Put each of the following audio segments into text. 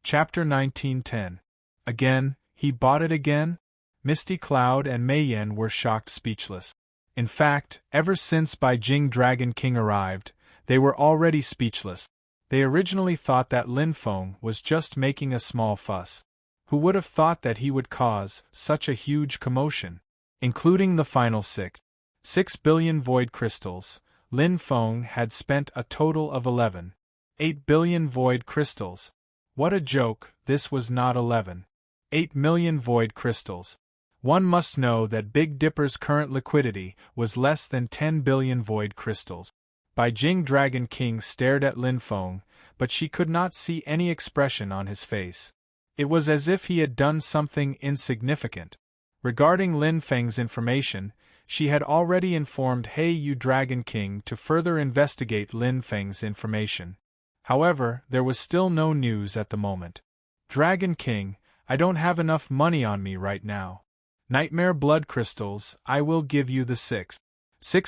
Chapter 1910. Again, he bought it again? Misty Cloud and Mei Yan were shocked speechless. In fact, ever since Bai Jing Dragon King arrived, they were already speechless. They originally thought that Lin Feng was just making a small fuss. Who would have thought that he would cause such a huge commotion? Including the final 6 billion void crystals, Lin Feng had spent a total of 8 billion void crystals. What a joke, this was not 8 million void crystals. One must know that Big Dipper's current liquidity was less than 10 billion void crystals. Bai Jing Dragon King stared at Lin Feng, but she could not see any expression on his face. It was as if he had done something insignificant. Regarding Lin Feng's information, she had already informed He Yu Dragon King to further investigate Lin Feng's information. However, there was still no news at the moment. Dragon King, I don't have enough money on me right now. Nightmare blood crystals, I will give you the 6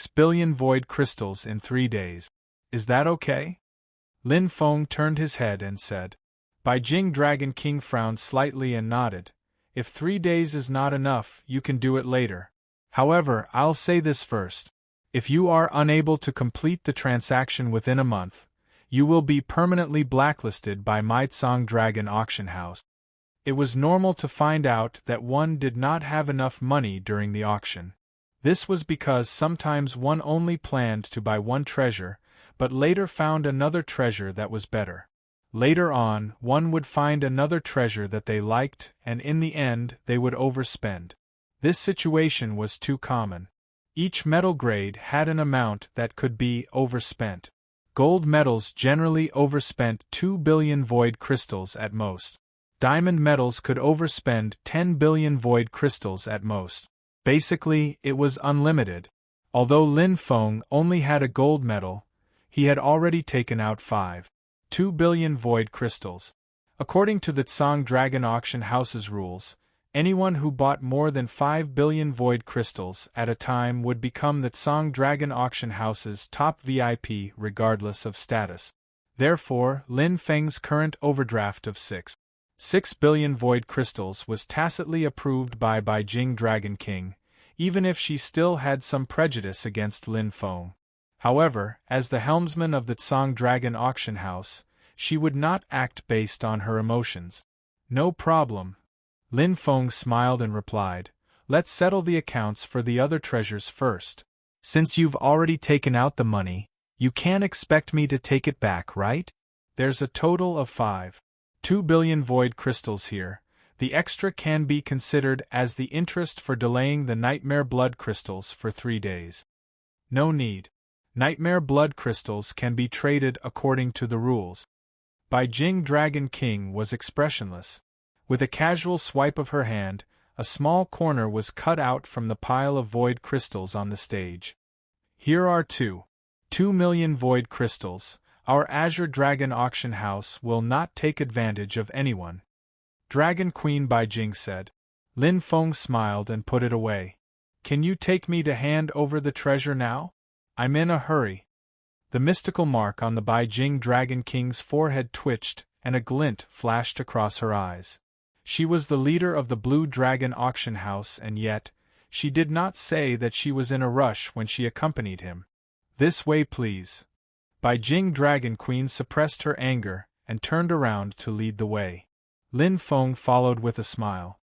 billion void crystals in 3 days. Is that okay? Lin Feng turned his head and said. Bai Jing Dragon King frowned slightly and nodded. If 3 days is not enough, you can do it later. However, I'll say this first. If you are unable to complete the transaction within a month, you will be permanently blacklisted by Maitsong Dragon Auction House. It was normal to find out that one did not have enough money during the auction. This was because sometimes one only planned to buy one treasure, but later found another treasure that was better. Later on, one would find another treasure that they liked, and in the end, they would overspend. This situation was too common. Each metal grade had an amount that could be overspent. Gold metals generally overspent 2 billion void crystals at most. Diamond metals could overspend 10 billion void crystals at most. Basically, it was unlimited. Although Lin Feng only had a gold medal, he had already taken out 2 billion void crystals. According to the Tsang Dragon Auction House's rules, anyone who bought more than 5 billion void crystals at a time would become the Tsang Dragon Auction House's top VIP regardless of status. Therefore, Lin Feng's current overdraft of 6 billion void crystals was tacitly approved by Bai Jing Dragon King, even if she still had some prejudice against Lin Feng. However, as the helmsman of the Tsang Dragon Auction House, she would not act based on her emotions. No problem. Lin Feng smiled and replied, let's settle the accounts for the other treasures first. Since you've already taken out the money, you can't expect me to take it back, right? There's a total of 2 billion void crystals here. The extra can be considered as the interest for delaying the nightmare blood crystals for 3 days. No need. Nightmare blood crystals can be traded according to the rules. Bai Jing Dragon King was expressionless. With a casual swipe of her hand, a small corner was cut out from the pile of void crystals on the stage. Here are 2 million void crystals. Our Azure Dragon Auction House will not take advantage of anyone. Dragon Queen Bai Jing said. Lin Feng smiled and put it away. Can you take me to hand over the treasure now? I'm in a hurry. The mystical mark on the Bai Jing Dragon King's forehead twitched, and a glint flashed across her eyes. She was the leader of the Blue Dragon Auction House, and yet, she did not say that she was in a rush when she accompanied him. This way, please. Bai Jing Dragon Queen suppressed her anger and turned around to lead the way. Lin Feng followed with a smile.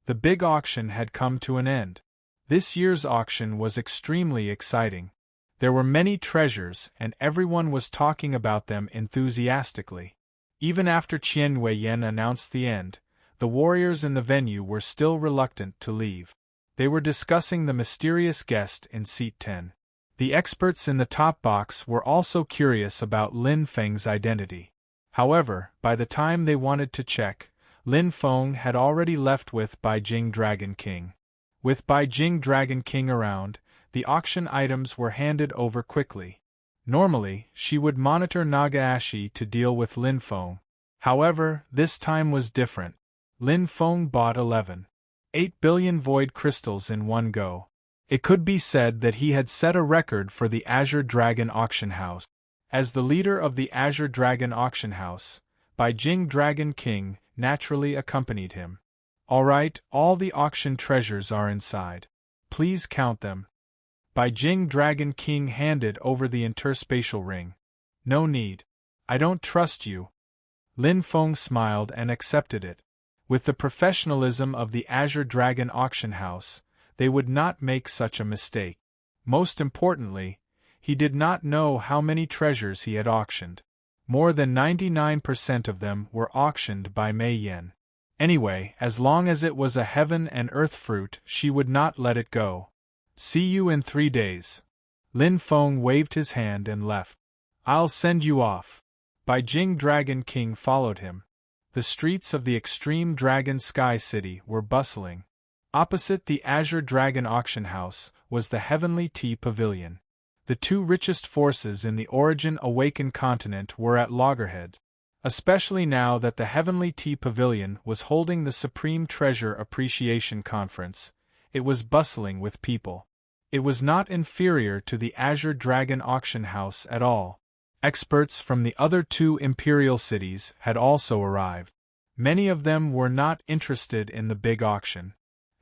The big auction had come to an end. This year's auction was extremely exciting. There were many treasures and everyone was talking about them enthusiastically. Even after Qian Weiyan announced the end, the warriors in the venue were still reluctant to leave. They were discussing the mysterious guest in seat 10. The experts in the top box were also curious about Lin Feng's identity. However, by the time they wanted to check, Lin Feng had already left with Bai Jing Dragon King. With Bai Jing Dragon King around, the auction items were handed over quickly. Normally, she would monitor Nagaashi to deal with Lin Feng. However, this time was different. Lin Feng bought 8 billion void crystals in one go. It could be said that he had set a record for the Azure Dragon Auction House. As the leader of the Azure Dragon Auction House, Bai Jing Dragon King naturally accompanied him. "All right, all the auction treasures are inside. Please count them." Beijing Dragon King handed over the interspatial ring. "No need. I don't trust you." Lin Feng smiled and accepted it. With the professionalism of the Azure Dragon auction house, they would not make such a mistake. Most importantly, he did not know how many treasures he had auctioned. More than 99% of them were auctioned by Mei Yan. Anyway, as long as it was a heaven and earth fruit, she would not let it go. "See you in 3 days." Lin Feng waved his hand and left. "I'll send you off." Beijing Dragon King followed him. The streets of the Extreme Dragon Sky City were bustling. Opposite the Azure Dragon auction house was the Heavenly Tea Pavilion. The two richest forces in the Origin Awakened continent were at loggerheads. Especially now that the Heavenly Tea Pavilion was holding the Supreme Treasure Appreciation Conference, it was bustling with people. It was not inferior to the Azure Dragon auction house at all. Experts from the other two imperial cities had also arrived. Many of them were not interested in the big auction.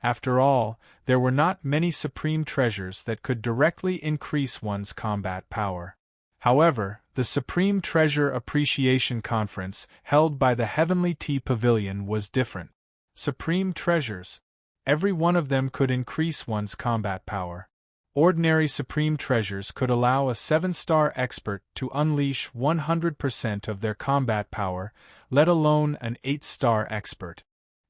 After all, there were not many supreme treasures that could directly increase one's combat power. However, the Supreme Treasure Appreciation Conference held by the Heavenly Tea Pavilion was different. Supreme treasures. Every one of them could increase one's combat power. Ordinary supreme treasures could allow a 7-star expert to unleash 100% of their combat power, let alone an 8-star expert.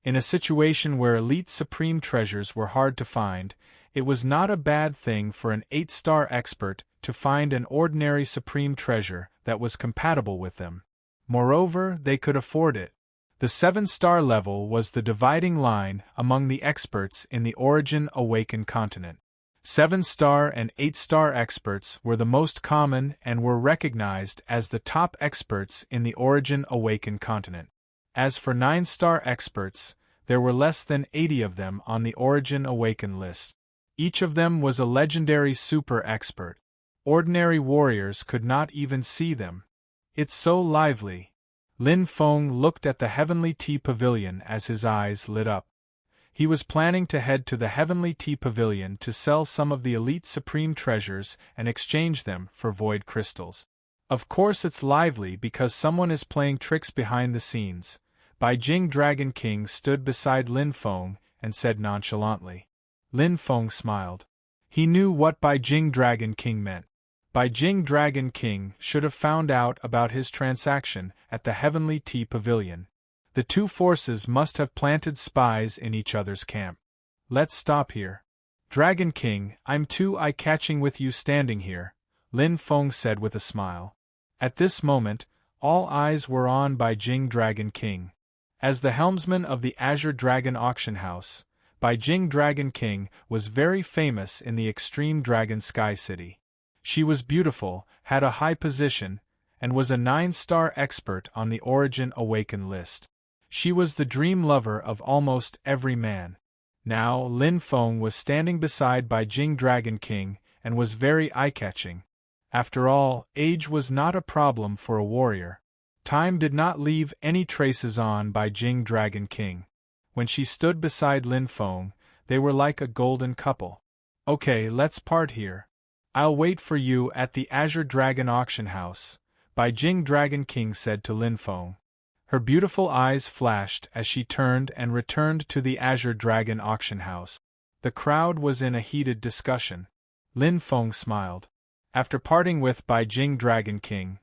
In a situation where elite supreme treasures were hard to find, it was not a bad thing for an 8-star expert to find an ordinary supreme treasure that was compatible with them. Moreover, they could afford it. The 7-star level was the dividing line among the experts in the Origin Awakened continent. 7-star and 8-star experts were the most common and were recognized as the top experts in the Origin Awakened continent. As for 9-star experts, there were less than 80 of them on the Origin Awakened list. Each of them was a legendary super expert. Ordinary warriors could not even see them. "It's so lively." Lin Feng looked at the Heavenly Tea Pavilion as his eyes lit up. He was planning to head to the Heavenly Tea Pavilion to sell some of the elite supreme treasures and exchange them for void crystals. Of course it's lively because someone is playing tricks behind the scenes. Beijing Dragon King stood beside Lin Feng and said nonchalantly. Lin Feng smiled. He knew what Beijing Dragon King meant. Beijing Dragon King should have found out about his transaction at the Heavenly Tea Pavilion. The two forces must have planted spies in each other's camp. "Let's stop here." "Dragon King, I'm too eye-catching with you standing here," Lin Feng said with a smile. At this moment, all eyes were on Beijing Dragon King. As the helmsman of the Azure Dragon auction house, Beijing Dragon King was very famous in the Extreme Dragon Sky City. She was beautiful, had a high position, and was a 9-star expert on the Origin Awakened list. She was the dream lover of almost every man. Now, Lin Feng was standing beside Beijing Dragon King and was very eye-catching. After all, age was not a problem for a warrior. Time did not leave any traces on Beijing Dragon King. When she stood beside Lin Feng, they were like a golden couple. "Okay, let's part here. I'll wait for you at the Azure Dragon auction house," Beijing Dragon King said to Lin Feng. Her beautiful eyes flashed as she turned and returned to the Azure Dragon auction house. The crowd was in a heated discussion. Lin Feng smiled. After parting with Beijing Dragon King,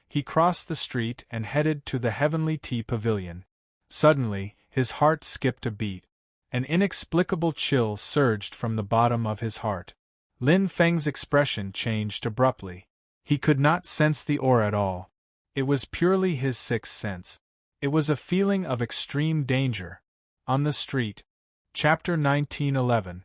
he crossed the street and headed to the Heavenly Tea Pavilion. Suddenly, his heart skipped a beat. An inexplicable chill surged from the bottom of his heart. Lin Feng's expression changed abruptly. He could not sense the aura at all. It was purely his sixth sense. It was a feeling of extreme danger. On the street. Chapter 1911.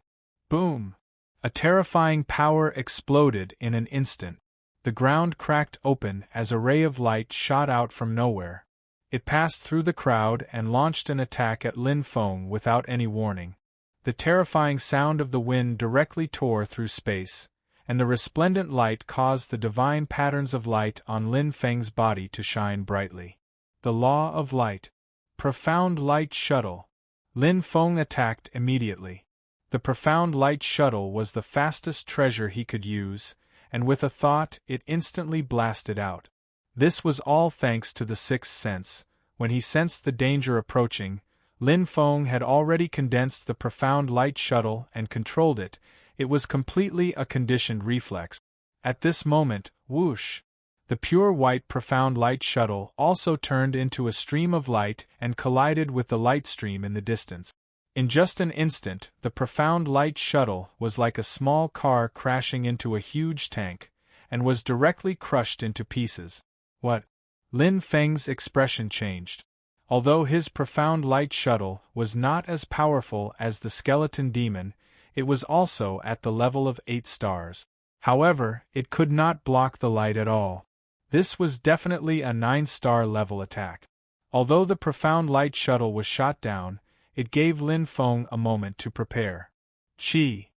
Boom! A terrifying power exploded in an instant. The ground cracked open as a ray of light shot out from nowhere. It passed through the crowd and launched an attack at Lin Feng without any warning. The terrifying sound of the wind directly tore through space, and the resplendent light caused the divine patterns of light on Lin Feng's body to shine brightly. The law of light. Profound Light Shuttle. Lin Feng attacked immediately. The Profound Light Shuttle was the fastest treasure he could use, and with a thought it instantly blasted out. This was all thanks to the sixth sense. When he sensed the danger approaching, Lin Feng had already condensed the Profound Light Shuttle and controlled it. It was completely a conditioned reflex. At this moment, whoosh! The pure white Profound Light Shuttle also turned into a stream of light and collided with the light stream in the distance. In just an instant, the Profound Light Shuttle was like a small car crashing into a huge tank, and was directly crushed into pieces. What? Lin Feng's expression changed. Although his Profound Light Shuttle was not as powerful as the Skeleton Demon, it was also at the level of 8 stars. However, it could not block the light at all. This was definitely a 9-star level attack. Although the Profound Light Shuttle was shot down, it gave Lin Feng a moment to prepare. Chi!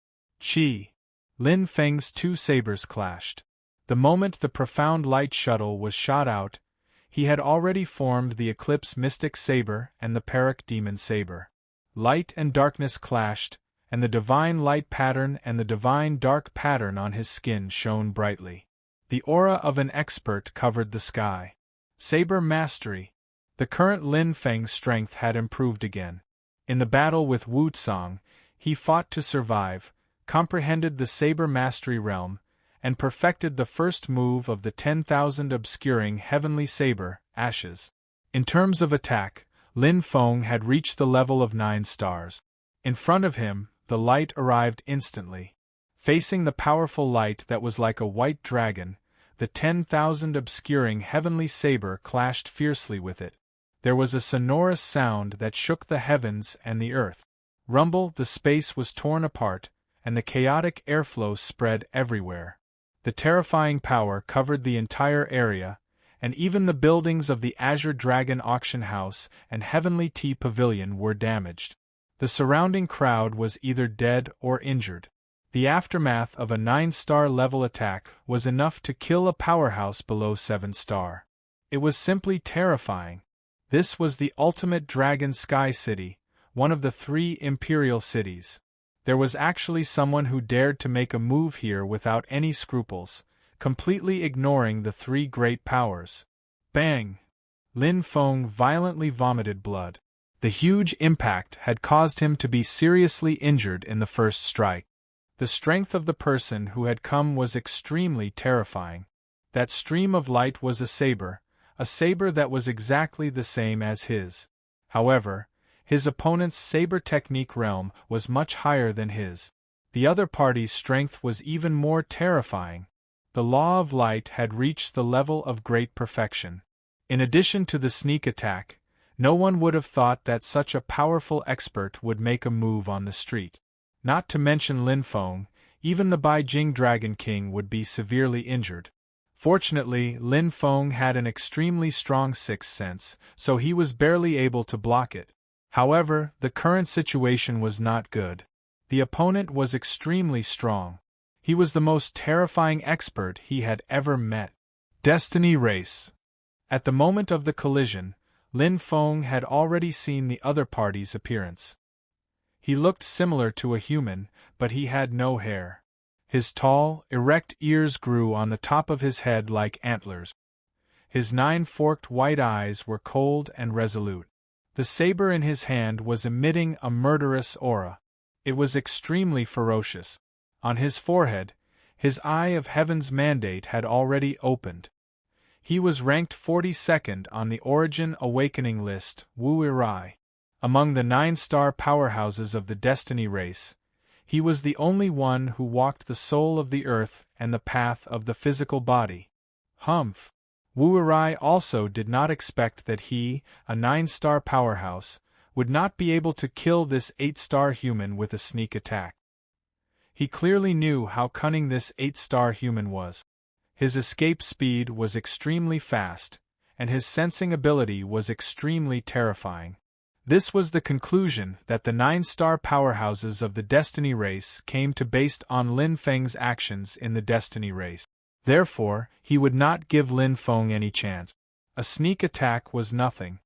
Chi! Lin Feng's 2 sabers clashed. The moment the Profound Light Shuttle was shot out, he had already formed the Eclipse Mystic Saber and the Parak Demon Saber. Light and darkness clashed, and the Divine Light pattern and the Divine Dark pattern on his skin shone brightly. The aura of an expert covered the sky. Saber Mastery. The current Lin Feng's strength had improved again. In the battle with Wu Tsang, he fought to survive, comprehended the Saber Mastery realm, and perfected the first move of the 10,000 obscuring Heavenly Saber, Ashes. In terms of attack, Lin Feng had reached the level of 9 stars. In front of him, the light arrived instantly. Facing the powerful light that was like a white dragon, the 10,000 obscuring Heavenly Saber clashed fiercely with it. There was a sonorous sound that shook the heavens and the earth. Rumble, the space was torn apart, and the chaotic airflow spread everywhere. The terrifying power covered the entire area, and even the buildings of the Azure Dragon Auction House and Heavenly Tea Pavilion were damaged. The surrounding crowd was either dead or injured. The aftermath of a 9-star level attack was enough to kill a powerhouse below 7-star. It was simply terrifying. This was the ultimate Dragon Sky City, one of the 3 Imperial cities. There was actually someone who dared to make a move here without any scruples, completely ignoring the 3 great powers. Bang! Lin Feng violently vomited blood. The huge impact had caused him to be seriously injured in the first strike. The strength of the person who had come was extremely terrifying. That stream of light was a saber that was exactly the same as his. However, his opponent's saber technique realm was much higher than his. The other party's strength was even more terrifying. The law of light had reached the level of great perfection. In addition to the sneak attack, no one would have thought that such a powerful expert would make a move on the street. Not to mention Lin Feng, even the Beijing Dragon King would be severely injured. Fortunately, Lin Feng had an extremely strong sixth sense, so he was barely able to block it. However, the current situation was not good. The opponent was extremely strong. He was the most terrifying expert he had ever met. Destiny Race. At the moment of the collision, Lin Feng had already seen the other party's appearance. He looked similar to a human, but he had no hair. His tall, erect ears grew on the top of his head like antlers. His 9 forked white eyes were cold and resolute. The saber in his hand was emitting a murderous aura. It was extremely ferocious. On his forehead, his Eye of Heaven's mandate had already opened. He was ranked 42nd on the Origin Awakening list, Wu Irai. Among the 9-star powerhouses of the Destiny Race, he was the only one who walked the soul of the earth and the path of the physical body. Humph! Wu Irai also did not expect that he, a 9-star powerhouse, would not be able to kill this 8-star human with a sneak attack. He clearly knew how cunning this 8-star human was. His escape speed was extremely fast, and his sensing ability was extremely terrifying. This was the conclusion that the 9-star powerhouses of the Destiny Race came to based on Lin Feng's actions in the Destiny Race. Therefore, he would not give Lin Feng any chance. A sneak attack was nothing.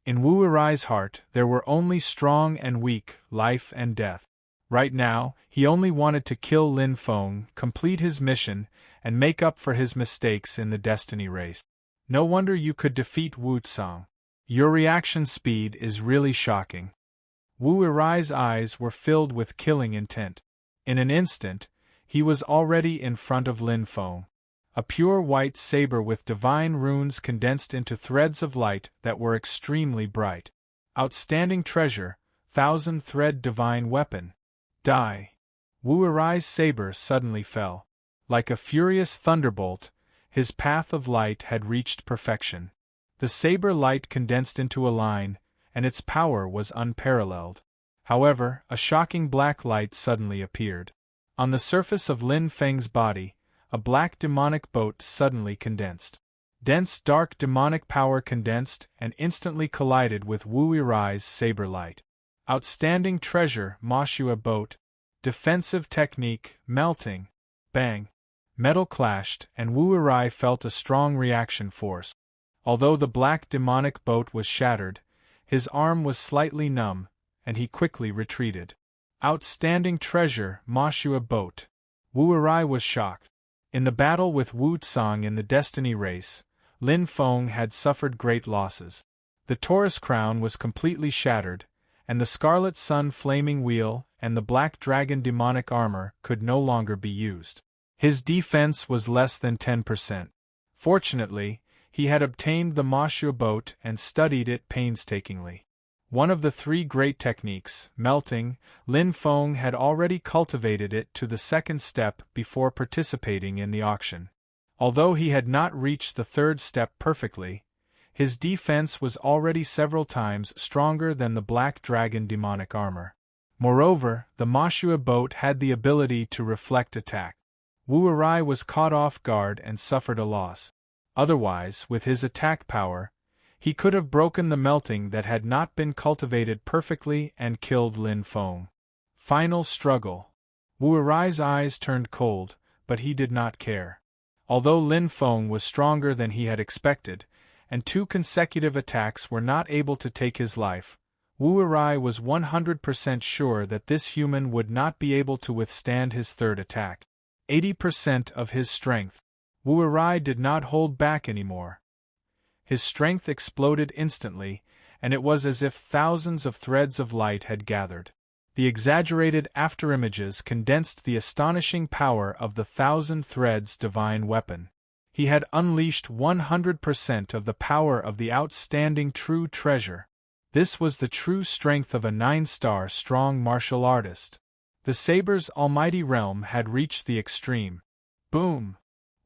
In Wu Erai's heart there were only strong and weak, life and death. Right now, he only wanted to kill Lin Feng, complete his mission, and make up for his mistakes in the destiny race. No wonder you could defeat Wu Tsang. Your reaction speed is really shocking. Wu Erai's eyes were filled with killing intent. In an instant, he was already in front of Lin Feng. A pure white saber with divine runes condensed into threads of light that were extremely bright. Outstanding treasure, 1,000-thread divine weapon. Die. Wu Erai's saber suddenly fell. Like a furious thunderbolt, his path of light had reached perfection. The saber light condensed into a line, and its power was unparalleled. However, a shocking black light suddenly appeared. On the surface of Lin Feng's body, a black demonic boat suddenly condensed. Dense dark demonic power condensed and instantly collided with Wu Erai's saber light. Outstanding treasure, Moshua boat. Defensive technique, melting. Bang. Metal clashed, and Wu Erai felt a strong reaction force. Although the black demonic boat was shattered, his arm was slightly numb, and he quickly retreated. Outstanding treasure, Moshua boat. Wu Erai was shocked. In the battle with Wu Tsang in the Destiny race, Lin Feng had suffered great losses. The Taurus crown was completely shattered, and the Scarlet Sun flaming wheel and the Black Dragon demonic armor could no longer be used. His defense was less than 10%. Fortunately, he had obtained the Moshua boat and studied it painstakingly. One of the three great techniques, melting, Lin Feng had already cultivated it to the second step before participating in the auction. Although he had not reached the third step perfectly, his defense was already several times stronger than the Black Dragon demonic armor. Moreover, the Moshua boat had the ability to reflect attack. Wu Erai was caught off guard and suffered a loss. Otherwise, with his attack power, he could have broken the melting that had not been cultivated perfectly and killed Lin Feng. Final struggle. Wu Erai's eyes turned cold, but he did not care. Although Lin Feng was stronger than he had expected, and 2 consecutive attacks were not able to take his life, Wu Erai was 100% sure that this human would not be able to withstand his third attack. 80% of his strength. Wu Erai did not hold back anymore. His strength exploded instantly, and it was as if thousands of threads of light had gathered. The exaggerated afterimages condensed the astonishing power of the 1,000 threads divine weapon. He had unleashed 100% of the power of the outstanding true treasure. This was the true strength of a 9-star strong martial artist. The saber's almighty realm had reached the extreme. Boom!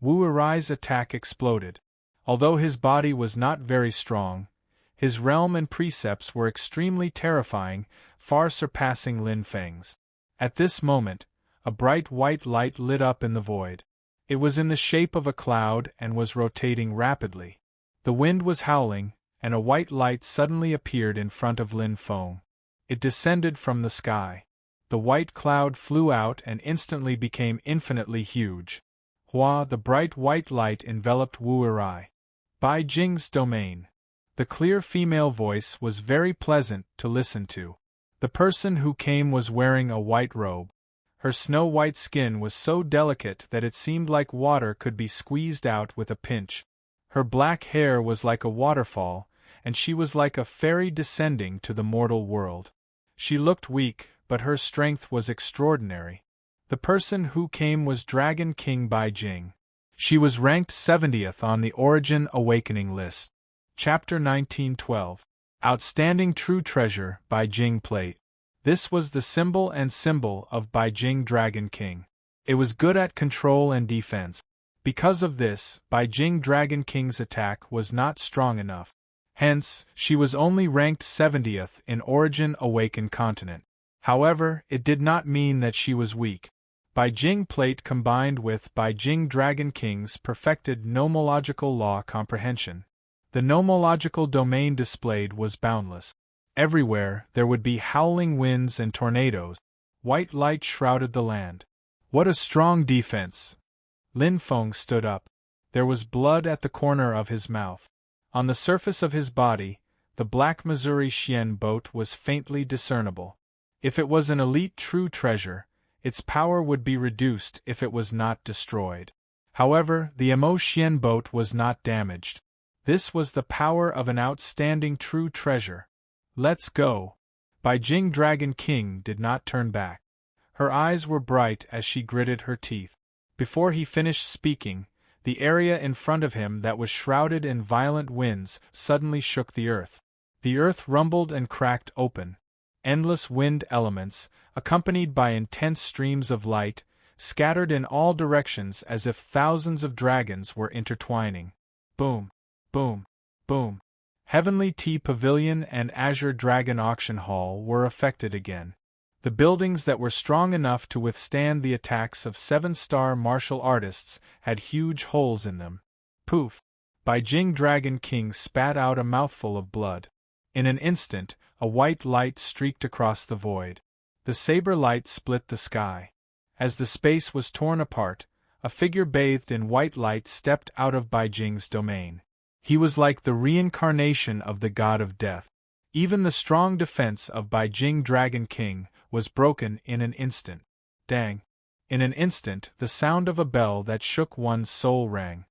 Wu Erai's attack exploded. Although his body was not very strong, his realm and precepts were extremely terrifying, far surpassing Lin Feng's. At this moment, a bright white light lit up in the void. It was in the shape of a cloud and was rotating rapidly. The wind was howling, and a white light suddenly appeared in front of Lin Feng. It descended from the sky. The white cloud flew out and instantly became infinitely huge. Hua, the bright white light enveloped Wu Erai. Bai Jing's domain. The clear female voice was very pleasant to listen to. The person who came was wearing a white robe. Her snow-white skin was so delicate that it seemed like water could be squeezed out with a pinch. Her black hair was like a waterfall, and she was like a fairy descending to the mortal world. She looked weak, but her strength was extraordinary. The person who came was Dragon King Bai Jing. She was ranked 70th on the Origin Awakening list. Chapter 1912. Outstanding True Treasure, Bai Jing Plate. This was the symbol of Bai Jing Dragon King. It was good at control and defense. Because of this, Bai Jing Dragon King's attack was not strong enough. Hence, she was only ranked 70th in Origin Awakened Continent. However, it did not mean that she was weak. Bai Jing Plate combined with Bai Jing Dragon King's perfected nomological law comprehension. The nomological domain displayed was boundless. Everywhere there would be howling winds and tornadoes. White light shrouded the land. What a strong defense! Lin Feng stood up. There was blood at the corner of his mouth. On the surface of his body, the black Missouri Chien boat was faintly discernible. If it was an elite true treasure, its power would be reduced if it was not destroyed. However, the Mo Chien boat was not damaged. This was the power of an outstanding true treasure. Let's go. Bai Jing Dragon King did not turn back. Her eyes were bright as she gritted her teeth. Before he finished speaking, the area in front of him that was shrouded in violent winds suddenly shook the earth. The earth rumbled and cracked open. Endless wind elements, accompanied by intense streams of light, scattered in all directions as if thousands of dragons were intertwining. Boom, boom, boom. Heavenly Tea Pavilion and Azure Dragon Auction Hall were affected again. The buildings that were strong enough to withstand the attacks of 7-star martial artists had huge holes in them. Poof! Bai Jing Dragon King spat out a mouthful of blood. In an instant, a white light streaked across the void. The saber light split the sky. As the space was torn apart, a figure bathed in white light stepped out of Bai Jing's domain. He was like the reincarnation of the god of death. Even the strong defense of Bai Jing Dragon King was broken in an instant. Dang! In an instant, the sound of a bell that shook one's soul rang.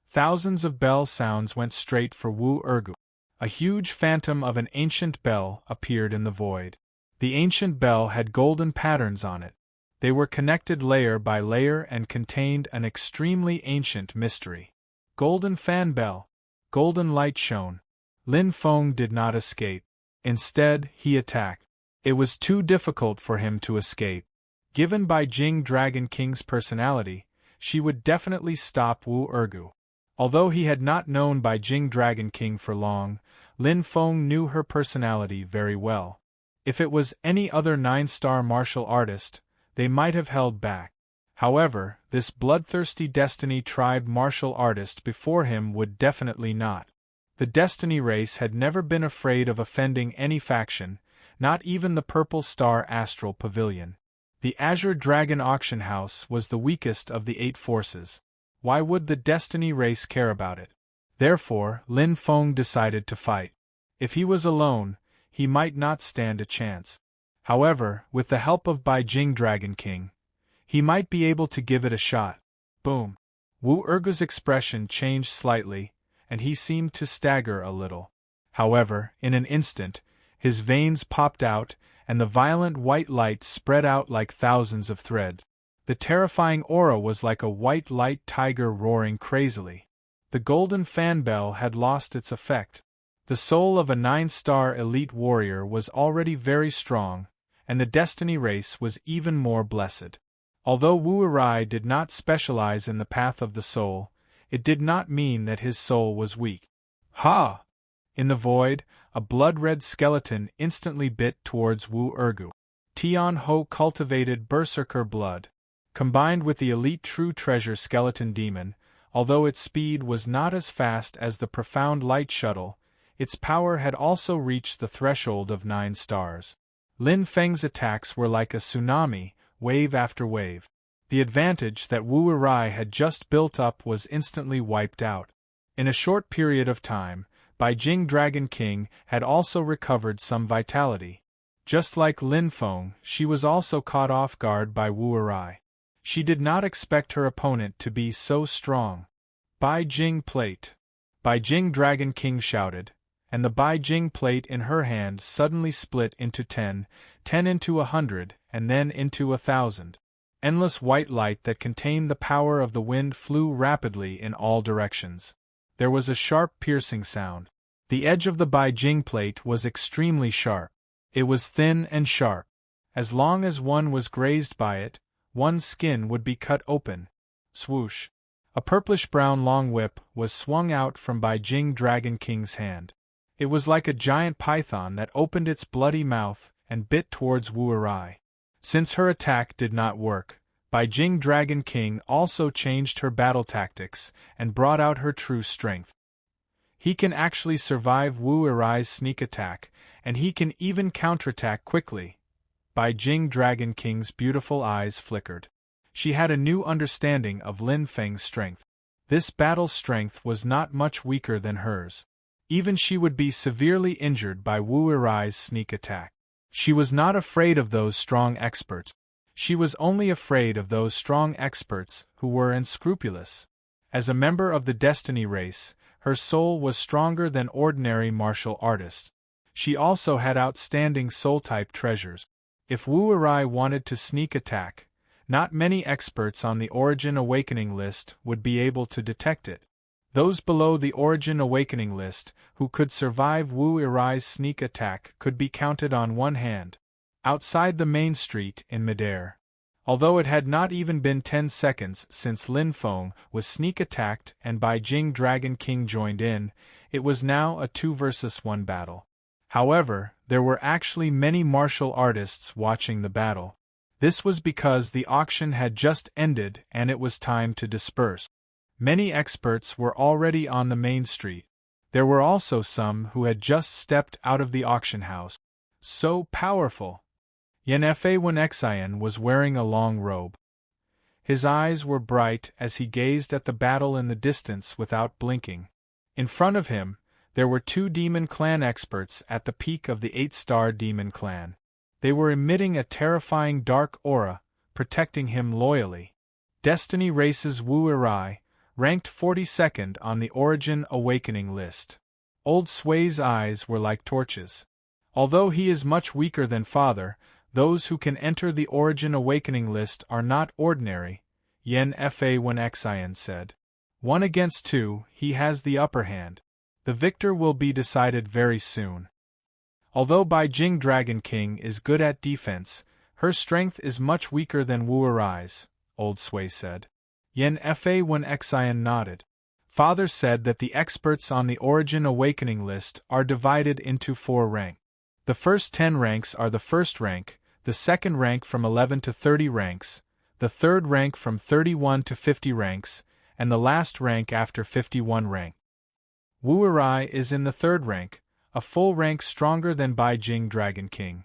Thousands of bell sounds went straight for Wu Ergu. A huge phantom of an ancient bell appeared in the void. The ancient bell had golden patterns on it. They were connected layer by layer and contained an extremely ancient mystery. Golden fan bell. Golden light shone. Lin Feng did not escape. Instead, he attacked. It was too difficult for him to escape. Given Bai Jing Dragon King's personality, she would definitely stop Wu Ergu. Although he had not known Bai Jing Dragon King for long, Lin Feng knew her personality very well. If it was any other 9-star martial artist, they might have held back. However, this bloodthirsty Destiny Tribe martial artist before him would definitely not. The Destiny race had never been afraid of offending any faction, not even the Purple Star Astral Pavilion. The Azure Dragon Auction House was the weakest of the 8 forces. Why would the Destiny race care about it? Therefore, Lin Feng decided to fight. If he was alone, he might not stand a chance. However, with the help of Bai Jing Dragon King, he might be able to give it a shot. Boom! Wu Ergu's expression changed slightly, and he seemed to stagger a little. However, in an instant, his veins popped out, and the violent white light spread out like thousands of threads. The terrifying aura was like a white light tiger roaring crazily. The golden fan bell had lost its effect. The soul of a 9-star elite warrior was already very strong, and the Destiny race was even more blessed. Although Wu Erai did not specialize in the path of the soul, it did not mean that his soul was weak. Ha! In the void, a blood-red skeleton instantly bit towards Wu Ergu. Tian Ho cultivated berserker blood. Combined with the elite true treasure skeleton demon, although its speed was not as fast as the profound light shuttle, its power had also reached the threshold of 9 stars. Lin Feng's attacks were like a tsunami, wave after wave. The advantage that Wu Erai had just built up was instantly wiped out. In a short period of time, Bai Jing Dragon King had also recovered some vitality. Just like Lin Feng, she was also caught off guard by Wu Erai. She did not expect her opponent to be so strong. Bai Jing Plate! Bai Jing Dragon King shouted, and the Bai Jing plate in her hand suddenly split into 10, 10 into 100, and then into 1,000. Endless white light that contained the power of the wind flew rapidly in all directions. There was a sharp piercing sound. The edge of the Bai Jing plate was extremely sharp. It was thin and sharp. As long as one was grazed by it, one's skin would be cut open. Swoosh! A purplish-brown long whip was swung out from Bai Jing Dragon King's hand. It was like a giant python that opened its bloody mouth and bit towards Wu Erai. Since her attack did not work, Bai Jing Dragon King also changed her battle tactics and brought out her true strength. He can actually survive Wu Erai's sneak attack, and he can even counterattack quickly. Bai Jing Dragon King's beautiful eyes flickered. She had a new understanding of Lin Feng's strength. This battle strength was not much weaker than hers. Even she would be severely injured by Wu Erai's sneak attack. She was not afraid of those strong experts. She was only afraid of those strong experts who were unscrupulous. As a member of the Destiny race, her soul was stronger than ordinary martial artists. She also had outstanding soul-type treasures. If Wu Erai wanted to sneak attack, not many experts on the Origin Awakening list would be able to detect it. Those below the Origin Awakening list who could survive Wu Erai's sneak attack could be counted on one hand. Outside the main street in midair. Although it had not even been 10 seconds since Lin Feng was sneak attacked and Bai Jing Dragon King joined in, it was now a 2 versus 1 battle. However, there were actually many martial artists watching the battle. This was because the auction had just ended and it was time to disperse. Many experts were already on the main street. There were also some who had just stepped out of the auction house. So powerful! Yan Fa Wen Xian was wearing a long robe. His eyes were bright as he gazed at the battle in the distance without blinking. In front of him, there were 2 Demon Clan experts at the peak of the 8-star Demon Clan. They were emitting a terrifying dark aura, protecting him loyally. Destiny Race's Wu Erai, ranked 42nd on the Origin Awakening list. Old Sui's eyes were like torches. Although he is much weaker than Father, those who can enter the Origin Awakening list are not ordinary, Yan Fa Wen Xian said. 1 against 2, he has the upper hand. The victor will be decided very soon. Although Bai Jing Dragon King is good at defense, her strength is much weaker than Wu Erai's, Old Sui said. Yan Fa Wen Xian nodded. Father said that the experts on the Origin Awakening list are divided into 4 ranks. The first 10 ranks are the first rank, the second rank from 11 to 30 ranks, the third rank from 31 to 50 ranks, and the last rank after 51 rank. Wu Erai is in the third rank, a full rank stronger than Bai Jing Dragon King.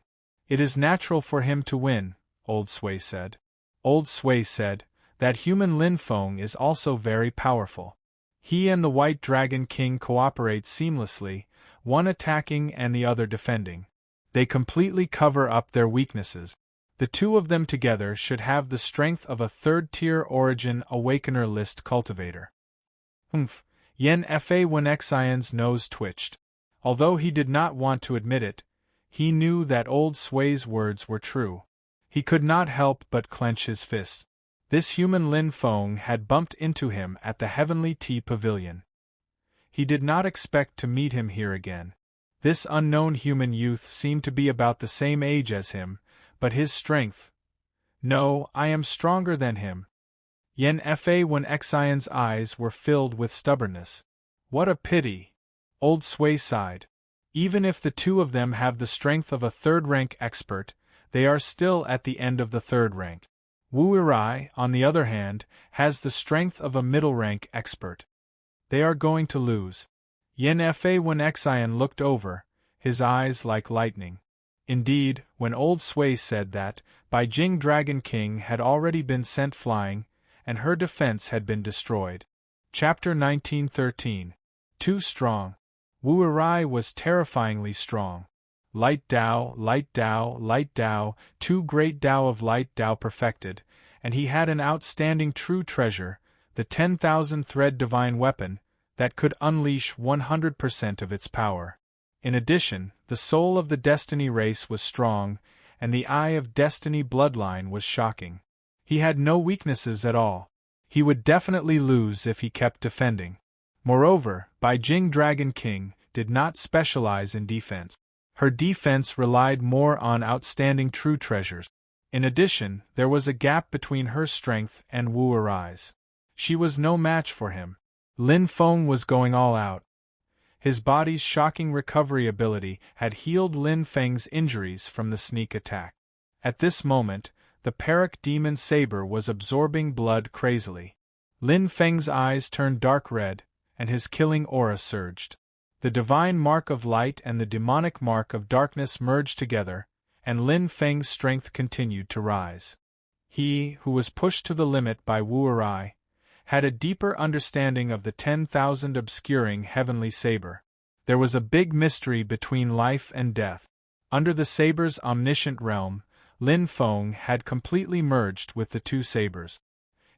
It is natural for him to win, Old Sui said. Old Sui said, that human Lin Feng is also very powerful. He and the White Dragon King cooperate seamlessly, one attacking and the other defending. They completely cover up their weaknesses. The 2 of them together should have the strength of a 3rd-tier Origin Awakener list cultivator. Yan Fa Wen Xian's nose twitched. Although he did not want to admit it, he knew that Old Sui's words were true. He could not help but clench his fists. This human Lin Feng had bumped into him at the Heavenly Tea Pavilion. He did not expect to meet him here again. This unknown human youth seemed to be about the same age as him, but his strength... No, I am stronger than him. Yan Fa Wen Xian's eyes were filled with stubbornness. What a pity! Old Sui sighed. Even if the 2 of them have the strength of a 3rd-rank expert, they are still at the end of the 3rd rank. Wu Erai, on the other hand, has the strength of a middle-rank expert. They are going to lose. Yan Fa Wen Xian looked over, his eyes like lightning. Indeed, when Old Sui said that, Bai Jing Dragon King had already been sent flying, and her defense had been destroyed. Chapter 1913. Too strong. Wu Erai was terrifyingly strong. Light Tao, Light Tao, Light Tao, 2 great Tao of Light Tao perfected, and he had an outstanding true treasure, the 10,000-thread divine weapon, that could unleash 100% of its power. In addition, the soul of the Destiny race was strong, and the Eye of Destiny bloodline was shocking. He had no weaknesses at all. He would definitely lose if he kept defending. Moreover, Bai Jing Dragon King did not specialize in defense. Her defense relied more on outstanding true treasures. In addition, there was a gap between her strength and Wu Erai's. She was no match for him. Lin Feng was going all out. His body's shocking recovery ability had healed Lin Feng's injuries from the sneak attack. At this moment, the Perak Demon Saber was absorbing blood crazily. Lin Feng's eyes turned dark red, and his killing aura surged. The divine mark of light and the demonic mark of darkness merged together, and Lin Feng's strength continued to rise. He, who was pushed to the limit by Wu Erai, had a deeper understanding of the 10,000 obscuring heavenly saber. There was a big mystery between life and death. Under the saber's omniscient realm, Lin Feng had completely merged with the two sabers.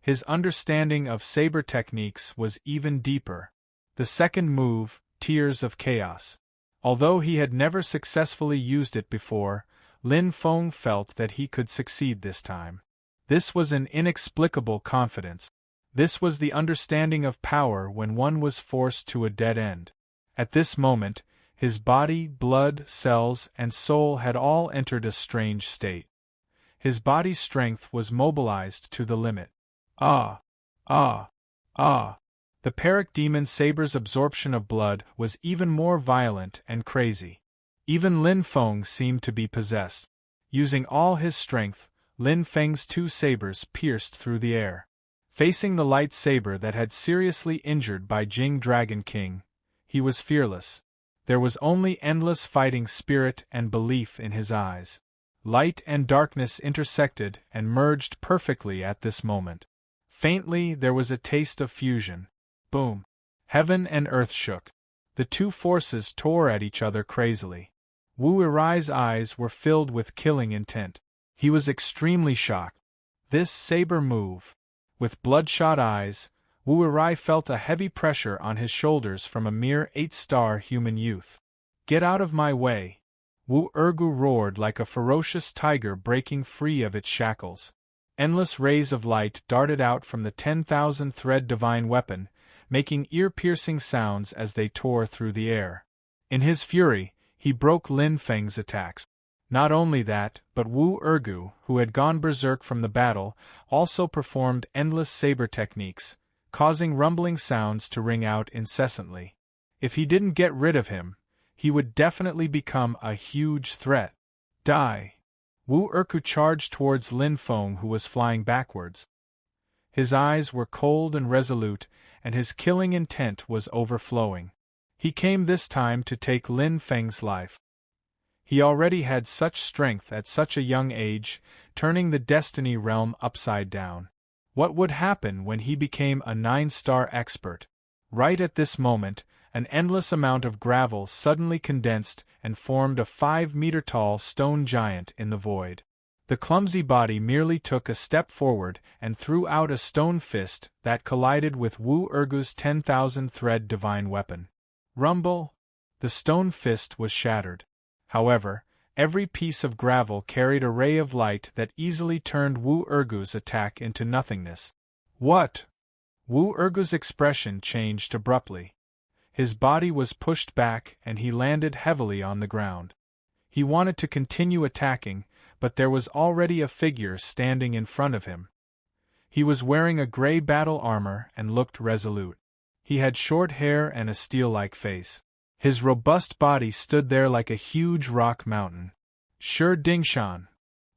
His understanding of saber techniques was even deeper. The second move, Tears of Chaos. Although he had never successfully used it before, Lin Feng felt that he could succeed this time. This was an inexplicable confidence. This was the understanding of power when one was forced to a dead end. At this moment, his body, blood, cells, and soul had all entered a strange state. His body's strength was mobilized to the limit. Ah! Ah! Ah! The Parademon Saber's absorption of blood was even more violent and crazy. Even Lin Feng seemed to be possessed. Using all his strength, Lin Feng's two sabers pierced through the air. Facing the light saber that had seriously injured by Jing Dragon King, he was fearless. There was only endless fighting spirit and belief in his eyes. Light and darkness intersected and merged perfectly at this moment. Faintly, there was a taste of fusion. Boom! Heaven and earth shook. The two forces tore at each other crazily. Wu Erai's eyes were filled with killing intent. He was extremely shocked. This saber move. With bloodshot eyes, Wu Erai felt a heavy pressure on his shoulders from a mere 8-star human youth. Get out of my way! Wu Ergu roared like a ferocious tiger breaking free of its shackles. Endless rays of light darted out from the 10,000-thread divine weapon, making ear-piercing sounds as they tore through the air. In his fury, he broke Lin Feng's attacks. Not only that, but Wu Ergu, who had gone berserk from the battle, also performed endless saber techniques, causing rumbling sounds to ring out incessantly. If he didn't get rid of him, he would definitely become a huge threat. Die! Wu Ergu charged towards Lin Feng, who was flying backwards. His eyes were cold and resolute, and his killing intent was overflowing. He came this time to take Lin Feng's life. He already had such strength at such a young age, turning the Destiny realm upside down. What would happen when he became a 9-star expert? Right at this moment, an endless amount of gravel suddenly condensed and formed a 5-meter-tall stone giant in the void. The clumsy body merely took a step forward and threw out a stone fist that collided with Wu Ergu's 10,000-thread divine weapon. Rumble! The stone fist was shattered. However, every piece of gravel carried a ray of light that easily turned Wu Ergu's attack into nothingness. What? Wu Ergu's expression changed abruptly. His body was pushed back and he landed heavily on the ground. He wanted to continue attacking, but there was already a figure standing in front of him. He was wearing a gray battle armor and looked resolute. He had short hair and a steel-like face. His robust body stood there like a huge rock mountain. Shi Dingshan!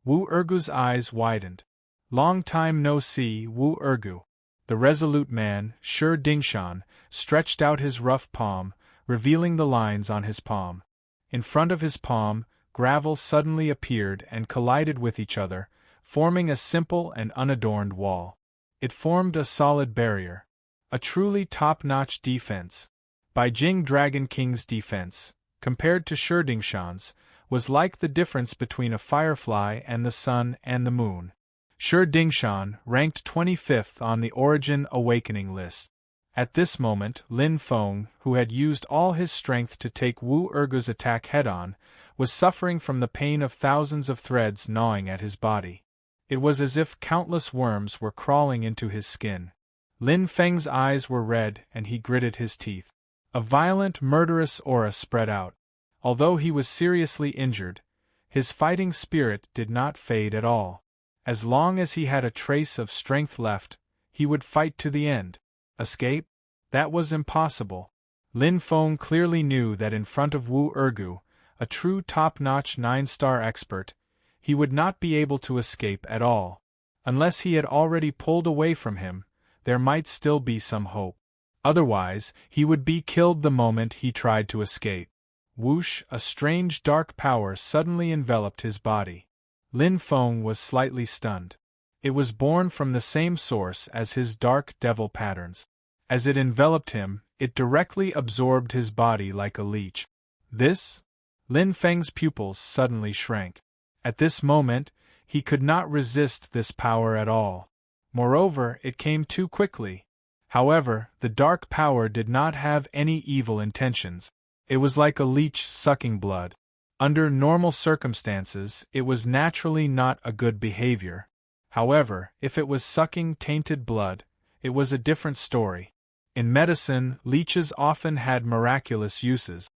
Wu Ergu's eyes widened. Long time no see, Wu Ergu. The resolute man, Shi Dingshan, stretched out his rough palm, revealing the lines on his palm. In front of his palm, gravel suddenly appeared and collided with each other, forming a simple and unadorned wall. It formed a solid barrier. A truly top-notch defense. By Jing Dragon King's defense, compared to Shi Dingshan's, was like the difference between a firefly and the sun and the moon. Shi Dingshan ranked 25th on the Origin Awakening list. At this moment, Lin Feng, who had used all his strength to take Wu Ergu's attack head-on, was suffering from the pain of thousands of threads gnawing at his body. It was as if countless worms were crawling into his skin. Lin Feng's eyes were red and he gritted his teeth. A violent, murderous aura spread out. Although he was seriously injured, his fighting spirit did not fade at all. As long as he had a trace of strength left, he would fight to the end. Escape? That was impossible. Lin Feng clearly knew that in front of Wu Ergu, a true top-notch 9-star expert, he would not be able to escape at all. Unless he had already pulled away from him, there might still be some hope. Otherwise, he would be killed the moment he tried to escape. Whoosh! A strange dark power suddenly enveloped his body. Lin Feng was slightly stunned. It was born from the same source as his dark devil patterns. As it enveloped him, It directly absorbed his body like a leech. This? Lin Feng's pupils suddenly shrank. At this moment, he could not resist this power at all. Moreover, it came too quickly. However, the dark power did not have any evil intentions. It was like a leech sucking blood. Under normal circumstances, it was naturally not a good behavior. However, if it was sucking tainted blood, it was a different story. In medicine, leeches often had miraculous uses.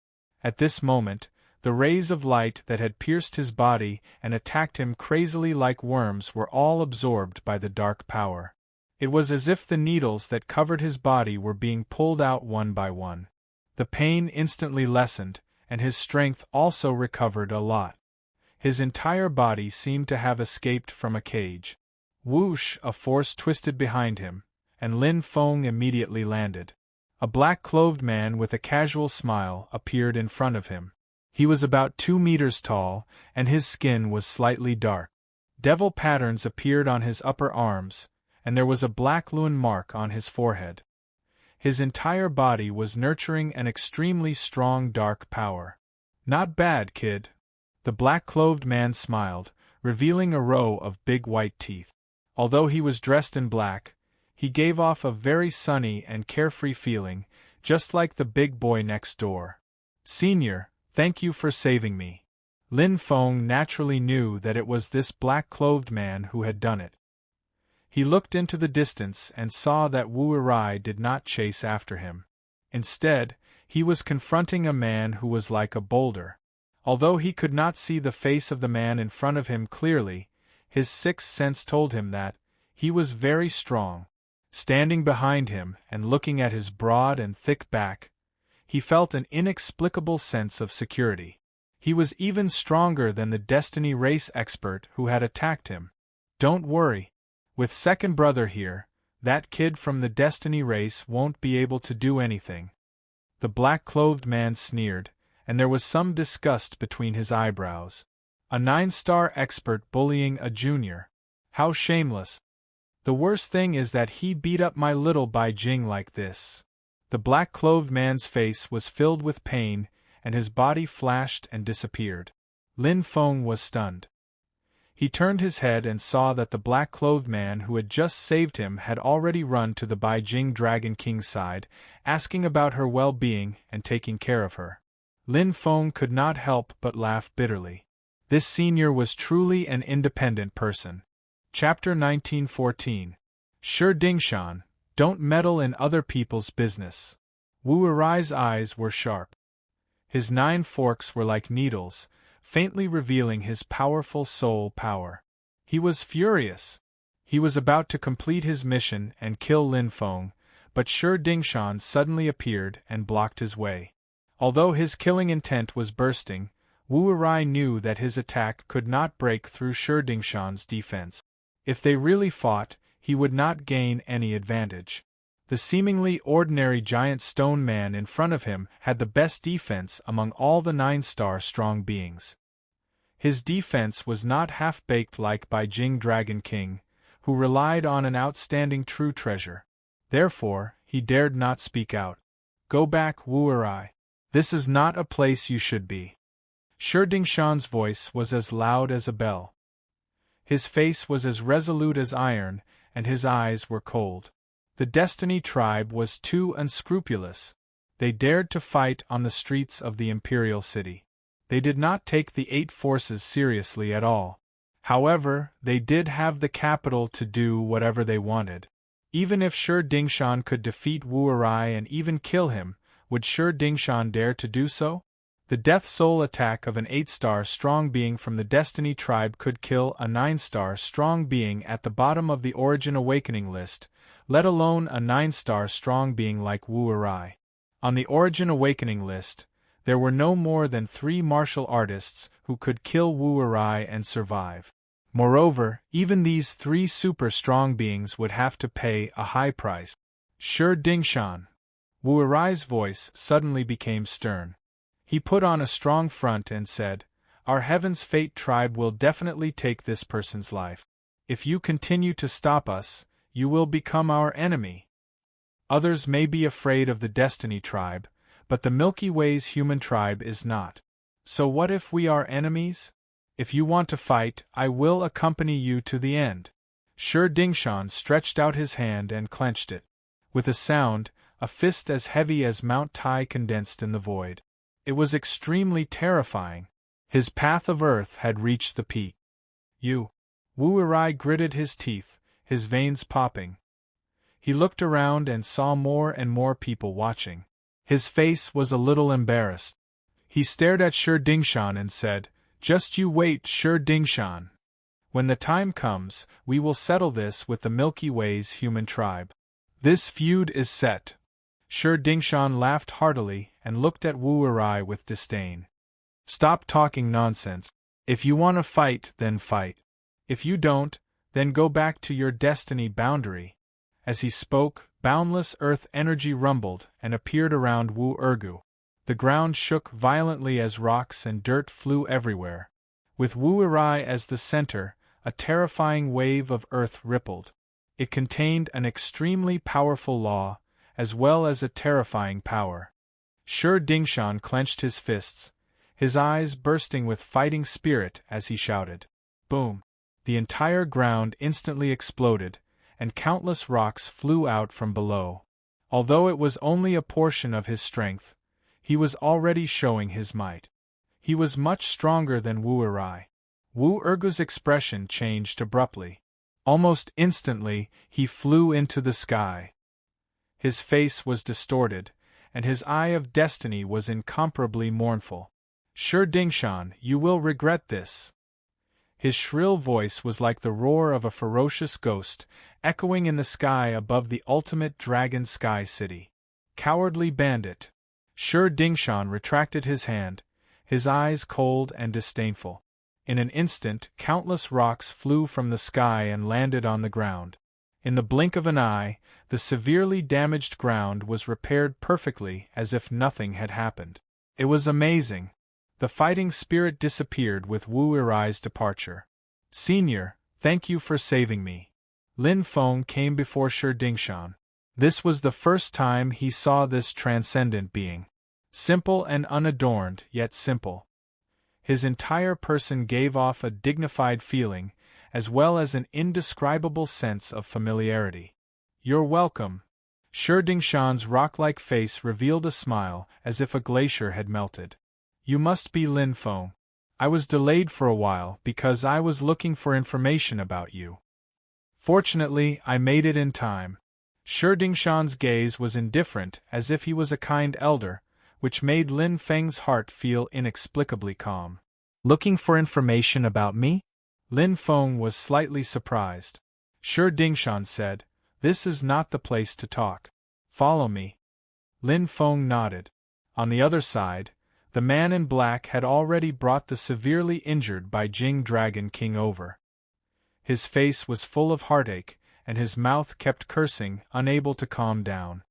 At this moment, the rays of light that had pierced his body and attacked him crazily like worms were all absorbed by the dark power. It was as if the needles that covered his body were being pulled out one by one. The pain instantly lessened, and his strength also recovered a lot. His entire body seemed to have escaped from a cage. Whoosh! A force twisted behind him, and Lin Feng immediately landed. A black-clothed man with a casual smile appeared in front of him. He was about 2 meters tall, and his skin was slightly dark. Devil patterns appeared on his upper arms, and there was a black lune mark on his forehead. His entire body was nurturing an extremely strong dark power. "Not bad, kid." The black-clothed man smiled, revealing a row of big white teeth. Although he was dressed in black, he gave off a very sunny and carefree feeling, just like the big boy next door. "Senior, thank you for saving me." Lin Feng naturally knew that it was this black-clothed man who had done it. He looked into the distance and saw that Wu Rai did not chase after him. Instead, he was confronting a man who was like a boulder. Although he could not see the face of the man in front of him clearly, his sixth sense told him that he was very strong. Standing behind him and looking at his broad and thick back, he felt an inexplicable sense of security. He was even stronger than the Destiny race expert who had attacked him. "Don't worry. With second brother here, that kid from the Destiny race won't be able to do anything." The black-clothed man sneered, and there was some disgust between his eyebrows. A 9-star expert bullying a junior. How shameless. "The worst thing is that he beat up my little Bai Jing like this." The black-clothed man's face was filled with pain, and his body flashed and disappeared. Lin Feng was stunned. He turned his head and saw that the black-clothed man who had just saved him had already run to the Bai Jing Dragon King's side, asking about her well-being and taking care of her. Lin Feng could not help but laugh bitterly. This senior was truly an independent person. Chapter 1914. Shi Dingshan, don't meddle in other people's business. Wu Erai's eyes were sharp. His 9 forks were like needles, faintly revealing his powerful soul power. He was furious. He was about to complete his mission and kill Lin Feng, but Shi Dingshan suddenly appeared and blocked his way. Although his killing intent was bursting, Wu Erai knew that his attack could not break through Shi Dingshan's defense. If they really fought, he would not gain any advantage. The seemingly ordinary giant stone man in front of him had the best defense among all the 9-star strong beings. His defense was not half-baked like Bai Jing Dragon King, who relied on an outstanding true treasure. Therefore, he dared not speak out. "Go back, Wu Erai. This is not a place you should be." Shi Dingshan's voice was as loud as a bell. His face was as resolute as iron, and his eyes were cold. The Destiny tribe was too unscrupulous. They dared to fight on the streets of the Imperial City. They did not take the 8 forces seriously at all. However, they did have the capital to do whatever they wanted. Even if Shi Dingshan could defeat Wu Erai and even kill him, would Shi Dingshan dare to do so? The Death Soul attack of an 8-star strong being from the Destiny tribe could kill a 9-star strong being at the bottom of the Origin Awakening list, let alone a 9-star strong being like Wu Erai. On the Origin Awakening list, there were no more than 3 martial artists who could kill Wu Erai and survive. Moreover, even these 3 super strong beings would have to pay a high price. Shi Dingshan. Wu Erai's voice suddenly became stern. He put on a strong front and said, "Our Heaven's Fate tribe will definitely take this person's life. If you continue to stop us, you will become our enemy." Others may be afraid of the Destiny tribe, but the Milky Way's human tribe is not. So what if we are enemies? If you want to fight, I will accompany you to the end. Shi Dingshan stretched out his hand and clenched it. With a sound, a fist as heavy as Mount Tai condensed in the void. It was extremely terrifying. His path of earth had reached the peak. You. Wu Irai gritted his teeth, his veins popping. He looked around and saw more and more people watching. His face was a little embarrassed. He stared at Shi Dingshan and said, "Just you wait, Shi Dingshan. When the time comes, we will settle this with the Milky Way's human tribe. This feud is set." Shi Dingshan laughed heartily and looked at Wu Irai with disdain. "Stop talking nonsense. If you want to fight, then fight. If you don't, then go back to your destiny boundary." As he spoke, boundless earth energy rumbled and appeared around Wu Urgu. The ground shook violently as rocks and dirt flew everywhere. With Wu Irai as the center, a terrifying wave of earth rippled. It contained an extremely powerful law, as well as a terrifying power. Shi Dingshan clenched his fists, his eyes bursting with fighting spirit as he shouted. Boom! The entire ground instantly exploded, and countless rocks flew out from below. Although it was only a portion of his strength, he was already showing his might. He was much stronger than Wu Irai. Wu Urgu's expression changed abruptly. Almost instantly, he flew into the sky. His face was distorted, and his eye of destiny was incomparably mournful. Shi Dingshan, you will regret this. His shrill voice was like the roar of a ferocious ghost, echoing in the sky above the ultimate dragon sky city. Cowardly bandit! Shi Dingshan retracted his hand, his eyes cold and disdainful. In an instant, countless rocks flew from the sky and landed on the ground. In the blink of an eye, the severely damaged ground was repaired perfectly as if nothing had happened. It was amazing. The fighting spirit disappeared with Wu Irai's departure. "Senior, thank you for saving me." Lin Feng came before Shi Dingshan. This was the first time he saw this transcendent being. Simple and unadorned, yet simple. His entire person gave off a dignified feeling, as well as an indescribable sense of familiarity. "You're welcome." Shi Dingshan's rock-like face revealed a smile as if a glacier had melted. "You must be Lin Feng. I was delayed for a while because I was looking for information about you. Fortunately, I made it in time." Shi Dingshan's gaze was indifferent, as if he was a kind elder, which made Lin Feng's heart feel inexplicably calm. "Looking for information about me?" Lin Feng was slightly surprised. Shi Dingshan said, "This is not the place to talk. Follow me." Lin Feng nodded. On the other side, the man in black had already brought the severely injured by Jing Dragon King over. His face was full of heartache, and his mouth kept cursing, unable to calm down.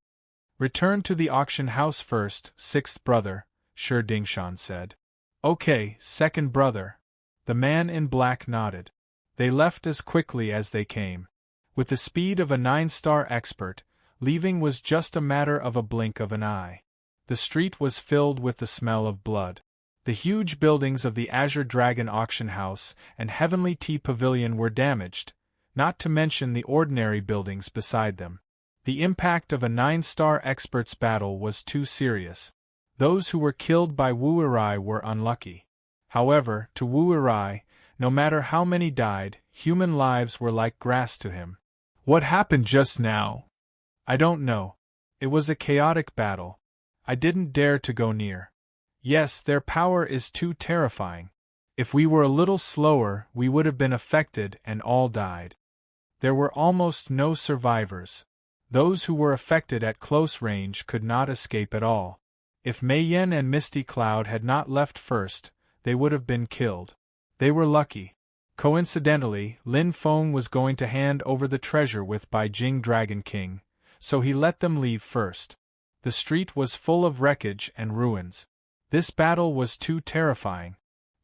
"Return to the auction house first, sixth brother," Shi Dingshan said. "Okay, second brother." The man in black nodded. They left as quickly as they came. With the speed of a 9-star expert, leaving was just a matter of a blink of an eye. The street was filled with the smell of blood. The huge buildings of the Azure Dragon Auction House and Heavenly Tea Pavilion were damaged, not to mention the ordinary buildings beside them. The impact of a 9-star expert's battle was too serious. Those who were killed by Wu Irai were unlucky. However, to Wu Irai, no matter how many died, human lives were like grass to him. "What happened just now?" "I don't know. It was a chaotic battle. I didn't dare to go near. Yes, their power is too terrifying. If we were a little slower, we would have been affected and all died. There were almost no survivors. Those who were affected at close range could not escape at all. If Mei Yan and Misty Cloud had not left first, they would have been killed. They were lucky. Coincidentally, Lin Feng was going to hand over the treasure with Bai Jing Dragon King, so he let them leave first. The street was full of wreckage and ruins. This battle was too terrifying.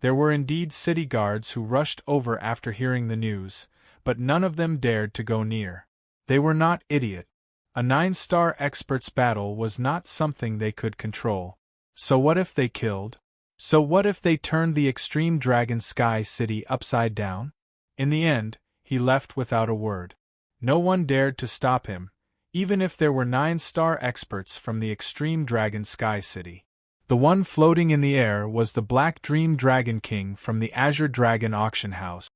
There were indeed city guards who rushed over after hearing the news, but none of them dared to go near. They were not idiot. A 9-star expert's battle was not something they could control. So what if they killed? So what if they turned the extreme dragon sky city upside down? In the end, he left without a word. No one dared to stop him, even if there were 9-star experts from the extreme dragon sky city. The one floating in the air was the Black Dream Dragon King from the Azure Dragon auction house.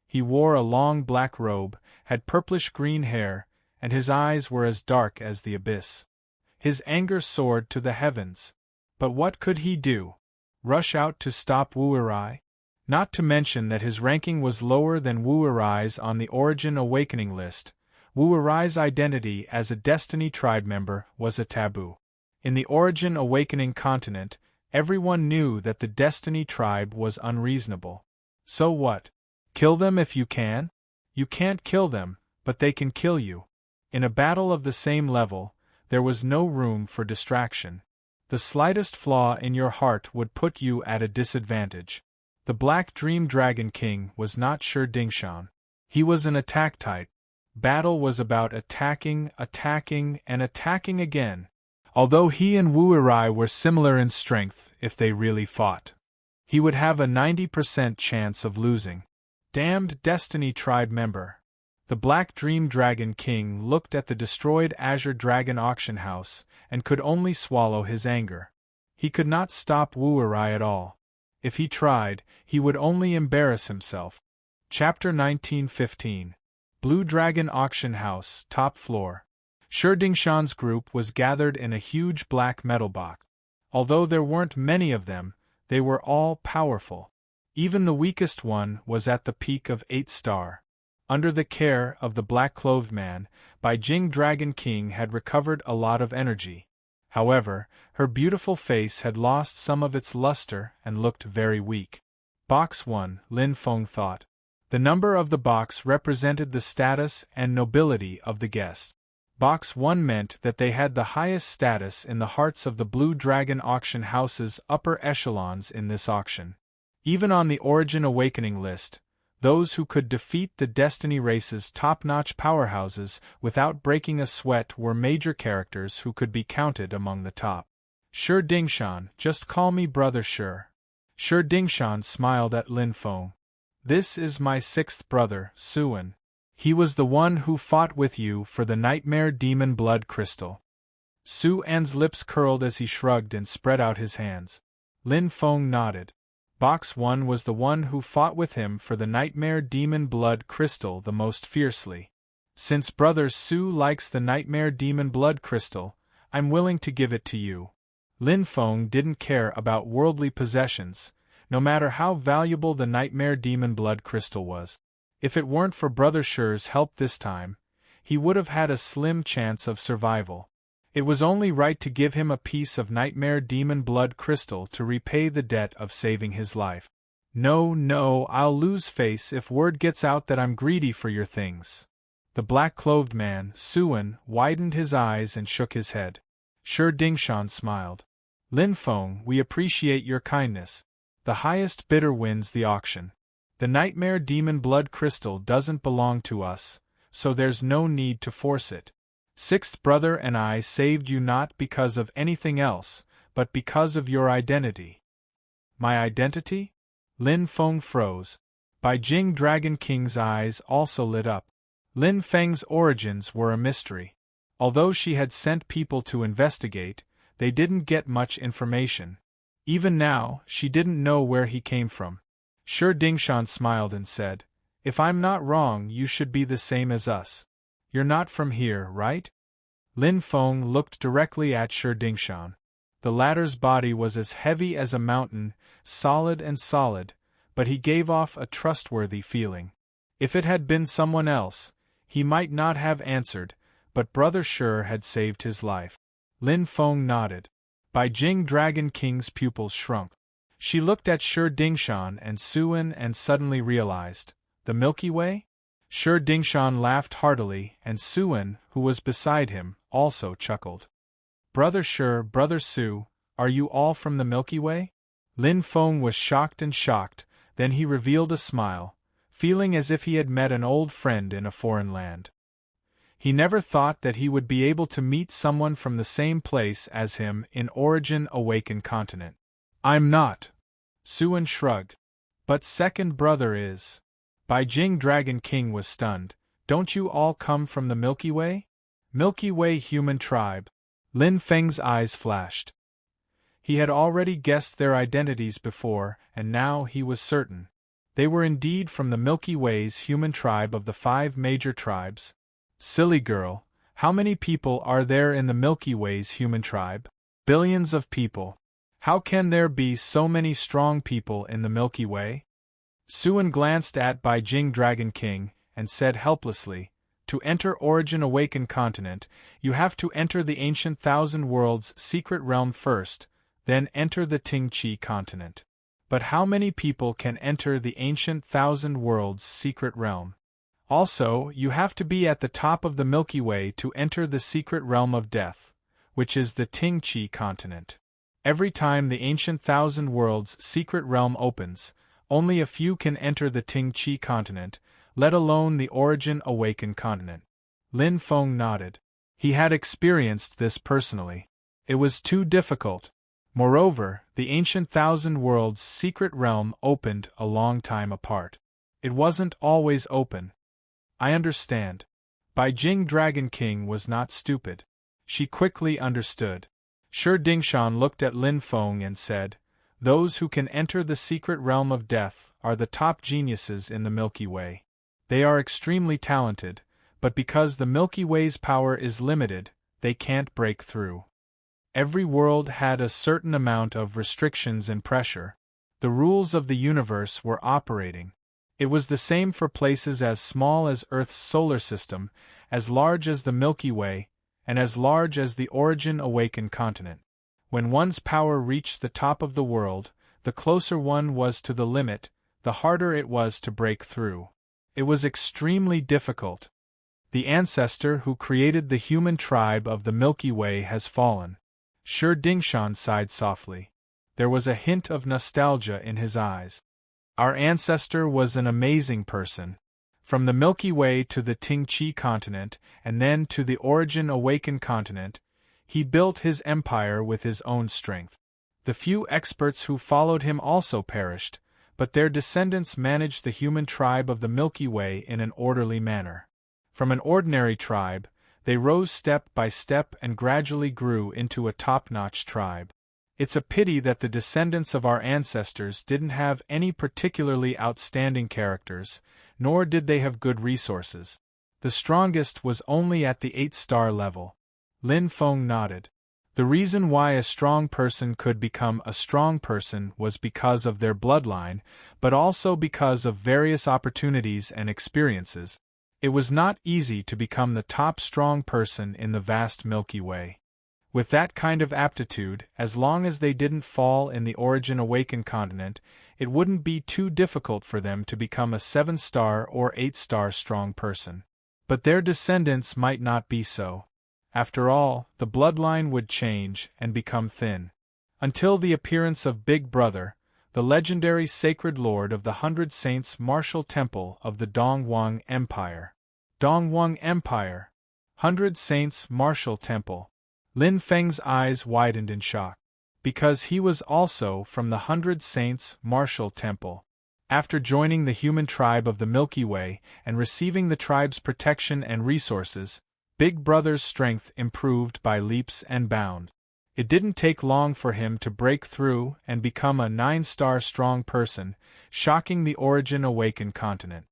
He wore a long black robe, had purplish-green hair, and his eyes were as dark as the abyss. His anger soared to the heavens. But what could he do? Rush out to stop Wu-Erai? Not to mention that his ranking was lower than Wu-Erai's on the Origin Awakening list. Wu-Erai's identity as a Destiny tribe member was a taboo. In the Origin Awakening continent, everyone knew that the Destiny tribe was unreasonable. So what? Kill them if you can? You can't kill them, but they can kill you. In a battle of the same level, there was no room for distraction. The slightest flaw in your heart would put you at a disadvantage. The Black Dream Dragon King was not Shi Dingshan. He was an attack type. Battle was about attacking, and attacking again. Although he and Wu-Erai were similar in strength if they really fought, he would have a 90% chance of losing. Damned Destiny tribe member. The Black Dream Dragon King looked at the destroyed Azure Dragon auction house and could only swallow his anger. He could not stop Wu-Erai at all. If he tried, he would only embarrass himself. Chapter 1915. Blue Dragon Auction House, top floor. Shi Dingshan's group was gathered in a huge black metal box. Although there weren't many of them, they were all powerful. Even the weakest one was at the peak of 8-star. Under the care of the black-clothed man, Beijing Dragon King had recovered a lot of energy. However, her beautiful face had lost some of its luster and looked very weak. Box 1, Lin Feng thought. The number of the box represented the status and nobility of the guest. Box 1 meant that they had the highest status in the hearts of the Blue Dragon auction house's upper echelons in this auction. Even on the Origin Awakening list, those who could defeat the Destiny race's top-notch powerhouses without breaking a sweat were major characters who could be counted among the top. Shi Dingshan, just call me Brother Shi. Shi Dingshan smiled at Lin Feng. This is my 6th brother, Suan. He was the one who fought with you for the Nightmare Demon Blood Crystal. Suan's lips curled as he shrugged and spread out his hands. Lin Feng nodded. Box 1 was the one who fought with him for the Nightmare Demon Blood Crystal the most fiercely. Since Brother Su likes the Nightmare Demon Blood Crystal, I'm willing to give it to you. Lin Feng didn't care about worldly possessions, no matter how valuable the Nightmare Demon Blood Crystal was. If it weren't for Brother Shi's help this time, he would have had a slim chance of survival. It was only right to give him a piece of Nightmare Demon Blood Crystal to repay the debt of saving his life. No, I'll lose face if word gets out that I'm greedy for your things. The black-clothed man, Suan, widened his eyes and shook his head. Shi Dingshan smiled. Lin Feng, we appreciate your kindness. The highest bidder wins the auction. The Nightmare Demon Blood Crystal doesn't belong to us, so there's no need to force it. 6th brother and I saved you not because of anything else, but because of your identity. My identity? Lin Feng froze. Beijing Dragon King's eyes also lit up. Lin Feng's origins were a mystery. Although she had sent people to investigate, they didn't get much information. Even now, she didn't know where he came from. Shi Dingshan smiled and said, If I'm not wrong, you should be the same as us. You're not from here, right? Lin Feng looked directly at Shi Dingshan. The latter's body was as heavy as a mountain, solid, but he gave off a trustworthy feeling. If it had been someone else, he might not have answered, but Brother Shi had saved his life. Lin Feng nodded. Beijing Dragon King's pupils shrunk. She looked at Shi Dingshan and Suan and suddenly realized, the Milky Way? Shi Dingshan laughed heartily, and Suan, who was beside him, also chuckled. Brother Shi, Brother Su, are you all from the Milky Way? Lin Feng was shocked, then he revealed a smile, feeling as if he had met an old friend in a foreign land. He never thought that he would be able to meet someone from the same place as him in Origin Awakened Continent. I'm not. Suan shrugged. But second brother is. Bai Jing Dragon King was stunned. Don't you all come from the Milky Way? Milky Way human tribe. Lin Feng's eyes flashed. He had already guessed their identities before, and now he was certain. They were indeed from the Milky Way's human tribe of the 5 major tribes. Silly girl, how many people are there in the Milky Way's human tribe? Billions of people. How can there be so many strong people in the Milky Way? Suan glanced at Bai Jing Dragon King, and said helplessly, to enter Origin Awakened Continent, you have to enter the ancient Thousand Worlds secret realm first, then enter the Ting Chi continent. But how many people can enter the ancient Thousand Worlds secret realm? Also, you have to be at the top of the Milky Way to enter the secret realm of death, which is the Ting Chi continent. Every time the ancient Thousand Worlds secret realm opens, only a few can enter the Ting Chi continent, let alone the Origin Awakened continent. Lin Feng nodded. He had experienced this personally. It was too difficult. Moreover, the ancient Thousand Worlds secret realm opened a long time apart. It wasn't always open. I understand. Bai Jing Dragon King was not stupid. She quickly understood. Shi Dingshan looked at Lin Feng and said, those who can enter the secret realm of death are the top geniuses in the Milky Way. They are extremely talented, but because the Milky Way's power is limited, they can't break through. Every world had a certain amount of restrictions and pressure. The rules of the universe were operating. It was the same for places as small as Earth's solar system, as large as the Milky Way, and as large as the Origin Awakened continent. When one's power reached the top of the world, the closer one was to the limit, the harder it was to break through. It was extremely difficult. The ancestor who created the human tribe of the Milky Way has fallen. Shi Dingshan sighed softly. There was a hint of nostalgia in his eyes. Our ancestor was an amazing person. From the Milky Way to the Ting Chi continent, and then to the Origin Awakened continent, he built his empire with his own strength. The few experts who followed him also perished, but their descendants managed the human tribe of the Milky Way in an orderly manner. From an ordinary tribe, they rose step by step and gradually grew into a top-notch tribe. It's a pity that the descendants of our ancestors didn't have any particularly outstanding characters, nor did they have good resources. The strongest was only at the 8-star level. Lin Feng nodded. The reason why a strong person could become a strong person was because of their bloodline, but also because of various opportunities and experiences. It was not easy to become the top strong person in the vast Milky Way. With that kind of aptitude, as long as they didn't fall in the Origin Awakened continent, it wouldn't be too difficult for them to become a 7-star or 8-star strong person. But their descendants might not be so. After all, the bloodline would change and become thin. Until the appearance of Big Brother, the legendary sacred lord of the 100 Saints martial temple of the Dongwang Empire. Dongwang Empire. 100 Saints martial temple. Lin Feng's eyes widened in shock. Because he was also from the 100 Saints martial temple. After joining the human tribe of the Milky Way and receiving the tribe's protection and resources, Big Brother's strength improved by leaps and bounds. It didn't take long for him to break through and become a 9-star strong person, shocking the Origin Awakened continent.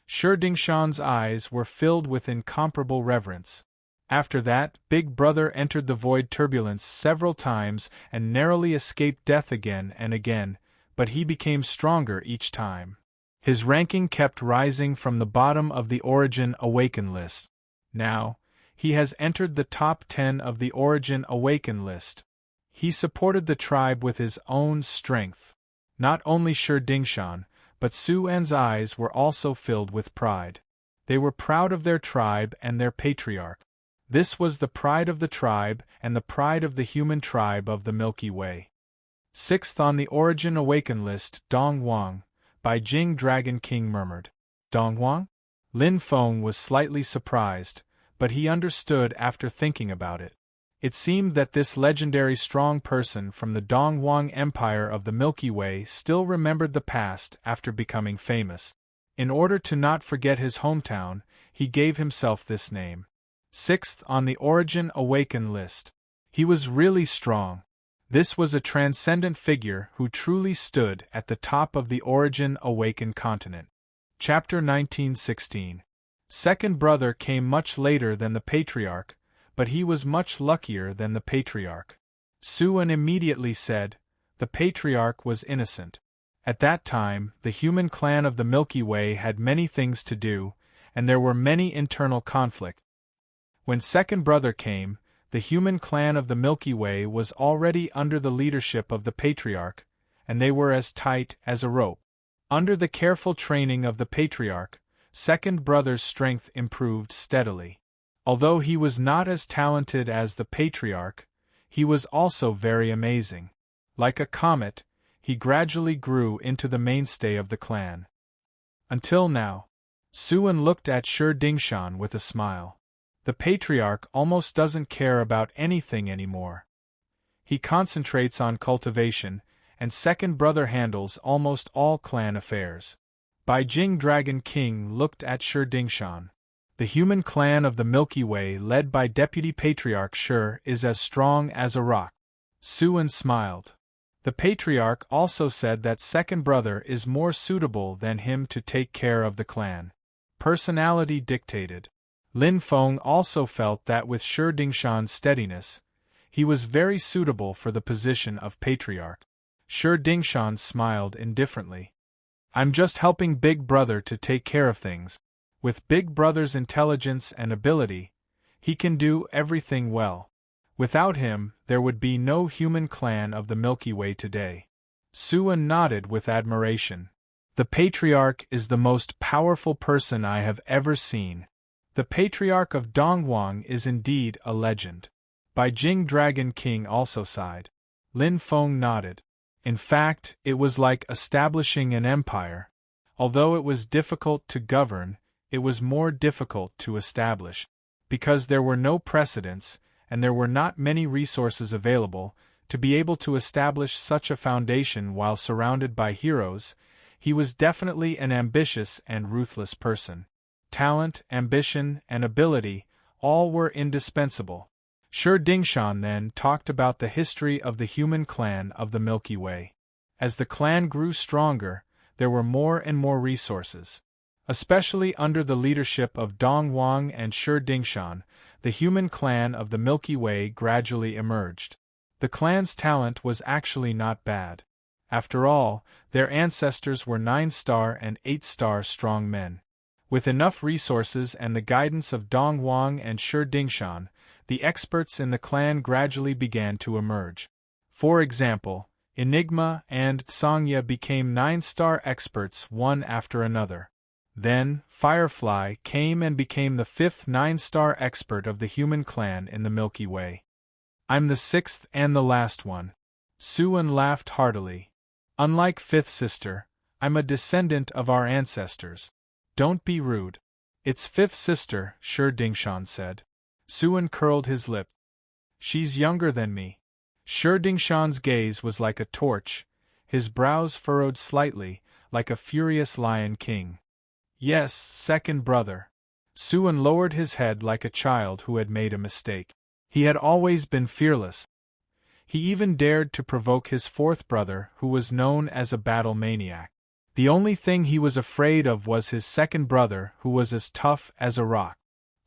Shi Dingshan's eyes were filled with incomparable reverence. After that, Big Brother entered the void turbulence several times and narrowly escaped death again and again, but he became stronger each time. His ranking kept rising from the bottom of the Origin Awakened list. Now, he has entered the top 10 of the Origin Awakened list. He supported the tribe with his own strength. Not only Shi Dingshan, but Su An's eyes were also filled with pride. They were proud of their tribe and their patriarch. This was the pride of the tribe and the pride of the human tribe of the Milky Way. 6th on the Origin Awakened list, Dongwang, Bai Jing Dragon King murmured. Dongwang? Lin Feng was slightly surprised, but he understood after thinking about it. It seemed that this legendary strong person from the Dongwang Empire of the Milky Way still remembered the past after becoming famous. In order to not forget his hometown, he gave himself this name. Sixth on the Origin Awaken list. He was really strong. This was a transcendent figure who truly stood at the top of the Origin Awaken continent. Chapter 1916. Second brother came much later than the patriarch, but he was much luckier than the patriarch. Suan immediately said, the patriarch was innocent. At that time, the human clan of the Milky Way had many things to do, and there were many internal conflicts. When second brother came, the human clan of the Milky Way was already under the leadership of the patriarch, and they were as tight as a rope. Under the careful training of the patriarch, second brother's strength improved steadily. Although he was not as talented as the patriarch, he was also very amazing. Like a comet, he gradually grew into the mainstay of the clan. Until now. Suan looked at Shi Dingshan with a smile. The patriarch almost doesn't care about anything anymore. He concentrates on cultivation, and second brother handles almost all clan affairs. Beijing Dragon King looked at Shi Dingshan. The human clan of the Milky Way led by Deputy Patriarch Shi is as strong as a rock. Suan smiled. The patriarch also said that second brother is more suitable than him to take care of the clan. Personality dictated. Lin Feng also felt that with Shi Dingshan's steadiness, he was very suitable for the position of patriarch. Shi Dingshan smiled indifferently. I'm just helping Big Brother to take care of things. With Big Brother's intelligence and ability, he can do everything well. Without him, there would be no human clan of the Milky Way today. Suan nodded with admiration. The patriarch is the most powerful person I have ever seen. The patriarch of Dongwang is indeed a legend. Beijing Dragon King also sighed. Lin Feng nodded. In fact, it was like establishing an empire. Although it was difficult to govern, it was more difficult to establish. Because there were no precedents, and there were not many resources available, to be able to establish such a foundation while surrounded by heroes, he was definitely an ambitious and ruthless person. Talent, ambition, and ability, all were indispensable. Shi Dingshan then talked about the history of the human clan of the Milky Way. As the clan grew stronger, there were more and more resources. Especially under the leadership of Dongwang and Shi Dingshan, the human clan of the Milky Way gradually emerged. The clan's talent was actually not bad. After all, their ancestors were 9-star and 8-star strong men. With enough resources and the guidance of Dongwang and Shi Dingshan, the experts in the clan gradually began to emerge. For example, Enigma and Sangya became 9-star experts one after another. Then, Firefly came and became the 5th 9-star expert of the human clan in the Milky Way. I'm the 6th and the last one. Suan laughed heartily. Unlike 5th sister, I'm a descendant of our ancestors. Don't be rude. It's 5th sister, Shi Dingshan said. Suan curled his lip. She's younger than me. Shi Dingshan's gaze was like a torch, his brows furrowed slightly, like a furious lion king. Yes, second brother. Suan lowered his head like a child who had made a mistake. He had always been fearless. He even dared to provoke his 4th brother, who was known as a battle maniac. The only thing he was afraid of was his second brother, who was as tough as a rock.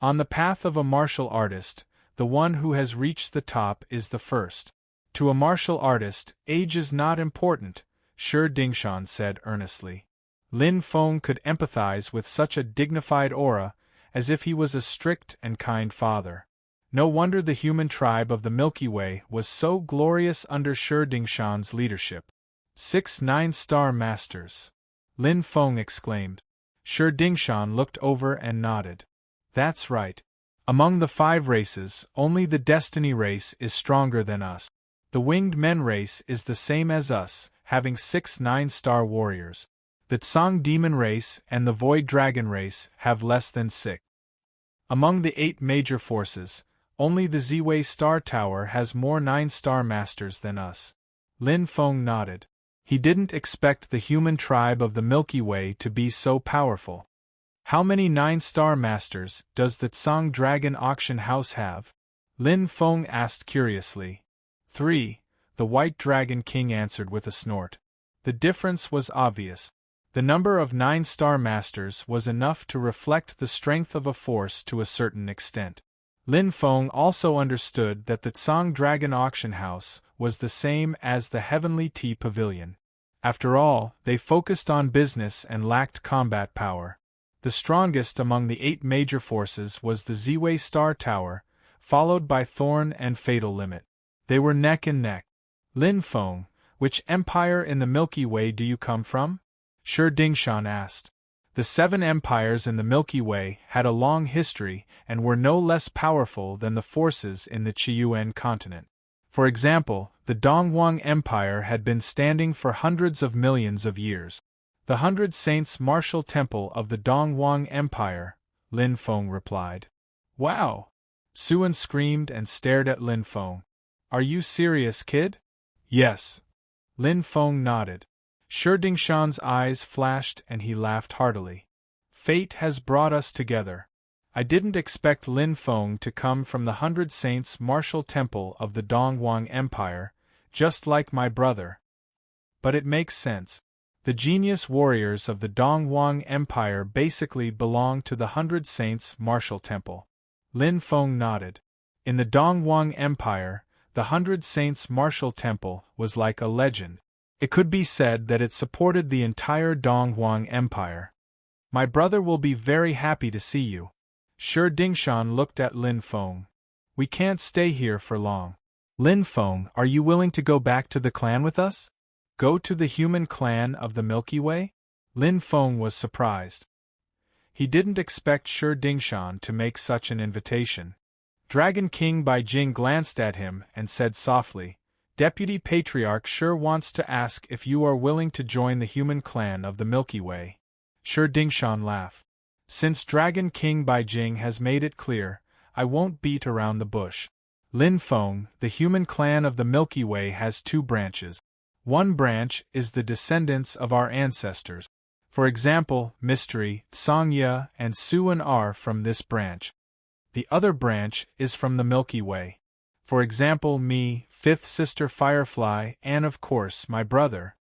On the path of a martial artist, the one who has reached the top is the first. To a martial artist, age is not important, Shi Dingshan said earnestly. Lin Feng could empathize with such a dignified aura, as if he was a strict and kind father. No wonder the human tribe of the Milky Way was so glorious under Shi Dingshan's leadership. 6 9-star masters. Lin Feng exclaimed. Shi Dingshan looked over and nodded. That's right. Among the 5 races, only the Destiny race is stronger than us. The Winged Men race is the same as us, having 6 9-star warriors. The Tsang Demon race and the Void Dragon race have less than 6. Among the 8 major forces, only the Ziwei Star Tower has more 9-star masters than us. Lin Feng nodded. He didn't expect the human tribe of the Milky Way to be so powerful. How many 9-star masters does the Tsang Dragon Auction House have? Lin Feng asked curiously. 3, the White Dragon King answered with a snort. The difference was obvious. The number of 9-star masters was enough to reflect the strength of a force to a certain extent. Lin Feng also understood that the Tsang Dragon Auction House was the same as the Heavenly Tea Pavilion. After all, they focused on business and lacked combat power. The strongest among the 8 major forces was the Ziwei Star Tower, followed by Thorn and Fatal Limit. They were neck and neck. Lin Feng, which empire in the Milky Way do you come from? Shi Dingshan asked. The 7 empires in the Milky Way had a long history and were no less powerful than the forces in the Qiyuan continent. For example, the Dongwang Empire had been standing for hundreds of millions of years. The 100 Saints Martial Temple of the Dongwang Empire, Lin Feng replied. Wow! Suan screamed and stared at Lin Feng. Are you serious, kid? Yes. Lin Feng nodded. Shi Dingshan's eyes flashed and he laughed heartily. Fate has brought us together. I didn't expect Lin Feng to come from the 100 Saints Martial Temple of the Dongwang Empire, just like my brother. But it makes sense. The genius warriors of the Dongwang Empire basically belong to the 100 Saints Martial Temple. Lin Feng nodded. In the Dongwang Empire, the 100 Saints Martial Temple was like a legend. It could be said that it supported the entire Dongwang Empire. My brother will be very happy to see you. Shi Dingshan looked at Lin Feng. We can't stay here for long. Lin Feng, are you willing to go back to the clan with us? Go to the human clan of the Milky Way? Lin Feng was surprised. He didn't expect Shi Dingshan to make such an invitation. Dragon King Baijing glanced at him and said softly, Deputy Patriarch Shi wants to ask if you are willing to join the human clan of the Milky Way. Shi Dingshan laughed. Since Dragon King Baijing has made it clear, I won't beat around the bush. Lin Feng, the human clan of the Milky Way has 2 branches. One branch is the descendants of our ancestors. For example, Mystery, Sangya, and Suan are from this branch. The other branch is from the Milky Way. For example, me, 5th sister Firefly, and of course my brother.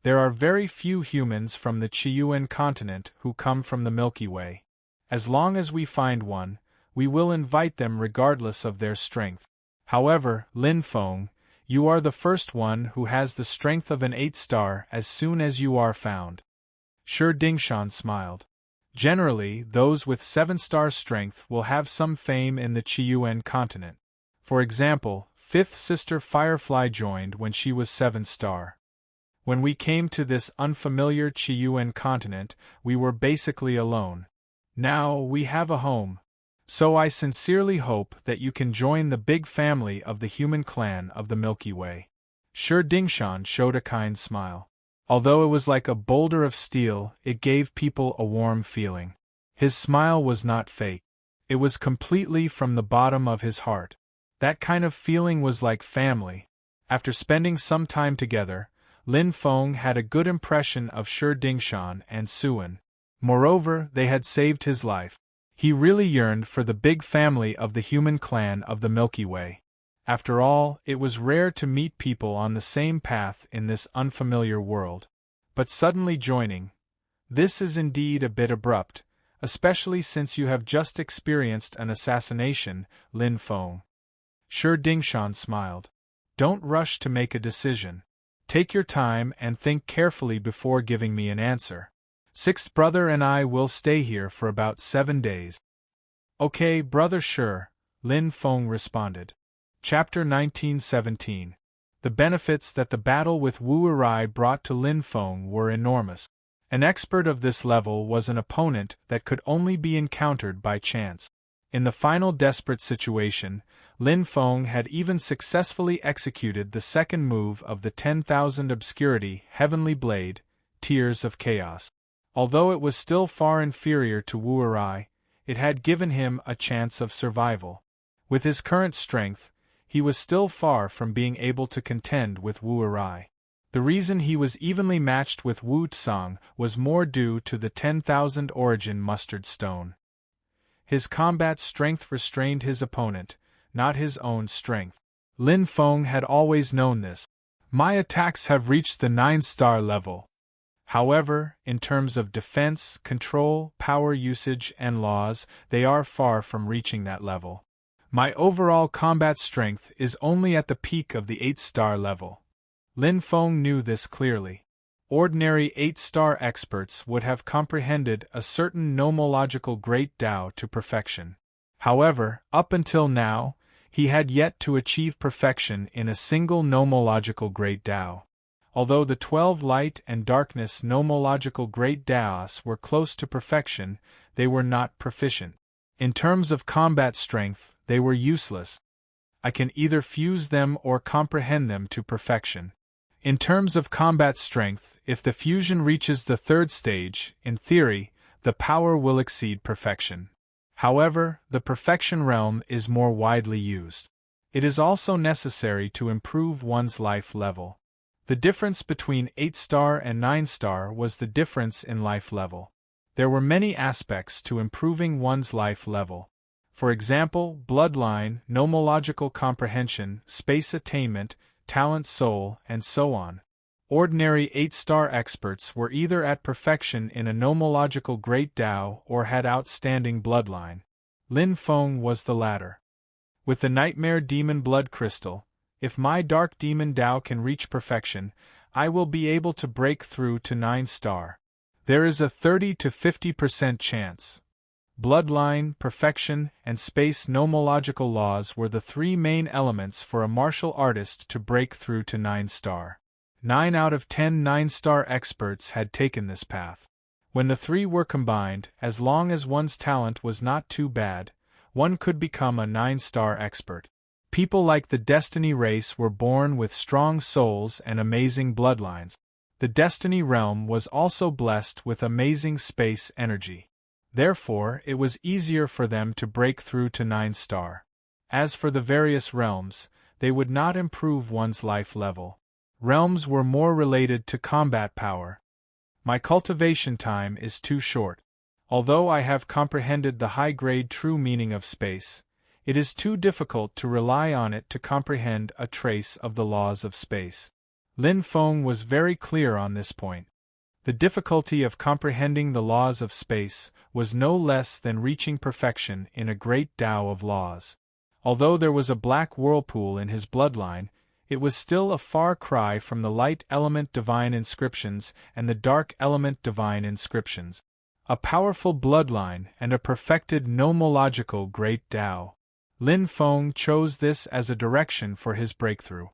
There are very few humans from the Qiyuan continent who come from the Milky Way. As long as we find one, we will invite them regardless of their strength. However, Lin Feng, you are the first one who has the strength of an 8-star as soon as you are found. Shi Dingshan smiled. Generally, those with 7-star strength will have some fame in the Qiyuan continent. For example, 5th sister Firefly joined when she was 7-star. When we came to this unfamiliar Qiyuan continent, we were basically alone. Now we have a home. So I sincerely hope that you can join the big family of the human clan of the Milky Way. Shi Dingshan showed a kind smile. Although it was like a boulder of steel, it gave people a warm feeling. His smile was not fake. It was completely from the bottom of his heart. That kind of feeling was like family. After spending some time together, Lin Feng had a good impression of Shi Dingshan and Suan. Moreover, they had saved his life. He really yearned for the big family of the human clan of the Milky Way. After all, it was rare to meet people on the same path in this unfamiliar world. But suddenly joining, this is indeed a bit abrupt, especially since you have just experienced an assassination, Lin Feng. Shi Dingshan smiled. Don't rush to make a decision. Take your time and think carefully before giving me an answer. 6th brother and I will stay here for about 7 days. Okay, brother, sure, Lin Feng responded. Chapter 1917. The benefits that the battle with Wu Rai brought to Lin Feng were enormous. An expert of this level was an opponent that could only be encountered by chance. In the final desperate situation, Lin Feng had even successfully executed the second move of the 10,000 Obscurity Heavenly Blade, Tears of Chaos. Although it was still far inferior to Wu Rai, it had given him a chance of survival. With his current strength, he was still far from being able to contend with Wu Erai. The reason he was evenly matched with Wu Tsang was more due to the 10,000 origin mustard stone. His combat strength restrained his opponent, not his own strength. Lin Feng had always known this. My attacks have reached the 9-star level. However, in terms of defense, control, power usage, and laws, they are far from reaching that level. My overall combat strength is only at the peak of the 8-star level. Lin Feng knew this clearly. Ordinary 8-star experts would have comprehended a certain nomological great Tao to perfection. However, up until now, he had yet to achieve perfection in a single nomological great Tao. Although the 12 light and darkness nomological great Taos were close to perfection, they were not proficient. In terms of combat strength, they were useless. I can either fuse them or comprehend them to perfection. In terms of combat strength, if the fusion reaches the 3rd stage, in theory, the power will exceed perfection. However, the perfection realm is more widely used. It is also necessary to improve one's life level. The difference between 8-star and 9-star was the difference in life level. There were many aspects to improving one's life level. For example, bloodline, nomological comprehension, space attainment, talent soul, and so on. Ordinary 8-star experts were either at perfection in a nomological great Tao or had outstanding bloodline. Lin Feng was the latter. With the Nightmare Demon Blood Crystal, if my Dark Demon Tao can reach perfection, I will be able to break through to 9-star. There is a 30 to 50% chance. Bloodline, perfection, and space nomological laws were the 3 main elements for a martial artist to break through to 9-star. 9 out of 10 9-star experts had taken this path. When the 3 were combined, as long as one's talent was not too bad, one could become a 9-star expert. People like the Destiny race were born with strong souls and amazing bloodlines. The Destiny realm was also blessed with amazing space energy. Therefore, it was easier for them to break through to 9-star. As for the various realms, they would not improve one's life level. Realms were more related to combat power. My cultivation time is too short. Although I have comprehended the high-grade true meaning of space, it is too difficult to rely on it to comprehend a trace of the laws of space. Lin Feng was very clear on this point. The difficulty of comprehending the laws of space was no less than reaching perfection in a great Tao of laws. Although there was a black whirlpool in his bloodline, it was still a far cry from the light element divine inscriptions and the dark element divine inscriptions. A powerful bloodline and a perfected nomological great Tao. Lin Feng chose this as a direction for his breakthrough.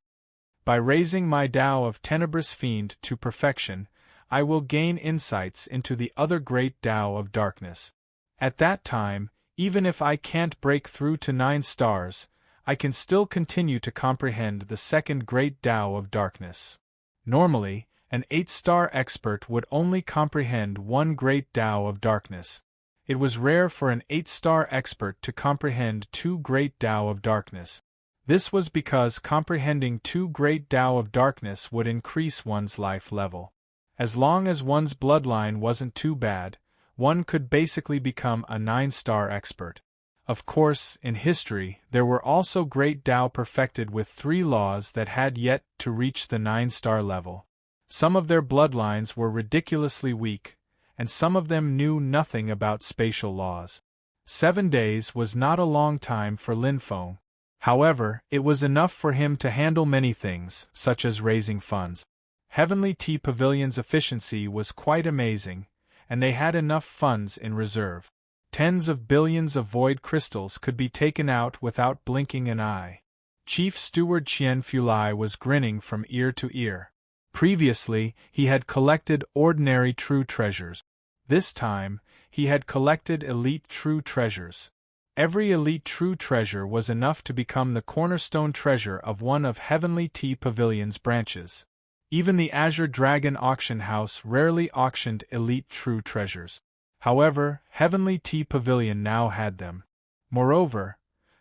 By raising my Tao of Tenebrous Fiend to perfection, I will gain insights into the other great Tao of darkness. At that time, even if I can't break through to 9 stars, I can still continue to comprehend the second great Tao of darkness. Normally, an 8-star expert would only comprehend one great Tao of darkness. It was rare for an 8-star expert to comprehend 2 great Tao of darkness. This was because comprehending 2 great Tao of darkness would increase one's life level. As long as one's bloodline wasn't too bad, one could basically become a 9-star expert. Of course, in history, there were also great Tao perfected with 3 laws that had yet to reach the 9-star level. Some of their bloodlines were ridiculously weak, and some of them knew nothing about spatial laws. 7 days was not a long time for Lin Feng. However, it was enough for him to handle many things, such as raising funds. Heavenly Tea Pavilion's efficiency was quite amazing, and they had enough funds in reserve. Tens of billions of void crystals could be taken out without blinking an eye. Chief Steward Qian Fulai was grinning from ear to ear. Previously, he had collected ordinary true treasures. This time, he had collected elite true treasures. Every elite true treasure was enough to become the cornerstone treasure of one of Heavenly Tea Pavilion's branches. Even the Azure Dragon auction house rarely auctioned elite true treasures. However, Heavenly Tea Pavilion now had them. Moreover,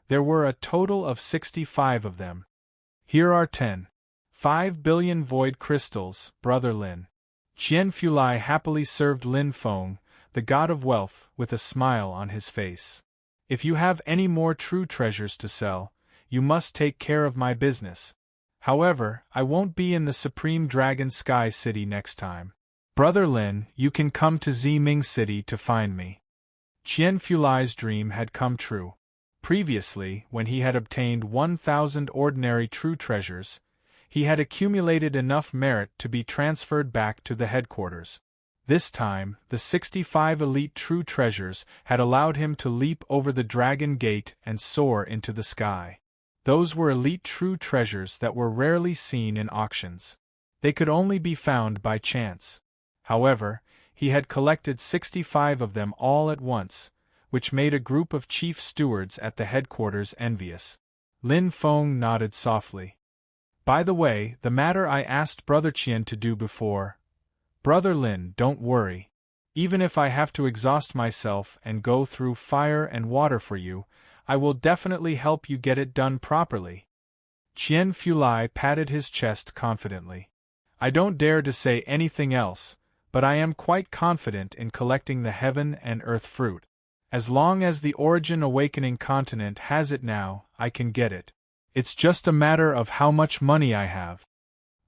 there were a total of 65 of them. Here are 5 billion void crystals, Brother Lin. Qian Fulai happily served Lin Feng, the god of wealth, with a smile on his face. If you have any more true treasures to sell, you must take care of my business. However, I won't be in the Supreme Dragon Sky City next time. Brother Lin, you can come to Ziming City to find me. Qian Fulai's dream had come true. Previously, when he had obtained 1,000 ordinary true treasures, he had accumulated enough merit to be transferred back to the headquarters. This time, the 65 elite true treasures had allowed him to leap over the Dragon Gate and soar into the sky. Those were elite true treasures that were rarely seen in auctions. They could only be found by chance. However, he had collected 65 of them all at once, which made a group of chief stewards at the headquarters envious. Lin Feng nodded softly. By the way, the matter I asked Brother Qian to do before. Brother Lin, don't worry. Even if I have to exhaust myself and go through fire and water for you, I will definitely help you get it done properly. Qian Fulai patted his chest confidently. I don't dare to say anything else, but I am quite confident in collecting the heaven and earth fruit. As long as the Origin Awakening continent has it now, I can get it. It's just a matter of how much money I have.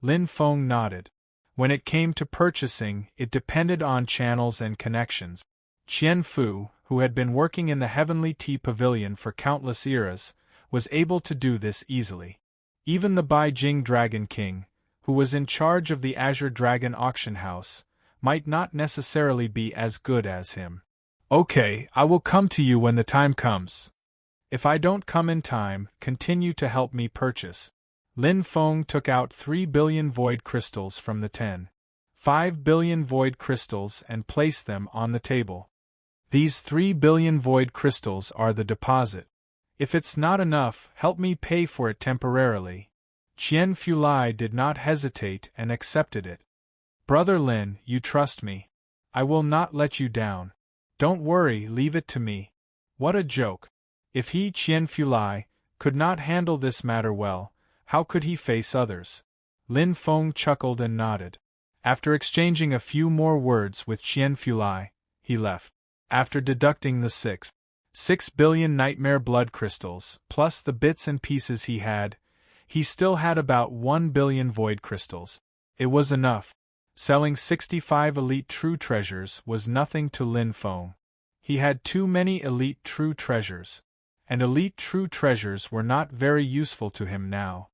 Lin Feng nodded. When it came to purchasing, it depended on channels and connections. Qian Fu, who had been working in the Heavenly Tea Pavilion for countless eras, was able to do this easily. Even the Beijing Dragon King, who was in charge of the Azure Dragon auction house, might not necessarily be as good as him. Okay, I will come to you when the time comes. If I don't come in time, continue to help me purchase. Lin Feng took out 3 billion void crystals from the 5 billion void crystals and placed them on the table. These 3 billion void crystals are the deposit. If it's not enough, help me pay for it temporarily. Qian Fulai did not hesitate and accepted it. Brother Lin, you trust me. I will not let you down. Don't worry, leave it to me. What a joke. If he, Qian Fulai, could not handle this matter well, how could he face others? Lin Feng chuckled and nodded. After exchanging a few more words with Qian Fulai, he left. After deducting the 6 billion nightmare blood crystals, plus the bits and pieces he still had about 1 billion void crystals. It was enough. Selling 65 elite true treasures was nothing to Lin Feng. He had too many elite true treasures. And elite true treasures were not very useful to him now.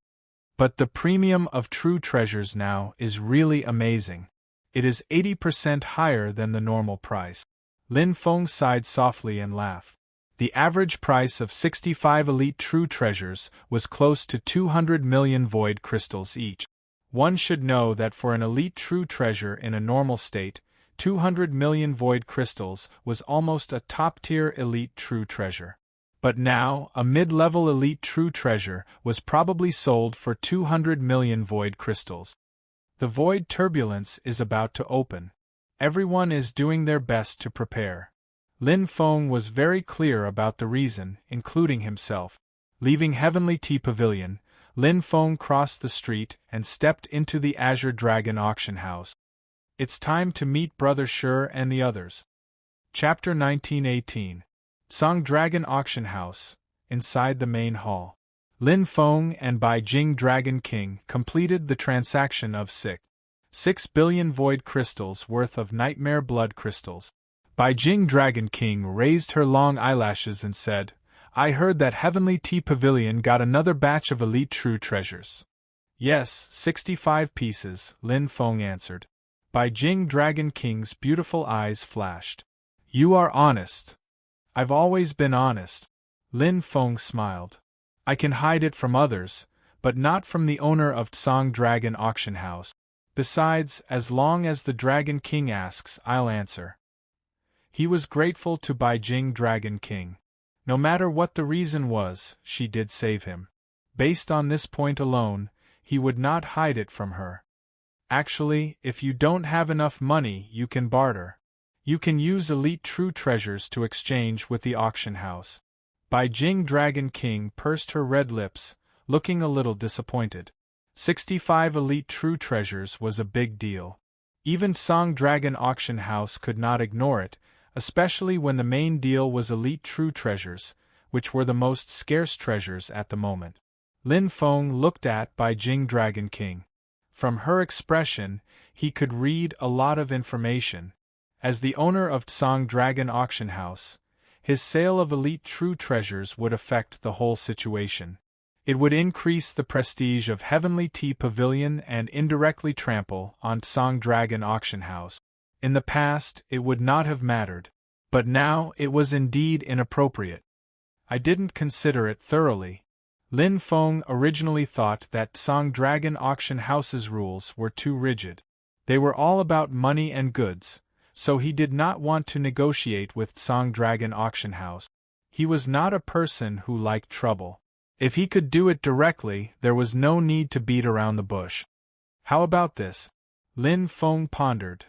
But the premium of true treasures now is really amazing. It is 80% higher than the normal price. Lin Feng sighed softly and laughed. The average price of 65 elite true treasures was close to 200 million void crystals each. One should know that for an elite true treasure in a normal state, 200 million void crystals was almost a top-tier elite true treasure. But now, a mid-level elite true treasure was probably sold for 200 million void crystals. The void turbulence is about to open. Everyone is doing their best to prepare. Lin Feng was very clear about the reason, including himself. Leaving Heavenly Tea Pavilion, Lin Feng crossed the street and stepped into the Azure Dragon auction house. It's time to meet Brother Shi and the others. Chapter 1918. Song Dragon Auction House, inside the main hall. Lin Feng and Beijing Dragon King completed the transaction of 6 billion void crystals worth of nightmare blood crystals. Beijing Dragon King raised her long eyelashes and said, I heard that Heavenly Tea Pavilion got another batch of elite true treasures. Yes, 65 pieces, Lin Feng answered. Beijing Dragon King's beautiful eyes flashed. You are honest. I've always been honest. Lin Feng smiled. I can hide it from others, but not from the owner of Song Dragon Auction House. Besides, as long as the Dragon King asks, I'll answer. He was grateful to Beijing Dragon King. No matter what the reason was, she did save him. Based on this point alone, he would not hide it from her. Actually, if you don't have enough money, you can barter. You can use elite true treasures to exchange with the auction house. Bai Jing Dragon King pursed her red lips, looking a little disappointed. 65 elite true treasures was a big deal. Even Song Dragon Auction House could not ignore it, especially when the main deal was elite true treasures, which were the most scarce treasures at the moment. Lin Feng looked at Bai Jing Dragon King. From her expression, he could read a lot of information. As the owner of Song Dragon Auction House, his sale of elite true treasures would affect the whole situation. It would increase the prestige of Heavenly Tea Pavilion and indirectly trample on Song Dragon Auction House. In the past, it would not have mattered, but now it was indeed inappropriate. I didn't consider it thoroughly. Lin Feng originally thought that Song Dragon Auction House's rules were too rigid. They were all about money and goods, so he did not want to negotiate with Song Dragon Auction House. He was not a person who liked trouble. If he could do it directly, there was no need to beat around the bush. How about this? Lin Feng pondered.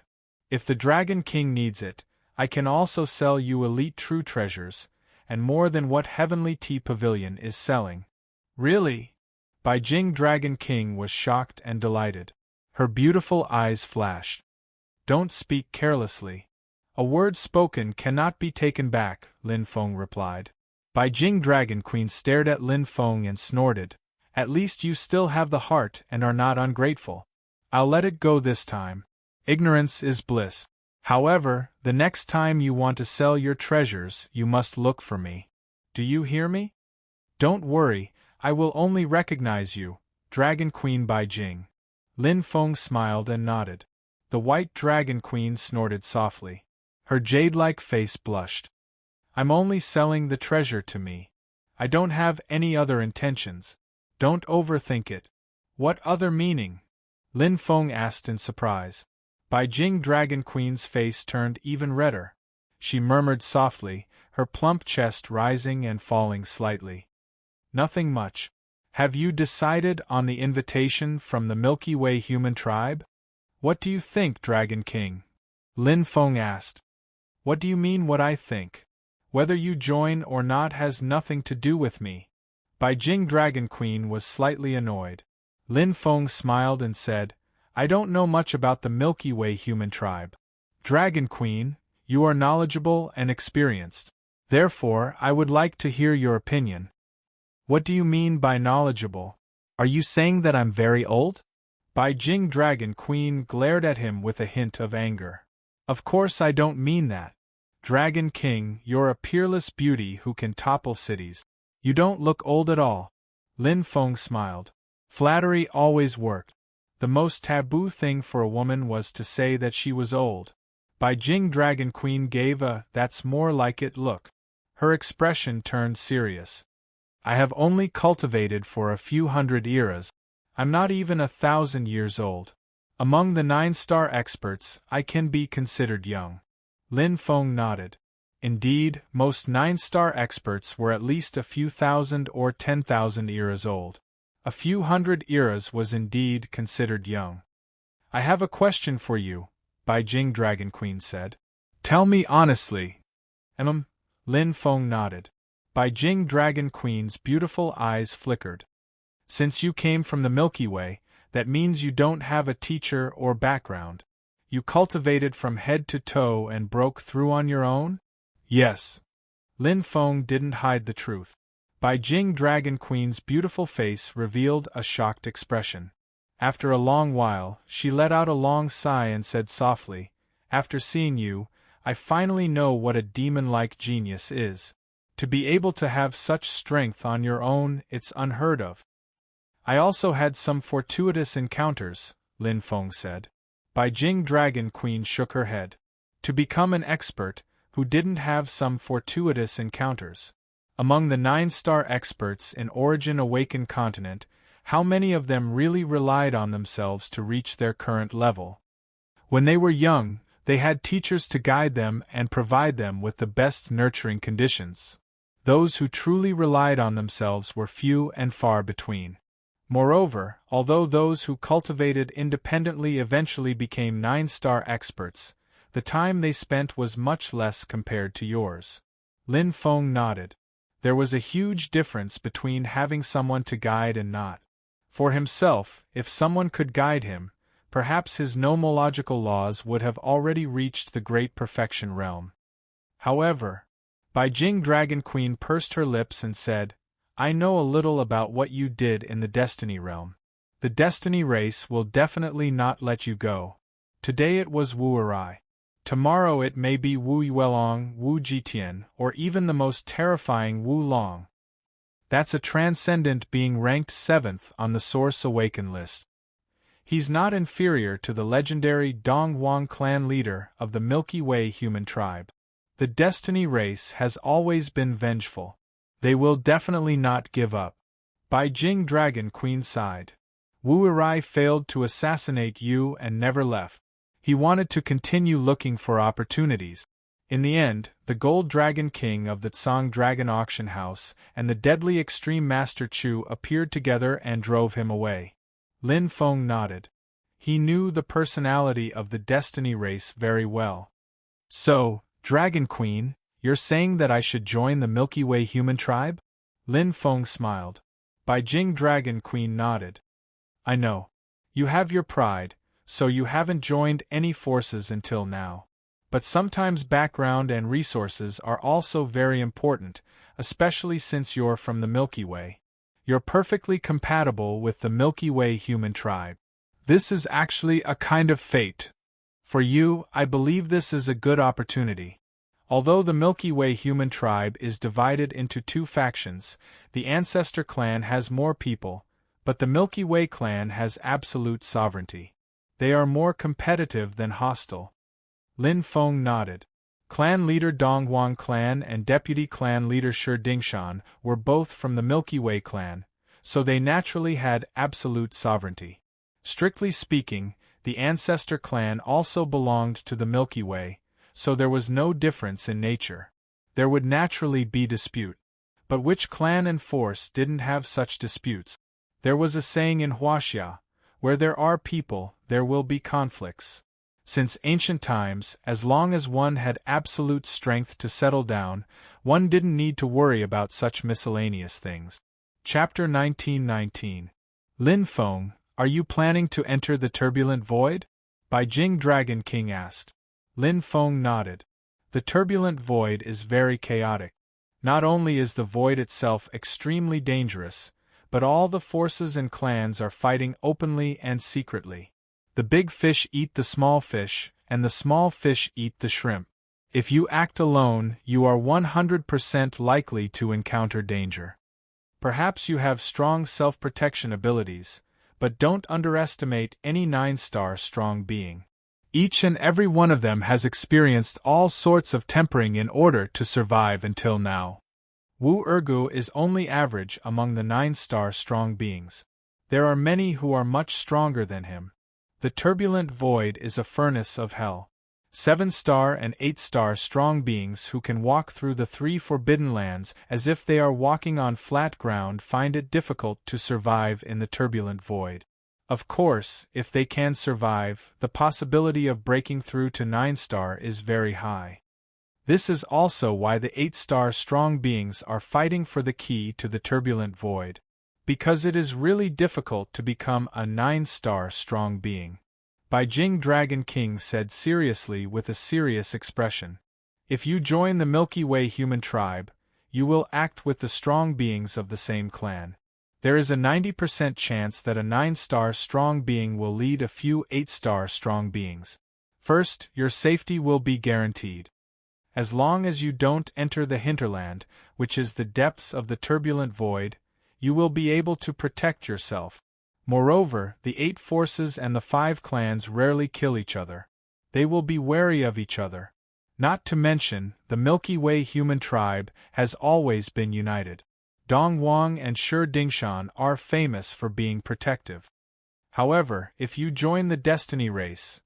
If the Dragon King needs it, I can also sell you elite true treasures, and more than what Heavenly Tea Pavilion is selling. Really? Bai Jing Dragon King was shocked and delighted. Her beautiful eyes flashed. Don't speak carelessly. A word spoken cannot be taken back, Lin Feng replied. Bai Jing Dragon Queen stared at Lin Feng and snorted. At least you still have the heart and are not ungrateful. I'll let it go this time. Ignorance is bliss. However, the next time you want to sell your treasures, you must look for me. Do you hear me? Don't worry, I will only recognize you, Dragon Queen Bai Jing. Lin Feng smiled and nodded. The White Dragon Queen snorted softly. Her jade-like face blushed. I'm only selling the treasure to me. I don't have any other intentions. Don't overthink it. What other meaning? Lin Feng asked in surprise. Bai Jing Dragon Queen's face turned even redder. She murmured softly, her plump chest rising and falling slightly. Nothing much. Have you decided on the invitation from the Milky Way human tribe? What do you think, Dragon King? Lin Feng asked. What do you mean what I think? Whether you join or not has nothing to do with me. Bai Jing Dragon Queen was slightly annoyed. Lin Feng smiled and said, I don't know much about the Milky Way human tribe. Dragon Queen, you are knowledgeable and experienced. Therefore, I would like to hear your opinion. What do you mean by knowledgeable? Are you saying that I'm very old? Bai Jing Dragon Queen glared at him with a hint of anger. Of course I don't mean that. Dragon King, you're a peerless beauty who can topple cities. You don't look old at all. Lin Feng smiled. Flattery always worked. The most taboo thing for a woman was to say that she was old. Bai Jing Dragon Queen gave a "that's more like it" look. Her expression turned serious. I have only cultivated for a few hundred eras. I'm not even 1,000 years old. Among the 9-star experts, I can be considered young. Lin Feng nodded. Indeed, most 9-star experts were at least a few thousand or 10,000 eras old. A few hundred eras was indeed considered young. I have a question for you, Bai Jing Dragon Queen said. Tell me honestly. Lin Feng nodded. Bai Jing Dragon Queen's beautiful eyes flickered. Since you came from the Milky Way, that means you don't have a teacher or background. You cultivated from head to toe and broke through on your own? Yes. Lin Feng didn't hide the truth. Bai Jing Dragon Queen's beautiful face revealed a shocked expression. After a long while, she let out a long sigh and said softly, After seeing you, I finally know what a demon-like genius is. To be able to have such strength on your own, it's unheard of. I also had some fortuitous encounters, Lin Feng said. Bai Jing Dragon Queen shook her head. To become an expert, who didn't have some fortuitous encounters? Among the 9-star experts in Origin Awakened Continent, how many of them really relied on themselves to reach their current level? When they were young, they had teachers to guide them and provide them with the best nurturing conditions. Those who truly relied on themselves were few and far between. Moreover, although those who cultivated independently eventually became 9-star experts, The time they spent was much less compared to yours. Lin Feng nodded. There was a huge difference between having someone to guide and not. For himself, if someone could guide him, perhaps his nomological laws would have already reached the great perfection realm. However, Bai Jing Dragon Queen pursed her lips and said, I know a little about what you did in the Destiny realm. The Destiny race will definitely not let you go. Today it was Wu Erai. Tomorrow it may be Wu Yuelong, Wu Jitian, or even the most terrifying Wu Long. That's a transcendent being ranked 7th on the Source Awaken list. He's not inferior to the legendary Donghuang clan leader of the Milky Way human tribe. The Destiny race has always been vengeful. They will definitely not give up. Bai Jing Dragon Queen sighed. Wu Erai failed to assassinate you and never left. He wanted to continue looking for opportunities. In the end, the Gold Dragon King of the Tsang Dragon Auction House and the deadly Extreme Master Chu appeared together and drove him away. Lin Feng nodded. He knew the personality of the Destiny race very well. So, Dragon Queen, you're saying that I should join the Milky Way human tribe? Lin Feng smiled. Bai Jing Dragon Queen nodded. I know. You have your pride, so you haven't joined any forces until now. But sometimes background and resources are also very important, especially since you're from the Milky Way. You're perfectly compatible with the Milky Way human tribe. This is actually a kind of fate. For you, I believe this is a good opportunity. Although the Milky Way human tribe is divided into 2 factions, the Ancestor clan has more people, but the Milky Way clan has absolute sovereignty. They are more competitive than hostile. Lin Feng nodded. Clan leader Donghuang clan and deputy clan leader Shi Dingshan were both from the Milky Way clan, so they naturally had absolute sovereignty. Strictly speaking, the Ancestor clan also belonged to the Milky Way, so there was no difference in nature. There would naturally be dispute. But which clan and force didn't have such disputes? There was a saying in Huaxia, where there are people, there will be conflicts. Since ancient times, as long as one had absolute strength to settle down, one didn't need to worry about such miscellaneous things. Chapter 1919. Lin Feng, are you planning to enter the turbulent void? Bai Jing Dragon King asked. Lin Feng nodded. The turbulent void is very chaotic. Not only is the void itself extremely dangerous, but all the forces and clans are fighting openly and secretly. The big fish eat the small fish, and the small fish eat the shrimp. If you act alone, you are 100% likely to encounter danger. Perhaps you have strong self-protection abilities, but don't underestimate any 9-star strong being. Each and every one of them has experienced all sorts of tempering in order to survive until now. Wu Ergu is only average among the 9-star strong beings. There are many who are much stronger than him. The turbulent void is a furnace of hell. 7-star and 8-star strong beings who can walk through the 3 forbidden lands as if they are walking on flat ground find it difficult to survive in the turbulent void. Of course, if they can survive, the possibility of breaking through to 9-star is very high. This is also why the 8-star strong beings are fighting for the key to the turbulent void. Because it is really difficult to become a 9-star strong being. Bai Jing Dragon King said seriously with a serious expression. If you join the Milky Way human tribe, you will act with the strong beings of the same clan. There is a 90% chance that a 9-star strong being will lead a few 8-star strong beings. First, your safety will be guaranteed. As long as you don't enter the hinterland, which is the depths of the turbulent void, you will be able to protect yourself. Moreover, the 8 forces and the 5 clans rarely kill each other. They will be wary of each other. Not to mention, the Milky Way human tribe has always been united. Donghuang and Shi Dingshan are famous for being protective. However, if you join the Destiny race,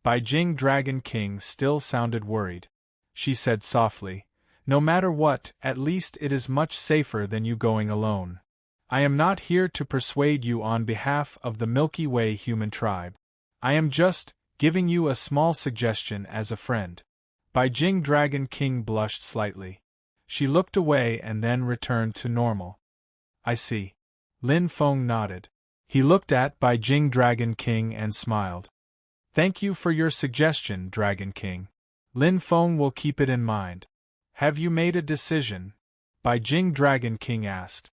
Bai Jing Dragon King still sounded worried. She said softly, no matter what, at least it is much safer than you going alone. I am not here to persuade you on behalf of the Milky Way human tribe. I am just giving you a small suggestion as a friend. Bai Jing Dragon King blushed slightly. She looked away and then returned to normal. I see. Lin Feng nodded. He looked at Bai Jing Dragon King and smiled. Thank you for your suggestion, Dragon King. Lin Feng will keep it in mind. Have you made a decision? Bai Jing Dragon King asked.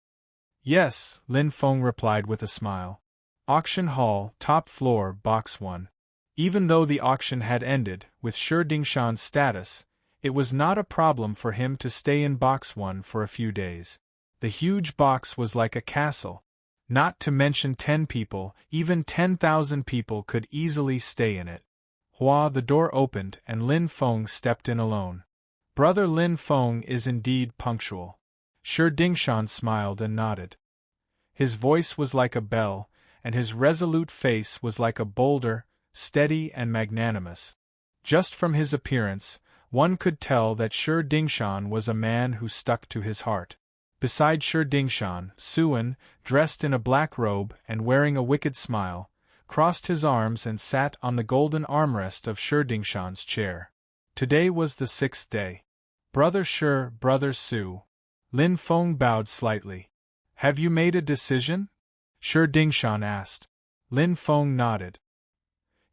Yes, Lin Feng replied with a smile. Auction Hall, top floor, box 1. Even though the auction had ended, with Shi Dingshan's status, it was not a problem for him to stay in box 1 for a few days. The huge box was like a castle. Not to mention 10 people, even 10,000 people could easily stay in it. The door opened and Lin Feng stepped in alone. Brother Lin Feng is indeed punctual. Shi Dingshan smiled and nodded. His voice was like a bell, and his resolute face was like a boulder, steady and magnanimous. Just from his appearance, one could tell that Shi Dingshan was a man who stuck to his heart. Beside Shi Dingshan, Suan, dressed in a black robe and wearing a wicked smile, crossed his arms and sat on the golden armrest of Shi Dingshan's chair. Today was the 6th day. Brother Shi, Brother Su. Lin Feng bowed slightly. Have you made a decision? Shi Dingshan asked. Lin Feng nodded.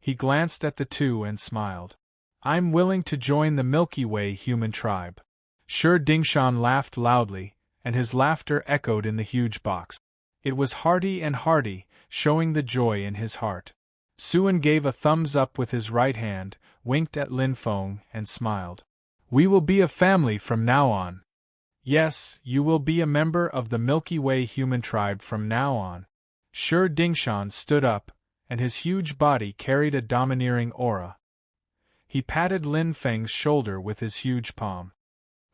He glanced at the two and smiled. I'm willing to join the Milky Way human tribe. Shi Dingshan laughed loudly, and his laughter echoed in the huge box. It was hearty and hearty, showing the joy in his heart. Suan gave a thumbs up with his right hand, winked at Lin Feng, and smiled. We will be a family from now on. Yes, you will be a member of the Milky Way human tribe from now on. Shi Dingshan stood up, and his huge body carried a domineering aura. He patted Lin Feng's shoulder with his huge palm.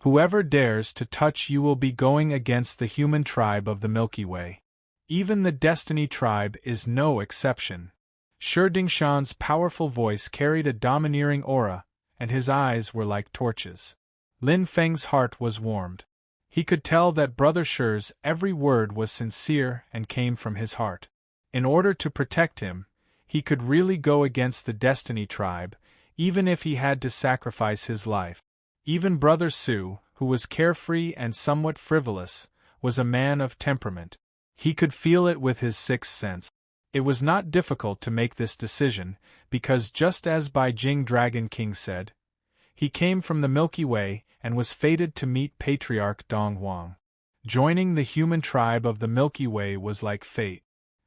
Whoever dares to touch you will be going against the human tribe of the Milky Way. Even the Destiny tribe is no exception. Shi Dingshan's powerful voice carried a domineering aura, and his eyes were like torches. Lin Feng's heart was warmed. He could tell that Brother Shi's every word was sincere and came from his heart. In order to protect him, he could really go against the Destiny tribe, even if he had to sacrifice his life. Even Brother Su, who was carefree and somewhat frivolous, was a man of temperament. He could feel it with his sixth sense. It was not difficult to make this decision, because just as Bai Jing Dragon King said, he came from the Milky Way and was fated to meet Patriarch Dong Huang. Joining the human tribe of the Milky Way was like fate.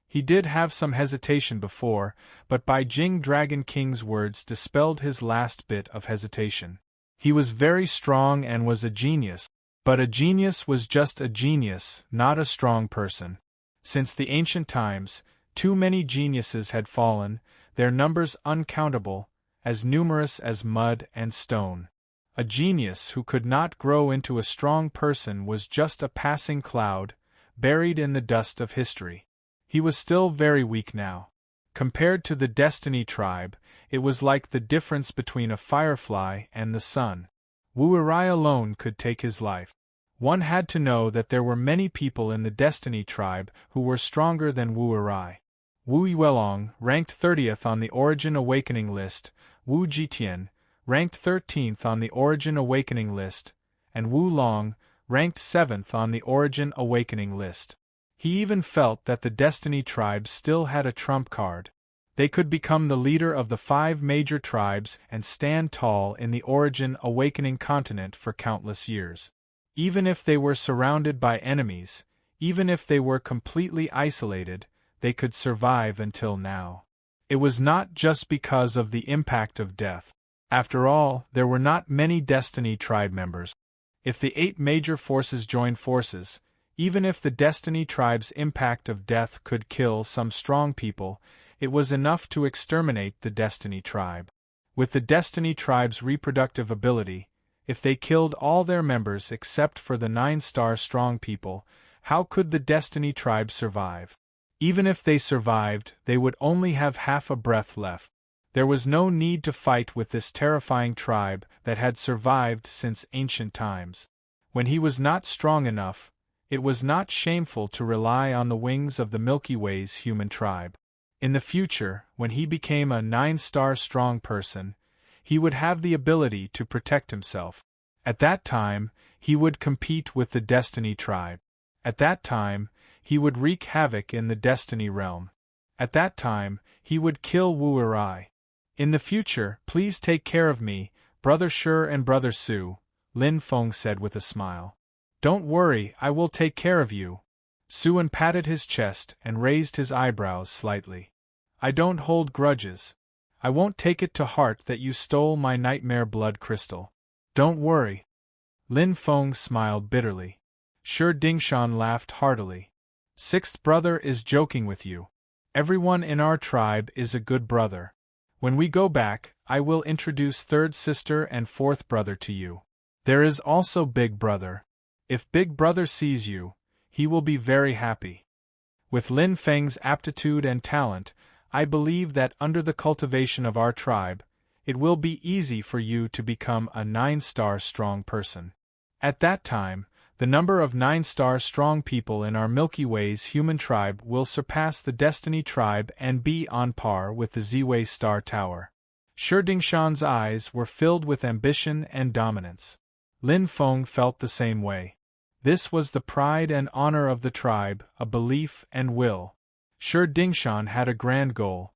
He did have some hesitation before, but Bai Jing Dragon King's words dispelled his last bit of hesitation. He was very strong and was a genius, but a genius was just a genius, not a strong person. Since the ancient times, too many geniuses had fallen, their numbers uncountable, as numerous as mud and stone. A genius who could not grow into a strong person was just a passing cloud, buried in the dust of history. He was still very weak now. Compared to the Destiny tribe, it was like the difference between a firefly and the sun. Wu Rai alone could take his life. One had to know that there were many people in the Destiny tribe who were stronger than Wu Rai. Wu Yuelong, ranked 30th on the Origin Awakening list, Wu Jitian, ranked 13th on the Origin Awakening list, and Wu Long, ranked 7th on the Origin Awakening list. He even felt that the Destiny tribe still had a trump card. They could become the leader of the 5 major tribes and stand tall in the Origin Awakening continent for countless years. Even if they were surrounded by enemies, even if they were completely isolated, they could survive until now. It was not just because of the impact of death. After all, there were not many Destiny tribe members. If the 8 major forces joined forces, even if the Destiny tribe's impact of death could kill some strong people, it was enough to exterminate the Destiny tribe. With the Destiny tribe's reproductive ability, if they killed all their members except for the 9-star strong people, how could the Destiny tribe survive? Even if they survived, they would only have half a breath left. There was no need to fight with this terrifying tribe that had survived since ancient times. When he was not strong enough, it was not shameful to rely on the wings of the Milky Way's human tribe. In the future, when he became a 9-star strong person, he would have the ability to protect himself. At that time, he would compete with the Destiny tribe. At that time, he would wreak havoc in the Destiny realm. At that time, he would kill Wu-Rai. In the future, please take care of me, Brother Shi and Brother Su, Lin Feng said with a smile. Don't worry, I will take care of you. Suan patted his chest and raised his eyebrows slightly. I don't hold grudges. I won't take it to heart that you stole my nightmare blood crystal. Don't worry. Lin Feng smiled bitterly. Shi Dingshan laughed heartily. Sixth brother is joking with you. Everyone in our tribe is a good brother. When we go back, I will introduce third sister and fourth brother to you. There is also big brother. If big brother sees you, he will be very happy. With Lin Feng's aptitude and talent, I believe that under the cultivation of our tribe, it will be easy for you to become a 9-star strong person. At that time, the number of 9-star strong people in our Milky Way's human tribe will surpass the Destiny tribe and be on par with the Ziwei Star Tower. Shi Dingshan's eyes were filled with ambition and dominance. Lin Feng felt the same way. This was the pride and honor of the tribe, a belief and will. Shi Dingshan had a grand goal.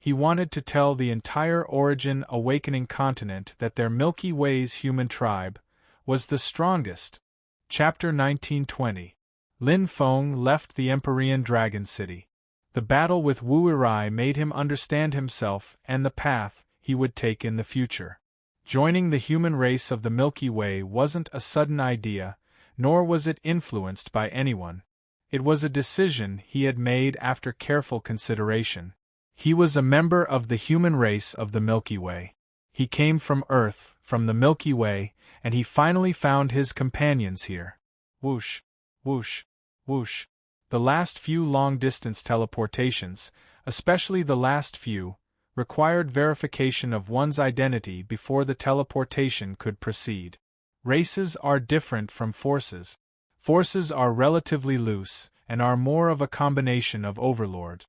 He wanted to tell the entire Origin Awakening continent that their Milky Way's human tribe was the strongest. Chapter 1920. Lin Feng left the Empyrean Dragon City. The battle with Wu-Rai made him understand himself and the path he would take in the future. Joining the human race of the Milky Way wasn't a sudden idea, nor was it influenced by anyone. It was a decision he had made after careful consideration. He was a member of the human race of the Milky Way. He came from Earth, from the Milky Way, and he finally found his companions here. Whoosh, whoosh, whoosh. The last few long-distance teleportations, especially the last few, required verification of one's identity before the teleportation could proceed. Races are different from forces. Forces are relatively loose, and are more of a combination of overlords.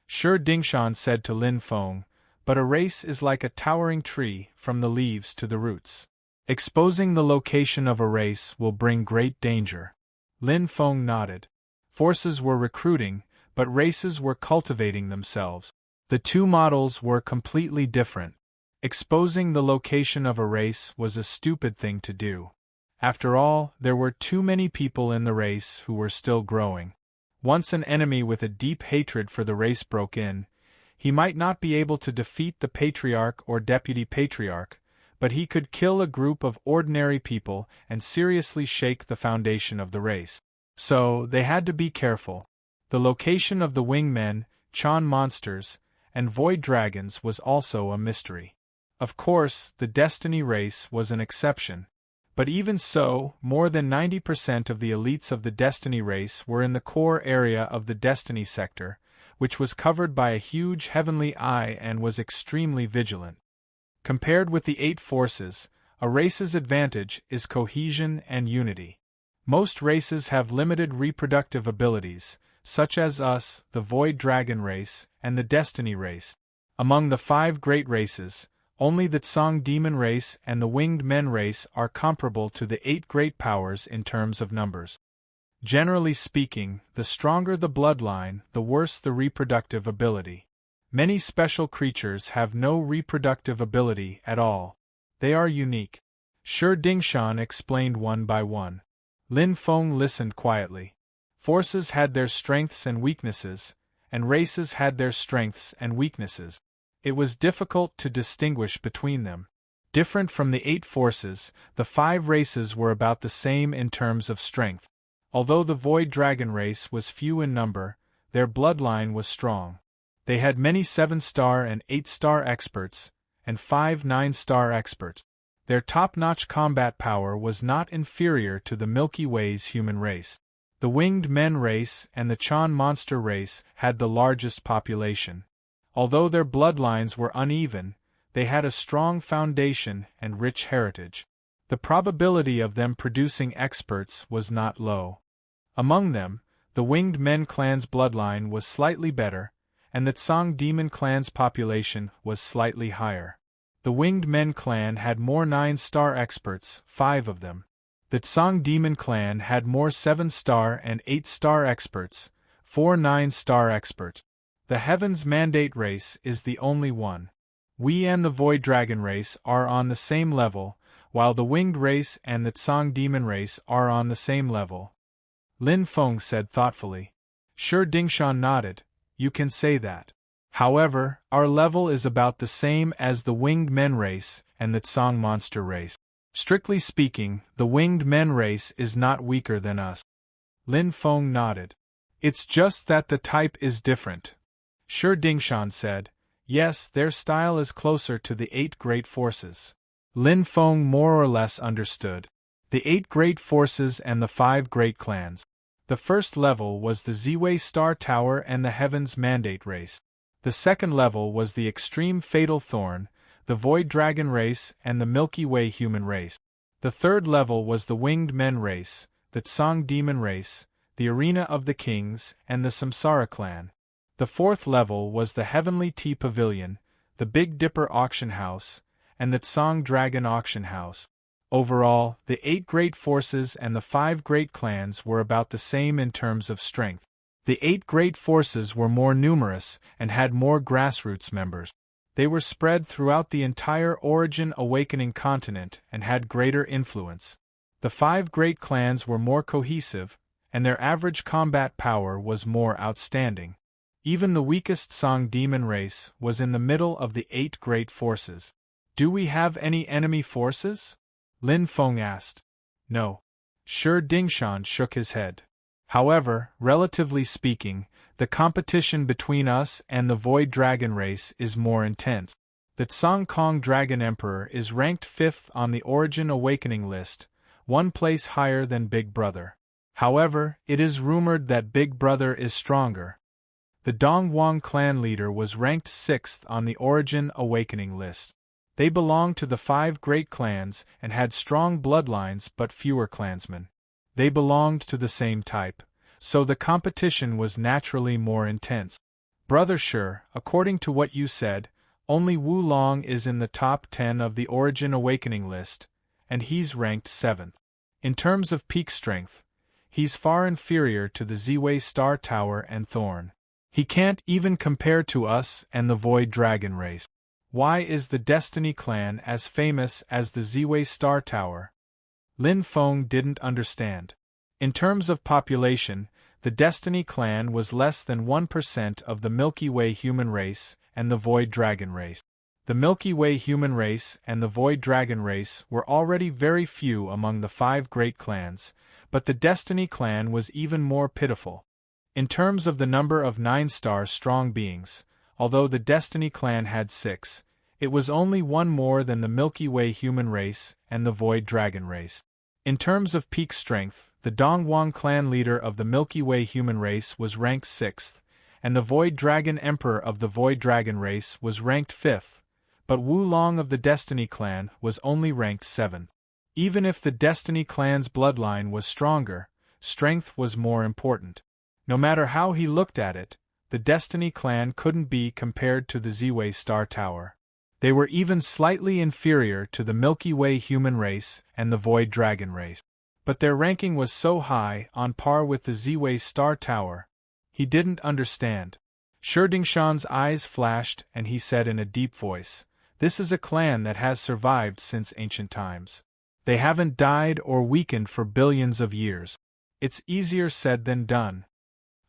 Shi Dingshan said to Lin Feng, but a race is like a towering tree, from the leaves to the roots. Exposing the location of a race will bring great danger. Lin Feng nodded. Forces were recruiting, but races were cultivating themselves. The two models were completely different. Exposing the location of a race was a stupid thing to do. After all, there were too many people in the race who were still growing. Once an enemy with a deep hatred for the race broke in, he might not be able to defeat the patriarch or deputy patriarch, but he could kill a group of ordinary people and seriously shake the foundation of the race. So, they had to be careful. The location of the wingmen, Chan monsters, and void dragons was also a mystery. Of course, the Destiny race was an exception. But even so, more than 90% of the elites of the Destiny race were in the core area of the Destiny sector, which was covered by a huge heavenly eye and was extremely vigilant. Compared with the 8 forces, a race's advantage is cohesion and unity. Most races have limited reproductive abilities, such as us, the Void Dragon race, and the Destiny race. Among the 5 great races, only the Tsang Demon race and the Winged Men race are comparable to the 8 great powers in terms of numbers. Generally speaking, the stronger the bloodline, the worse the reproductive ability. Many special creatures have no reproductive ability at all. They are unique. Shi Dingshan explained one by one. Lin Feng listened quietly. Forces had their strengths and weaknesses, and races had their strengths and weaknesses. It was difficult to distinguish between them. Different from the 8 forces, the 5 races were about the same in terms of strength. Although the Void Dragon race was few in number, their bloodline was strong. They had many 7-star and 8-star experts, and 5 9-star experts. Their top-notch combat power was not inferior to the Milky Way's human race. The Winged Men race and the Chan monster race had the largest population. Although their bloodlines were uneven, they had a strong foundation and rich heritage. The probability of them producing experts was not low. Among them, the Winged Men clan's bloodline was slightly better, and the Tsang Demon clan's population was slightly higher. The Winged Men clan had more 9-star experts, 5 of them. The Tsang Demon clan had more 7-star and 8-star experts, 4 9-star experts. The Heaven's Mandate race is the only one. We and the Void Dragon race are on the same level, while the Winged race and the Tsang Demon race are on the same level. Lin Feng said thoughtfully. Sure, Dingshan nodded. You can say that. However, our level is about the same as the Winged Men race and the Tsang Monster race. Strictly speaking, the Winged Men race is not weaker than us. Lin Feng nodded. It's just that the type is different. Sure, Dingshan said. Yes, their style is closer to the 8 great forces. Lin Feng more or less understood. The 8 great forces and the 5 great clans. The first level was the Ziwei Star Tower and the Heaven's Mandate race. The second level was the Extreme Fatal Thorn, the Void Dragon race and the Milky Way human race. The third level was the Winged Men race, the Tsang Demon race, the Arena of the Kings and the Samsara clan. The fourth level was the Heavenly Tea Pavilion, the Big Dipper Auction House, and the Tsang Dragon Auction House. Overall, the 8 great forces and the 5 great clans were about the same in terms of strength. The 8 great forces were more numerous and had more grassroots members. They were spread throughout the entire Origin Awakening continent and had greater influence. The 5 great clans were more cohesive, and their average combat power was more outstanding. Even the weakest Tsang Demon race was in the middle of the 8 great forces. Do we have any enemy forces? Lin Feng asked. No. Sure, Dingshan shook his head. However, relatively speaking, the competition between us and the Void Dragon race is more intense. The Tsang Kong Dragon Emperor is ranked 5th on the Origin Awakening list, 1 place higher than Big Brother. However, it is rumored that Big Brother is stronger. The Dongwang clan leader was ranked 6th on the Origin Awakening list. They belonged to the 5 great clans and had strong bloodlines but fewer clansmen. They belonged to the same type, so the competition was naturally more intense. Brother Sure, according to what you said, only Wu Long is in the top 10 of the Origin Awakening list, and he's ranked 7th. In terms of peak strength, he's far inferior to the Ziwei Star Tower and Thorn. He can't even compare to us and the Void Dragon race. Why is the Destiny clan as famous as the Ziwei Star Tower? Lin Feng didn't understand. In terms of population, the Destiny clan was less than 1% of the Milky Way human race and the Void Dragon race. The Milky Way human race and the Void Dragon race were already very few among the 5 great clans, but the Destiny clan was even more pitiful. In terms of the number of 9-star strong beings, although the Destiny clan had 6, it was only 1 more than the Milky Way human race and the Void Dragon race. In terms of peak strength, the Dongwang clan leader of the Milky Way human race was ranked 6th, and the Void Dragon Emperor of the Void Dragon race was ranked 5th, but Wu Long of the Destiny clan was only ranked 7th. Even if the Destiny clan's bloodline was stronger, strength was more important. No matter how he looked at it, the Destiny clan couldn't be compared to the Ziwei Star Tower. They were even slightly inferior to the Milky Way human race and the Void Dragon race. But their ranking was so high, on par with the Ziwei Star Tower. He didn't understand. Dingshan's eyes flashed and he said in a deep voice, "This is a clan that has survived since ancient times. They haven't died or weakened for billions of years. It's easier said than done.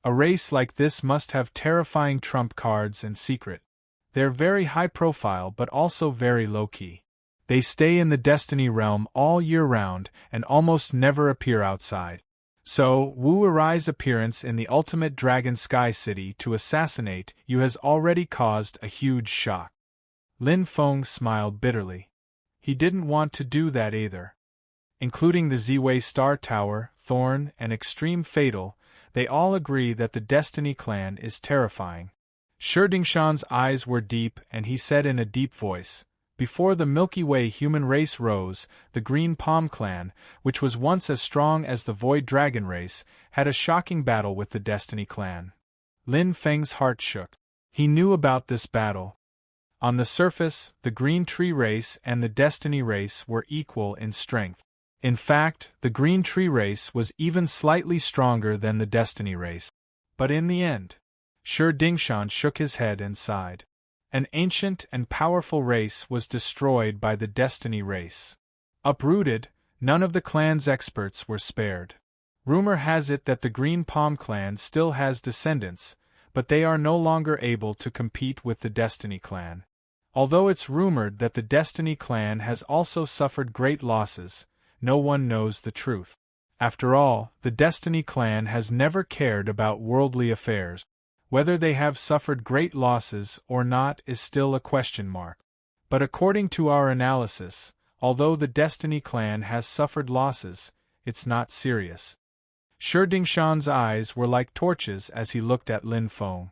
A race like this must have terrifying trump cards and secret. They're very high profile but also very low-key. They stay in the Destiny realm all year round and almost never appear outside. So, Wu Arai's appearance in the ultimate Dragon Sky City to assassinate you has already caused a huge shock." Lin Feng smiled bitterly. He didn't want to do that either. Including the Ziwei Star Tower, Thorn, and Extreme Fatal, they all agree that the Destiny clan is terrifying. Dingshan's eyes were deep and he said in a deep voice, "Before the Milky Way human race rose, the Green Palm clan, which was once as strong as the Void Dragon race, had a shocking battle with the Destiny clan." Lin Feng's heart shook. He knew about this battle. On the surface, the Green Tree Race and the Destiny Race were equal in strength. In fact, the Green Tree Race was even slightly stronger than the Destiny Race. But in the end, Shi Dingshan shook his head and sighed. An ancient and powerful race was destroyed by the Destiny Race. Uprooted, none of the clan's experts were spared. Rumor has it that the Green Palm clan still has descendants, but they are no longer able to compete with the Destiny clan. Although it's rumored that the Destiny clan has also suffered great losses, no one knows the truth. After all, the Destiny clan has never cared about worldly affairs. Whether they have suffered great losses or not is still a question mark. But according to our analysis, although the Destiny clan has suffered losses, it's not serious. Shi Dingshan's eyes were like torches as he looked at Lin Feng.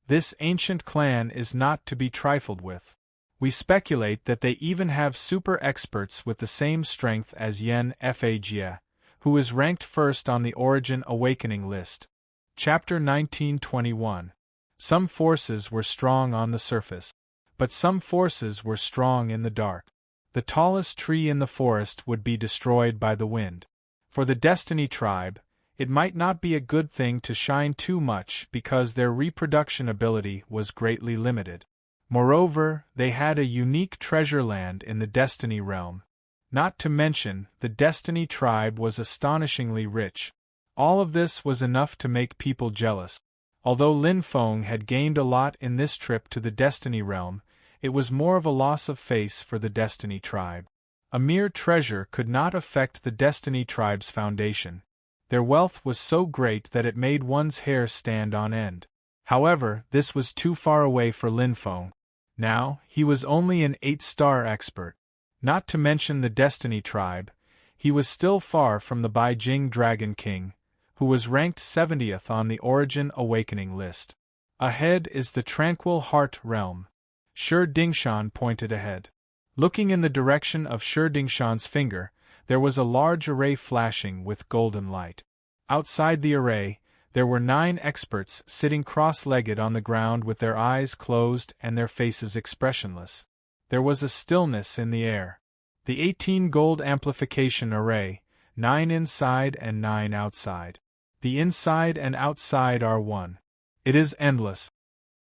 This ancient clan is not to be trifled with. We speculate that they even have super experts with the same strength as Yen Fa Jie, who is ranked first on the Origin Awakening list. Chapter 1921. Some forces were strong on the surface, but some forces were strong in the dark. The tallest tree in the forest would be destroyed by the wind. For the Destiny tribe, it might not be a good thing to shine too much because their reproduction ability was greatly limited. Moreover, they had a unique treasure land in the Destiny realm. Not to mention, the Destiny tribe was astonishingly rich. All of this was enough to make people jealous. Although Lin Feng had gained a lot in this trip to the Destiny realm, it was more of a loss of face for the Destiny tribe. A mere treasure could not affect the Destiny tribe's foundation. Their wealth was so great that it made one's hair stand on end. However, this was too far away for Lin Feng. Now, he was only an 8-star expert. Not to mention the Destiny tribe, he was still far from the Beijing Dragon King, who was ranked 70th on the Origin Awakening list. Ahead is the Tranquil Heart realm. Shi Dingshan pointed ahead. Looking in the direction of Shi Dingshan's finger, there was a large array flashing with golden light. Outside the array, there were 9 experts sitting cross-legged on the ground with their eyes closed and their faces expressionless. There was a stillness in the air. The 18 gold amplification array, 9 inside and 9 outside. The inside and outside are one. It is endless.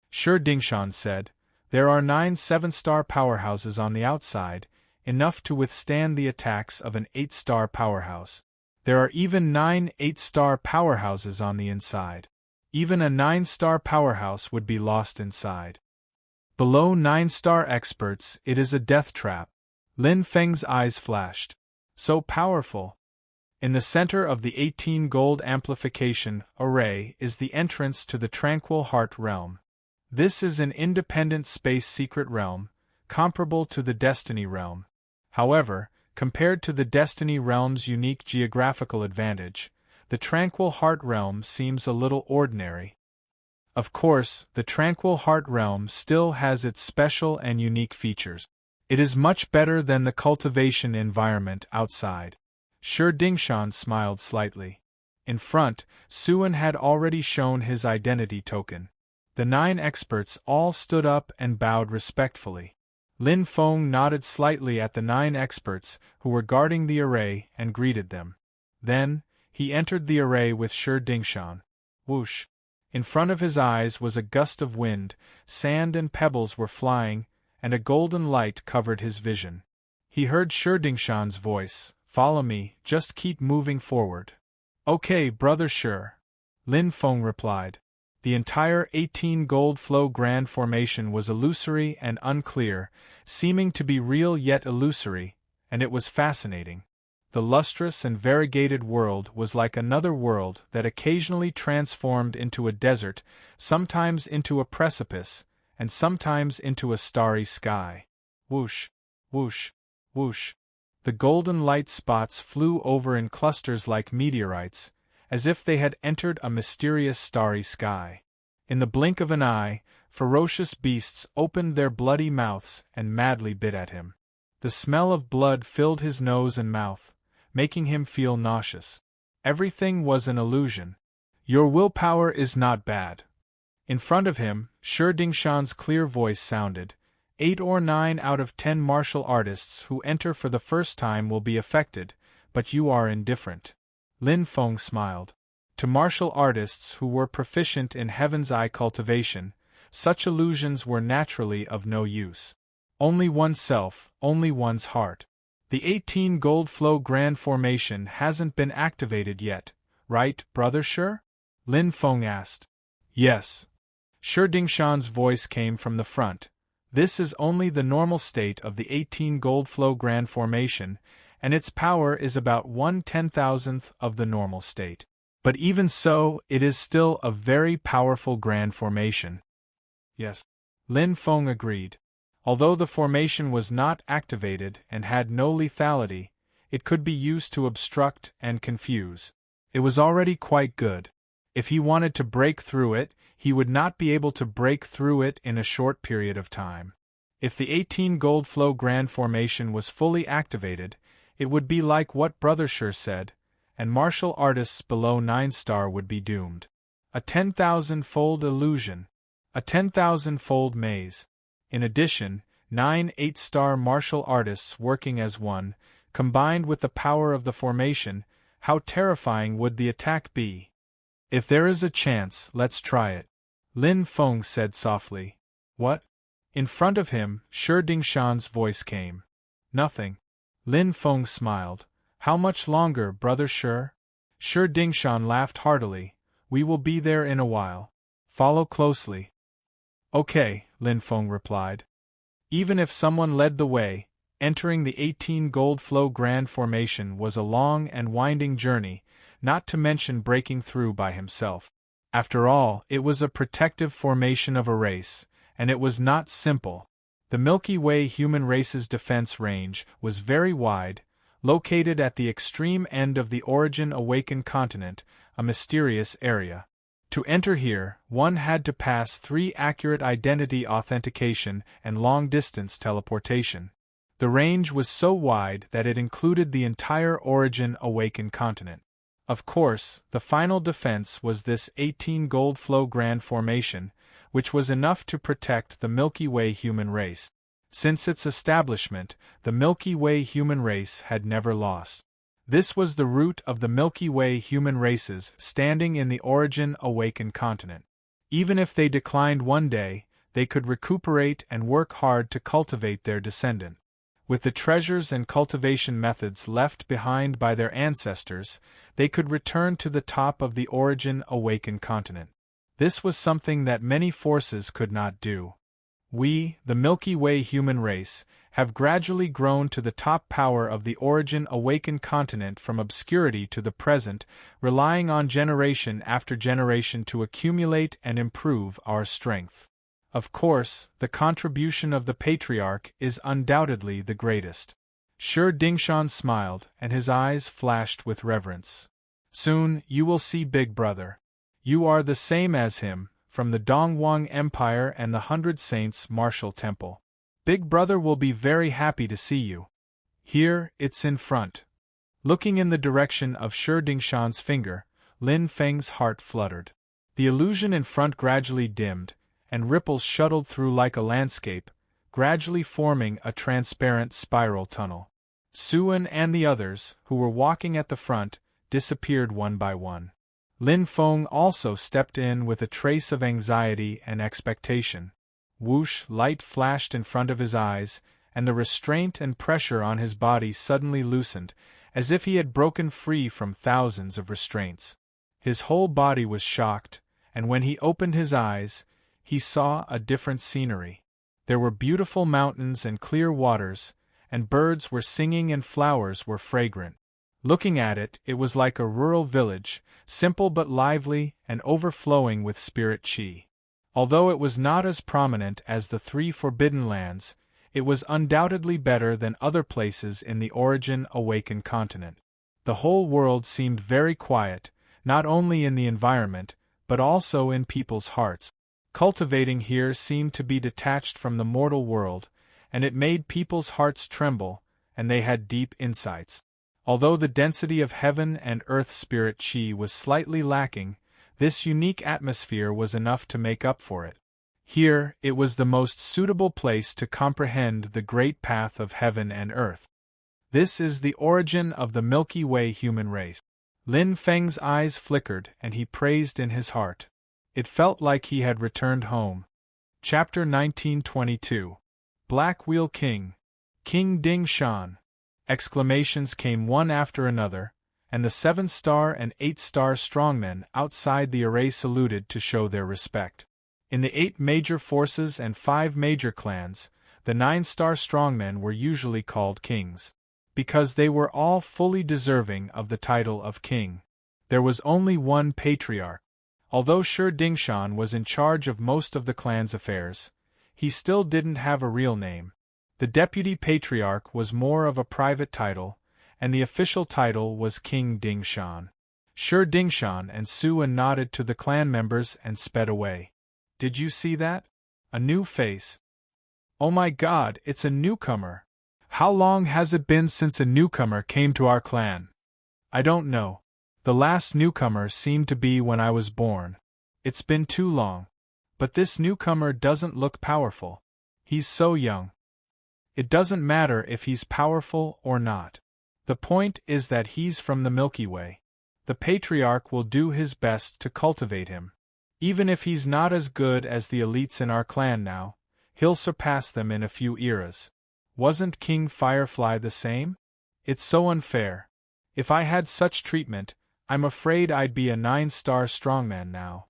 Shi Dingshan said, there are 9 7-star powerhouses on the outside, enough to withstand the attacks of an 8-star powerhouse. There are even 9 8-star powerhouses on the inside. Even a 9-star powerhouse would be lost inside. Below 9-star experts, it is a death trap. Lin Feng's eyes flashed. So powerful. In the center of the 18 gold amplification array is the entrance to the Tranquil Heart realm. This is an independent space secret realm, comparable to the Destiny realm. However, compared to the Destiny realm's unique geographical advantage, the Tranquil Heart realm seems a little ordinary. Of course, the Tranquil Heart realm still has its special and unique features. It is much better than the cultivation environment outside. Shi Dingshan smiled slightly. In front, Suan had already shown his identity token. The 9 experts all stood up and bowed respectfully. Lin Feng nodded slightly at the 9 experts who were guarding the array and greeted them. Then, he entered the array with Shi Dingshan. Whoosh! In front of his eyes was a gust of wind, sand and pebbles were flying, and a golden light covered his vision. He heard Shi Dingshan's voice, follow me, just keep moving forward. Okay, brother Shi. Lin Feng replied. The entire 18 gold flow grand formation was illusory and unclear, seeming to be real yet illusory, and it was fascinating. The lustrous and variegated world was like another world that occasionally transformed into a desert, sometimes into a precipice, and sometimes into a starry sky. Whoosh, whoosh, whoosh. The golden light spots flew over in clusters like meteorites, as if they had entered a mysterious starry sky. In the blink of an eye, ferocious beasts opened their bloody mouths and madly bit at him. The smell of blood filled his nose and mouth, making him feel nauseous. Everything was an illusion. Your willpower is not bad. In front of him, Shi Dingshan's clear voice sounded. 8 or 9 out of 10 martial artists who enter for the first time will be affected, but you are indifferent. Lin Feng smiled. To martial artists who were proficient in Heaven's Eye cultivation, such illusions were naturally of no use. Only oneself, only one's heart. The 18 gold flow grand formation hasn't been activated yet, right, Brother Shi? Lin Feng asked. Yes. Shi Dingshan's voice came from the front. This is only the normal state of the 18 gold flow grand formation, and its power is about 1/10,000th of the normal state. But even so, it is still a very powerful grand formation. Yes. Lin Feng agreed. Although the formation was not activated and had no lethality, it could be used to obstruct and confuse. It was already quite good. If he wanted to break through it, he would not be able to break through it in a short period of time. If the 18 gold flow grand formation was fully activated, it would be like what Brother Shi said, and martial artists below 9-star would be doomed. A 10,000-fold illusion. A 10,000-fold maze. In addition, 9 8-star martial artists working as one, combined with the power of the formation, how terrifying would the attack be? If there is a chance, let's try it. Lin Feng said softly. What? In front of him, Shi Dingshan's voice came. Nothing. Lin Feng smiled. How much longer, Brother Shi? Shi Dingshan laughed heartily. We will be there in a while. Follow closely. Okay, Lin Feng replied. Even if someone led the way, entering the 18 gold flow grand formation was a long and winding journey, not to mention breaking through by himself. After all, it was a protective formation of a race, and it was not simple. The Milky Way human race's defense range was very wide, located at the extreme end of the Origin Awakened continent, a mysterious area. To enter here, one had to pass 3 accurate identity authentication and long-distance teleportation. The range was so wide that it included the entire Origin Awakened continent. Of course, the final defense was this 18 gold flow grand formation, which was enough to protect the Milky Way human race. Since its establishment, the Milky Way human race had never lost. This was the root of the Milky Way human races standing in the Origin Awakened continent. Even if they declined one day, they could recuperate and work hard to cultivate their descendant. With the treasures and cultivation methods left behind by their ancestors, they could return to the top of the Origin Awakened continent. This was something that many forces could not do. We, the Milky Way human race, have gradually grown to the top power of the Origin Awakened continent from obscurity to the present, relying on generation after generation to accumulate and improve our strength. Of course, the contribution of the Patriarch is undoubtedly the greatest. Shi Dingshan smiled, and his eyes flashed with reverence. Soon, you will see Big Brother. You are the same as him, from the Dongwang Empire and the 100 Saints Martial Temple. Big Brother will be very happy to see you. Here, it's in front. Looking in the direction of Shi Dingshan's finger, Lin Feng's heart fluttered. The illusion in front gradually dimmed, and ripples shuttled through like a landscape, gradually forming a transparent spiral tunnel. Suan and the others, who were walking at the front, disappeared one by one. Lin Feng also stepped in with a trace of anxiety and expectation. Whoosh, light flashed in front of his eyes, and the restraint and pressure on his body suddenly loosened, as if he had broken free from thousands of restraints. His whole body was shocked, and when he opened his eyes, he saw a different scenery. There were beautiful mountains and clear waters, and birds were singing and flowers were fragrant. Looking at it, it was like a rural village, simple but lively and overflowing with spirit chi. Although it was not as prominent as the 3 Forbidden Lands, it was undoubtedly better than other places in the Origin Awakened continent. The whole world seemed very quiet, not only in the environment, but also in people's hearts. Cultivating here seemed to be detached from the mortal world, and it made people's hearts tremble, and they had deep insights. Although the density of heaven and earth spirit chi was slightly lacking, this unique atmosphere was enough to make up for it. Here, it was the most suitable place to comprehend the great path of heaven and earth. This is the origin of the Milky Way human race. Lin Feng's eyes flickered and he praised in his heart. It felt like he had returned home. Chapter 1922. Black Wheel King. King Ding Shan. Exclamations came one after another, and the 7-star and 8-star strongmen outside the array saluted to show their respect. In the 8 major forces and 5 major clans, the 9-star strongmen were usually called kings, because they were all fully deserving of the title of king. There was only one patriarch. Although Shi Dingshan was in charge of most of the clan's affairs, he still didn't have a real name. The deputy patriarch was more of a private title, and the official title was King Dingshan. Shi Dingshan and Suan nodded to the clan members and sped away. Did you see that? A new face. Oh my God, it's a newcomer. How long has it been since a newcomer came to our clan? I don't know. The last newcomer seemed to be when I was born. It's been too long. But this newcomer doesn't look powerful. He's so young. It doesn't matter if he's powerful or not. The point is that he's from the Milky Way. The patriarch will do his best to cultivate him. Even if he's not as good as the elites in our clan now, he'll surpass them in a few eras. Wasn't King Firefly the same? It's so unfair. If I had such treatment, I'm afraid I'd be a 9-star strongman now.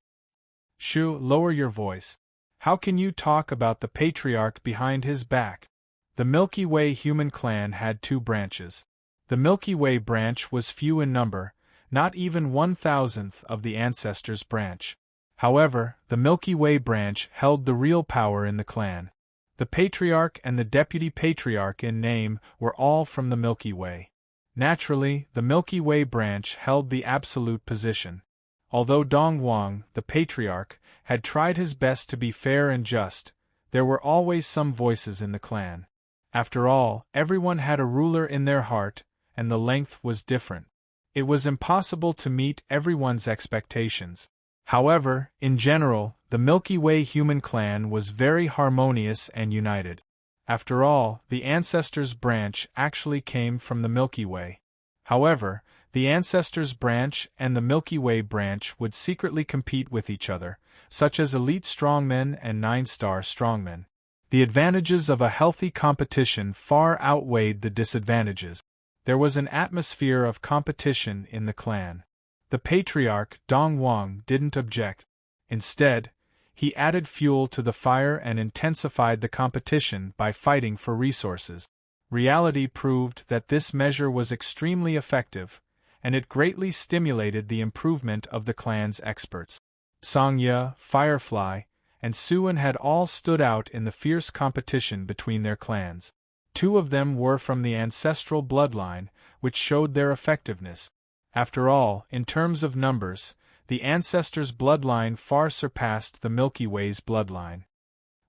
Shu, lower your voice. How can you talk about the patriarch behind his back? The Milky Way human clan had 2 branches. The Milky Way branch was few in number, not even 1,000th of the ancestors' branch. However, the Milky Way branch held the real power in the clan. The patriarch and the deputy patriarch in name were all from the Milky Way. Naturally, the Milky Way branch held the absolute position. Although Dong Wang, the patriarch, had tried his best to be fair and just, there were always some voices in the clan. After all, everyone had a ruler in their heart, and the length was different. It was impossible to meet everyone's expectations. However, in general, the Milky Way human clan was very harmonious and united. After all, the ancestors' branch actually came from the Milky Way. However, the ancestors' branch and the Milky Way branch would secretly compete with each other, such as elite strongmen and 9-star strongmen. The advantages of a healthy competition far outweighed the disadvantages. There was an atmosphere of competition in the clan. The patriarch, Dong Wang, didn't object. Instead, he added fuel to the fire and intensified the competition by fighting for resources. Reality proved that this measure was extremely effective, and it greatly stimulated the improvement of the clan's experts. Sangya, Firefly, and Suan had all stood out in the fierce competition between their clans. 2 of them were from the ancestral bloodline, which showed their effectiveness. After all, in terms of numbers, the ancestors' bloodline far surpassed the Milky Way's bloodline.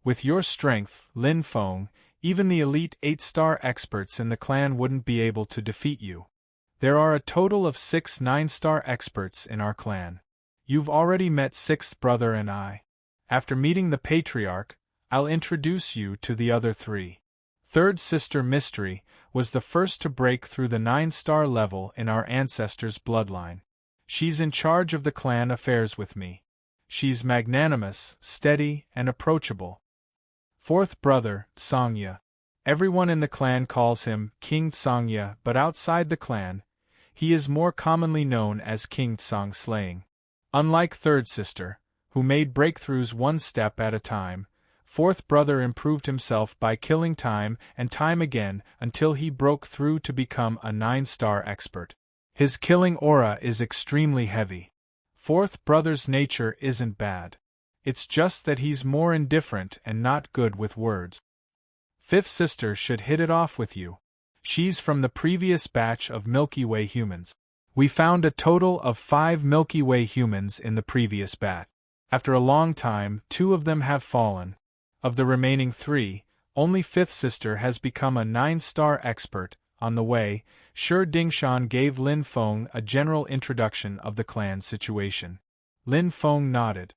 With your strength, Lin Feng, even the elite 8-star experts in the clan wouldn't be able to defeat you. There are a total of 6 9-star experts in our clan. You've already met 6th brother and I. After meeting the patriarch, I'll introduce you to the other 3. 3rd sister Mystery was the first to break through the 9-star level in our ancestors' bloodline. She's in charge of the clan affairs with me. She's magnanimous, steady, and approachable. 4th brother, Sangya. Everyone in the clan calls him King Sangya, but outside the clan, he is more commonly known as King Tsang Slaying. Unlike 3rd sister, who made breakthroughs one step at a time, 4th brother improved himself by killing time and time again until he broke through to become a 9-star expert. His killing aura is extremely heavy. 4th brother's nature isn't bad. It's just that he's more indifferent and not good with words. 5th sister should hit it off with you. She's from the previous batch of Milky Way humans. We found a total of 5 Milky Way humans in the previous batch. After a long time, 2 of them have fallen. Of the remaining 3, only 5th sister has become a 9-star expert. On the way, Shi Dingshan gave Lin Feng a general introduction of the clan's situation. Lin Feng nodded.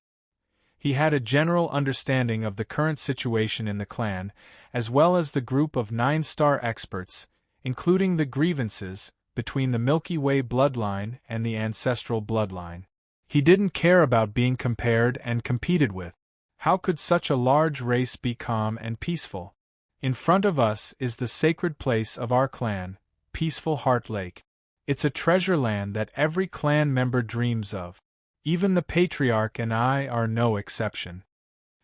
He had a general understanding of the current situation in the clan, as well as the group of 9-star experts, including the grievances between the Milky Way bloodline and the ancestral bloodline. He didn't care about being compared and competed with. How could such a large race be calm and peaceful? In front of us is the sacred place of our clan, Peaceful Heart Lake. It's a treasure land that every clan member dreams of. Even the patriarch and I are no exception.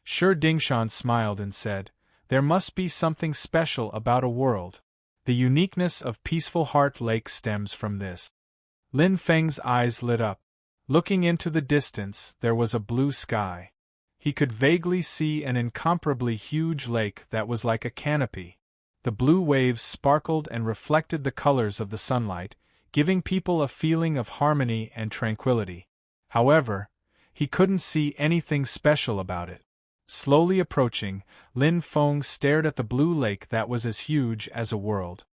Shi Dingshan smiled and said, "There must be something special about a world. The uniqueness of Peaceful Heart Lake stems from this." Lin Feng's eyes lit up. Looking into the distance, there was a blue sky. He could vaguely see an incomparably huge lake that was like a canopy. The blue waves sparkled and reflected the colors of the sunlight, giving people a feeling of harmony and tranquility. However, he couldn't see anything special about it. Slowly approaching, Lin Feng stared at the blue lake that was as huge as a world.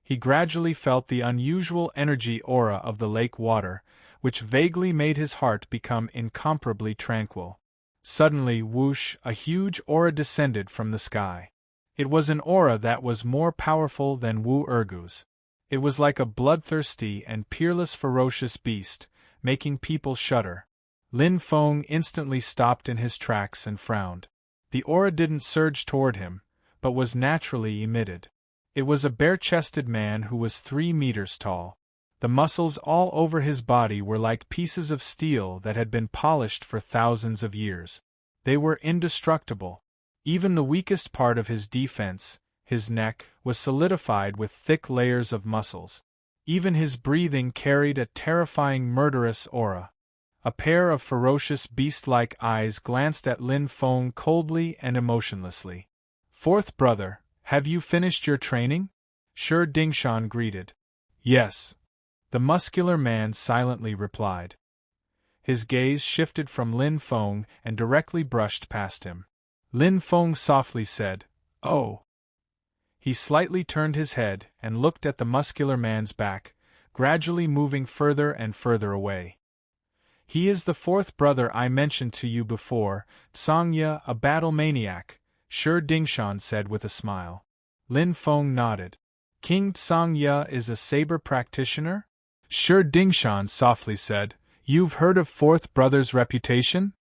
He gradually felt the unusual energy aura of the lake water, which vaguely made his heart become incomparably tranquil. Suddenly, whoosh, a huge aura descended from the sky. It was an aura that was more powerful than Wu Ergu's. It was like a bloodthirsty and peerless ferocious beast, making people shudder. Lin Feng instantly stopped in his tracks and frowned. The aura didn't surge toward him, but was naturally emitted. It was a bare-chested man who was 3 meters tall. The muscles all over his body were like pieces of steel that had been polished for thousands of years. They were indestructible. Even the weakest part of his defense, his neck, was solidified with thick layers of muscles. Even his breathing carried a terrifying murderous aura. A pair of ferocious beast-like eyes glanced at Lin Feng coldly and emotionlessly. "Fourth brother, have you finished your training?" Shi Dingshan greeted. "Yes," the muscular man silently replied. His gaze shifted from Lin Feng and directly brushed past him. Lin Feng softly said, "Oh." He slightly turned his head and looked at the muscular man's back, gradually moving further and further away. "He is the 4th brother I mentioned to you before, Sangya, a battle maniac," Shi Dingshan said with a smile. Lin Feng nodded. "King Sangya is a saber practitioner?" Shi Dingshan softly said, "You've heard of 4th brother's reputation?"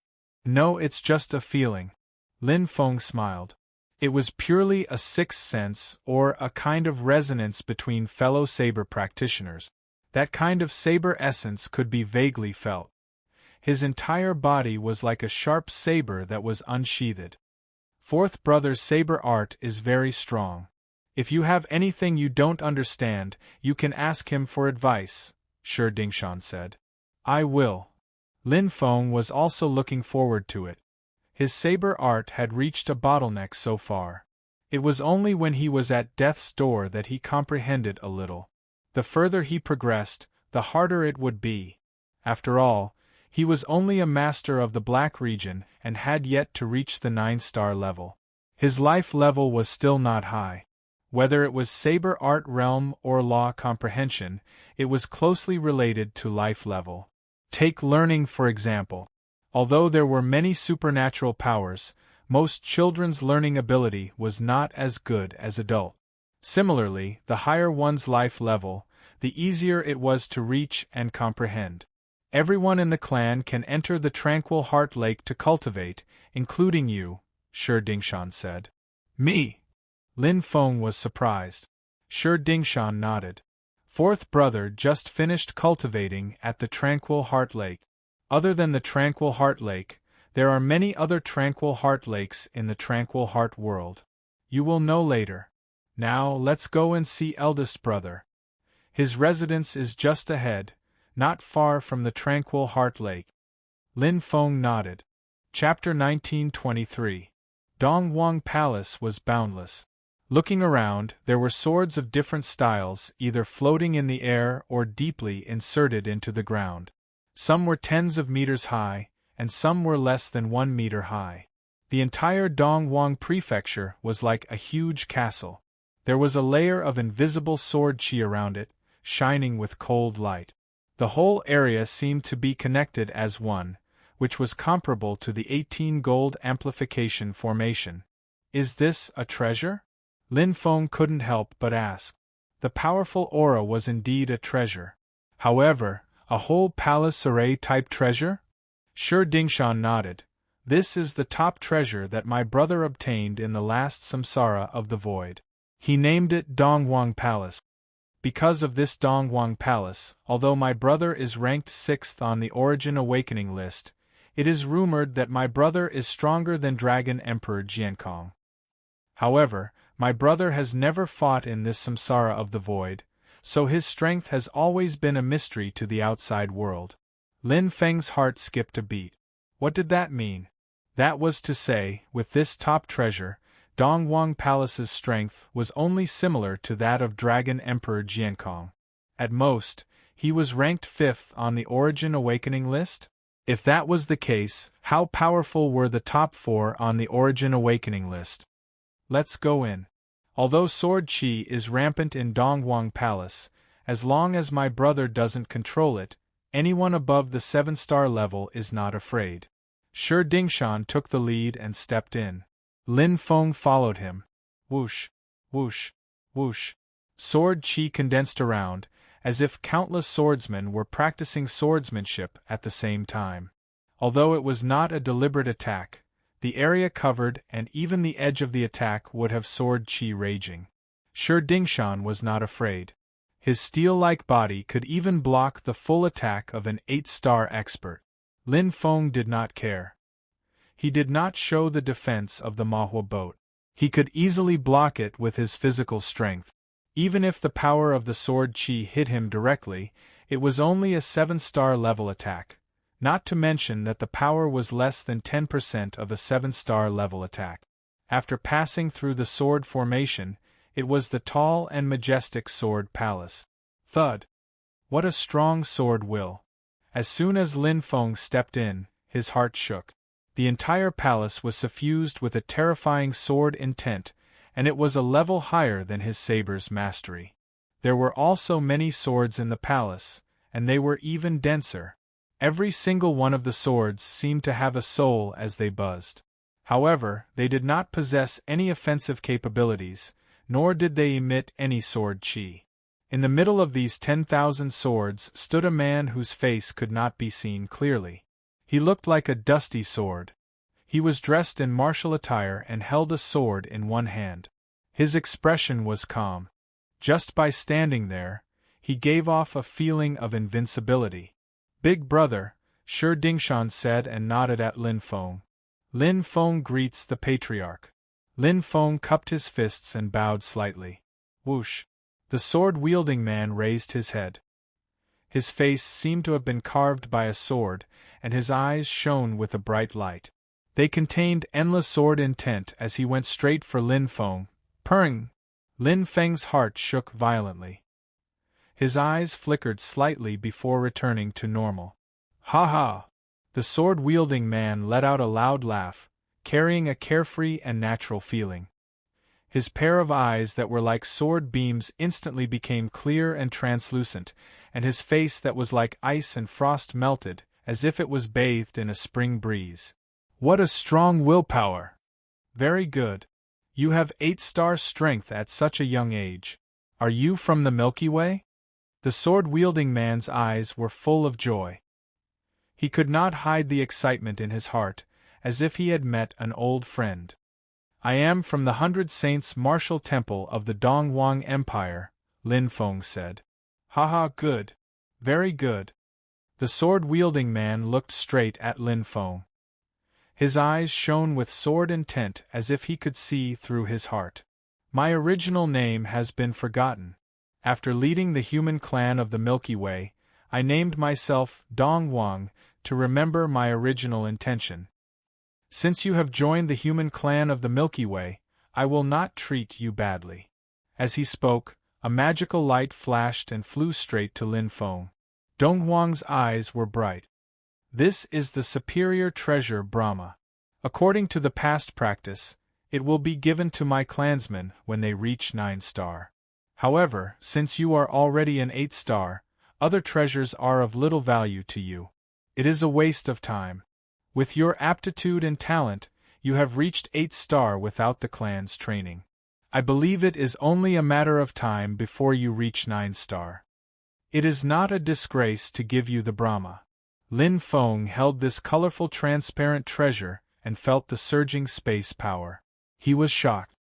"No, it's just a feeling." Lin Feng smiled. It was purely a sixth sense, or a kind of resonance between fellow saber practitioners. That kind of saber essence could be vaguely felt. His entire body was like a sharp saber that was unsheathed. 4th brother's saber art is very strong. If you have anything you don't understand, you can ask him for advice, Shi Dingshan said. "I will." Lin Feng was also looking forward to it. His saber art had reached a bottleneck so far. It was only when he was at death's door that he comprehended a little. The further he progressed, the harder it would be. After all, he was only a master of the Black region and had yet to reach the 9-star level. His life level was still not high. Whether it was saber art realm or law comprehension, it was closely related to life level. Take learning for example. Although there were many supernatural powers, most children's learning ability was not as good as adult. Similarly, the higher one's life level, the easier it was to reach and comprehend. Everyone in the clan can enter the Tranquil Heart Lake to cultivate, including you, Shi Dingshan said. "Me?" Lin Feng was surprised. Shi Dingshan nodded. 4th brother just finished cultivating at the Tranquil Heart Lake. Other than the Tranquil Heart Lake, there are many other Tranquil Heart Lakes in the Tranquil Heart world. You will know later. Now let's go and see eldest brother. His residence is just ahead, not far from the Tranquil Heart Lake. Lin Feng nodded. Chapter 1923. Dongwang Palace was boundless. Looking around, there were swords of different styles, either floating in the air or deeply inserted into the ground. Some were tens of meters high, and some were less than 1 meter high. The entire Dongwang prefecture was like a huge castle. There was a layer of invisible sword qi around it, shining with cold light. The whole area seemed to be connected as one, which was comparable to the 18 gold amplification formation. Is this a treasure? Lin Feng couldn't help but ask. The powerful aura was indeed a treasure. However, a whole palace array-type treasure? Shi Dingshan nodded. This is the top treasure that my brother obtained in the last samsara of the void. He named it Donghuang Palace. Because of this Donghuang Palace, although my brother is ranked 6th on the Origin Awakening list, it is rumored that my brother is stronger than Dragon Emperor Jiankong. However, my brother has never fought in this samsara of the void, so his strength has always been a mystery to the outside world. Lin Feng's heart skipped a beat. What did that mean? That was to say, with this top treasure, Donghuang Palace's strength was only similar to that of Dragon Emperor Jiankong. At most, he was ranked 5th on the Origin Awakening list? If that was the case, how powerful were the top 4 on the Origin Awakening list? Let's go in. Although sword qi is rampant in Donghuang Palace, as long as my brother doesn't control it, anyone above the 7-star level is not afraid. Shi Dingshan took the lead and stepped in. Lin Feng followed him. Whoosh, whoosh, whoosh. Sword qi condensed around, as if countless swordsmen were practicing swordsmanship at the same time. Although it was not a deliberate attack, the area covered and even the edge of the attack would have sword qi raging. Shi Dingshan was not afraid. His steel-like body could even block the full attack of an 8-star expert. Lin Feng did not care. He did not show the defense of the Mahua boat. He could easily block it with his physical strength. Even if the power of the sword qi hit him directly, it was only a 7-star level attack, not to mention that the power was less than 10% of a 7-star level attack. After passing through the sword formation, it was the tall and majestic sword palace. Thud! What a strong sword will! As soon as Lin Feng stepped in, his heart shook. The entire palace was suffused with a terrifying sword intent, and it was a level higher than his saber's mastery. There were also many swords in the palace, and they were even denser. Every single one of the swords seemed to have a soul as they buzzed. However, they did not possess any offensive capabilities, nor did they emit any sword qi. In the middle of these 10,000 swords stood a man whose face could not be seen clearly. He looked like a dusty sword. He was dressed in martial attire and held a sword in one hand. His expression was calm. Just by standing there, he gave off a feeling of invincibility. "Big brother," Shi Dingshan said and nodded at Lin Feng. "Lin Feng greets the patriarch." Lin Feng cupped his fists and bowed slightly. Whoosh! The sword-wielding man raised his head. His face seemed to have been carved by a sword, and his eyes shone with a bright light. They contained endless sword intent as he went straight for Lin Feng. Purring! Lin Feng's heart shook violently. His eyes flickered slightly before returning to normal. Ha ha! The sword-wielding man let out a loud laugh, carrying a carefree and natural feeling. His pair of eyes that were like sword beams instantly became clear and translucent, and his face that was like ice and frost melted, as if it was bathed in a spring breeze. What a strong willpower! Very good. You have 8-star strength at such a young age. Are you from the Milky Way? The sword-wielding man's eyes were full of joy. He could not hide the excitement in his heart, as if he had met an old friend. I am from the 100 Saints Martial Temple of the Donghuang Empire, Lin Feng said. Haha, good. Very good. The sword-wielding man looked straight at Lin Feng. His eyes shone with sword intent as if he could see through his heart. My original name has been forgotten. After leading the human clan of the Milky Way, I named myself Donghuang to remember my original intention. Since you have joined the human clan of the Milky Way, I will not treat you badly. As he spoke, a magical light flashed and flew straight to Lin Feng. Donghuang's eyes were bright. This is the superior treasure Brahma. According to the past practice, it will be given to my clansmen when they reach 9-star. However, since you are already an 8-star, other treasures are of little value to you. It is a waste of time. With your aptitude and talent, you have reached 8-star without the clan's training. I believe it is only a matter of time before you reach 9-star. It is not a disgrace to give you the Brahma. Lin Feng held this colorful transparent treasure and felt the surging space power. He was shocked.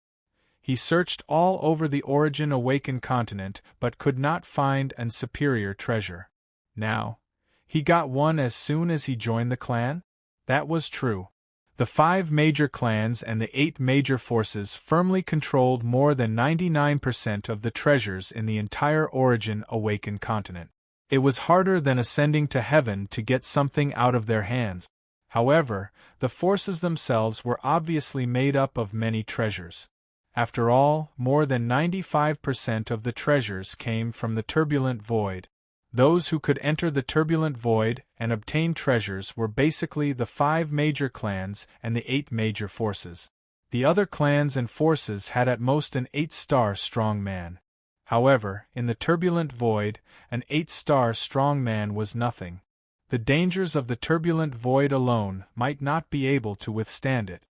He searched all over the Origin Awakened continent but could not find an superior treasure. Now, he got one as soon as he joined the clan? That was true. The 5 major clans and the 8 major forces firmly controlled more than 99% of the treasures in the entire Origin Awakened continent. It was harder than ascending to heaven to get something out of their hands. However, the forces themselves were obviously made up of many treasures. After all, more than 95% of the treasures came from the turbulent void. Those who could enter the turbulent void and obtain treasures were basically the 5 major clans and the 8 major forces. The other clans and forces had at most an 8-star strong man. However, in the turbulent void, an 8-star strong man was nothing. The dangers of the turbulent void alone might not be able to withstand it.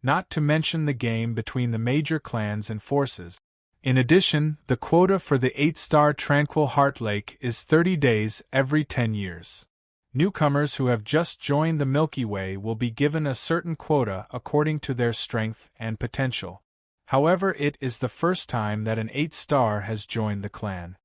Not to mention the game between the major clans and forces. In addition, the quota for the 8-star Tranquil Heart Lake is 30 days every 10 years. Newcomers who have just joined the Milky Way will be given a certain quota according to their strength and potential. However, it is the first time that an 8-star has joined the clan.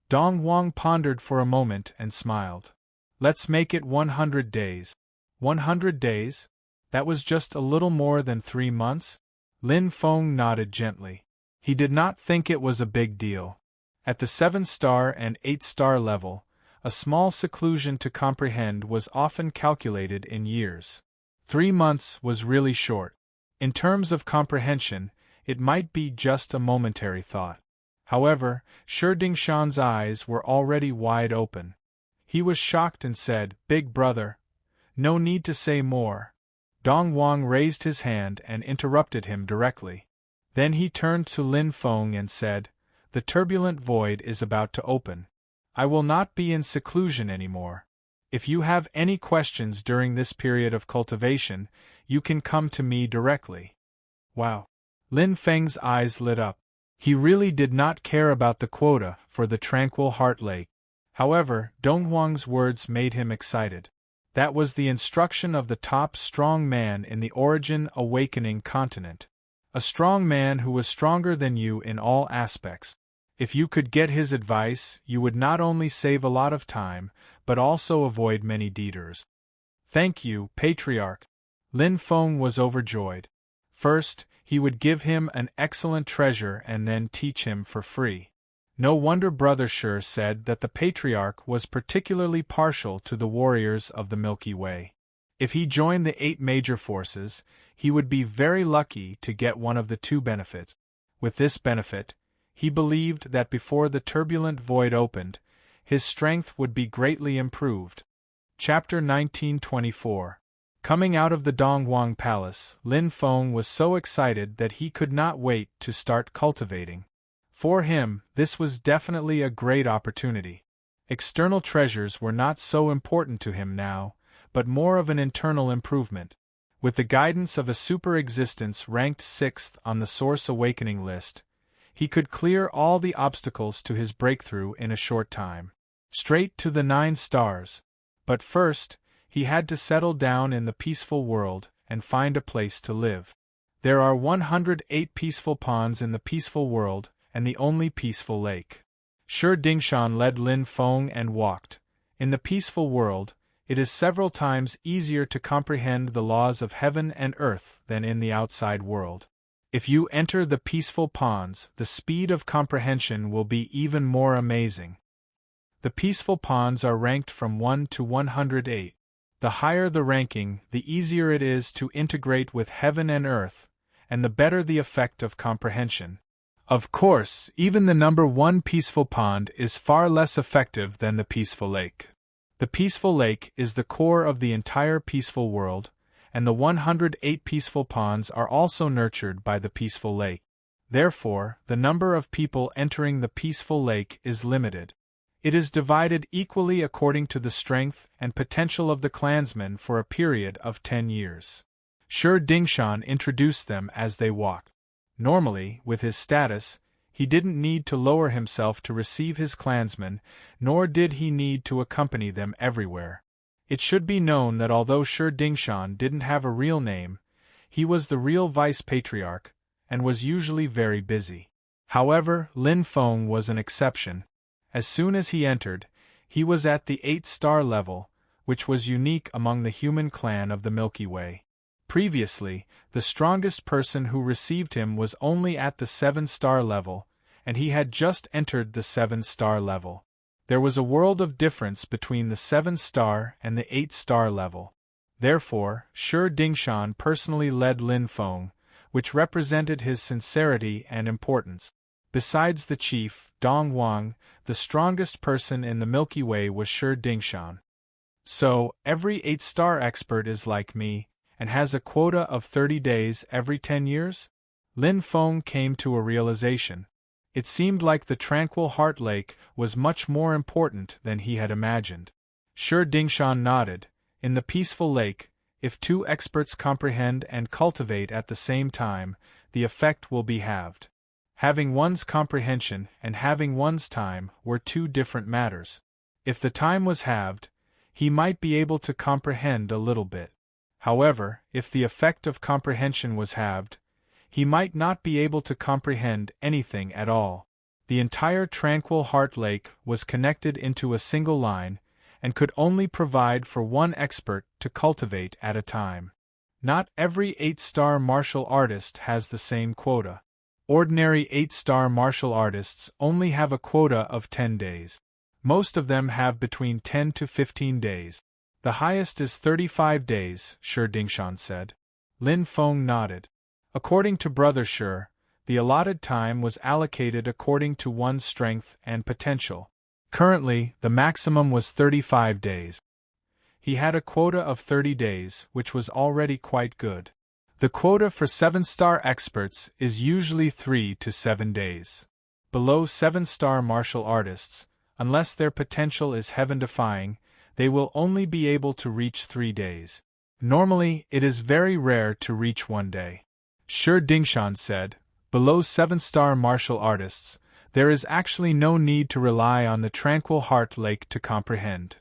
Dong Wang pondered for a moment and smiled. Let's make it 100 days. 100 days? That was just a little more than 3 months? Lin Feng nodded gently. He did not think it was a big deal. At the 7-star and 8-star level, a small seclusion to comprehend was often calculated in years. 3 months was really short. In terms of comprehension, it might be just a momentary thought. However, Shi Dingshan's eyes were already wide open. He was shocked and said, "Big brother, no need to say more." Dong Wang raised his hand and interrupted him directly. Then he turned to Lin Feng and said, "The turbulent void is about to open. I will not be in seclusion anymore. If you have any questions during this period of cultivation, you can come to me directly." Wow! Lin Feng's eyes lit up. He really did not care about the quota for the Tranquil Heart Lake. However, Dong Wang's words made him excited. That was the instruction of the top strong man in the Origin Awakening continent. A strong man who was stronger than you in all aspects. If you could get his advice, you would not only save a lot of time, but also avoid many detours. Thank you, Patriarch. Lin Feng was overjoyed. First, he would give him an excellent treasure and then teach him for free. No wonder Brother Shi said that the Patriarch was particularly partial to the warriors of the Milky Way. If he joined the 8 major forces, he would be very lucky to get one of the 2 benefits. With this benefit, he believed that before the turbulent void opened, his strength would be greatly improved. Chapter 1924. Coming out of the Dongwang Palace, Lin Feng was so excited that he could not wait to start cultivating. For him, this was definitely a great opportunity. External treasures were not so important to him now, but more of an internal improvement. With the guidance of a super existence ranked 6th on the Source Awakening list, he could clear all the obstacles to his breakthrough in a short time. Straight to the 9 stars. But first, he had to settle down in the peaceful world and find a place to live. There are 108 peaceful ponds in the peaceful world, and the only peaceful lake. Shi Dingshan led Lin Feng and walked. In the peaceful world, it is several times easier to comprehend the laws of heaven and earth than in the outside world. If you enter the peaceful ponds, the speed of comprehension will be even more amazing. The peaceful ponds are ranked from 1 to 108. The higher the ranking, the easier it is to integrate with heaven and earth, and the better the effect of comprehension. Of course, even the number 1 peaceful pond is far less effective than the peaceful lake. The peaceful lake is the core of the entire peaceful world, and the 108 peaceful ponds are also nurtured by the peaceful lake. Therefore, the number of people entering the peaceful lake is limited. It is divided equally according to the strength and potential of the clansmen for a period of 10 years. Shi Dingshan introduced them as they walked. Normally, with his status, he didn't need to lower himself to receive his clansmen, nor did he need to accompany them everywhere. It should be known that although Shi Dingshan didn't have a real name, he was the real vice-patriarch, and was usually very busy. However, Lin Feng was an exception. As soon as he entered, he was at the 8-star level, which was unique among the human clan of the Milky Way. Previously, the strongest person who received him was only at the 7-star level, and he had just entered the 7-star level. There was a world of difference between the 7-star and the 8-star level. Therefore, Shi Dingshan personally led Lin Feng, which represented his sincerity and importance. Besides the chief, Dong Wang, the strongest person in the Milky Way was Shi Dingshan. So, every 8-star expert is like me, and has a quota of 30 days every 10 years? Lin Feng came to a realization. It seemed like the tranquil heart lake was much more important than he had imagined. Shi Dingshan nodded. In the peaceful lake, if 2 experts comprehend and cultivate at the same time, the effect will be halved. Having one's comprehension and having one's time were 2 different matters. If the time was halved, he might be able to comprehend a little bit. However, if the effect of comprehension was halved, he might not be able to comprehend anything at all. The entire tranquil heart lake was connected into a single line, and could only provide for 1 expert to cultivate at a time. Not every 8-star martial artist has the same quota. Ordinary 8-star martial artists only have a quota of 10 days. Most of them have between 10 to 15 days. The highest is 35 days, Shi Dingshan said. Lin Feng nodded. According to Brother Shi, the allotted time was allocated according to one's strength and potential. Currently, the maximum was 35 days. He had a quota of 30 days, which was already quite good. The quota for 7-star experts is usually 3 to 7 days. Below 7-star martial artists, unless their potential is heaven-defying, they will only be able to reach 3 days. Normally, it is very rare to reach 1 day. Shi Dingshan said, below 7-star martial artists, there is actually no need to rely on the tranquil heart lake to comprehend.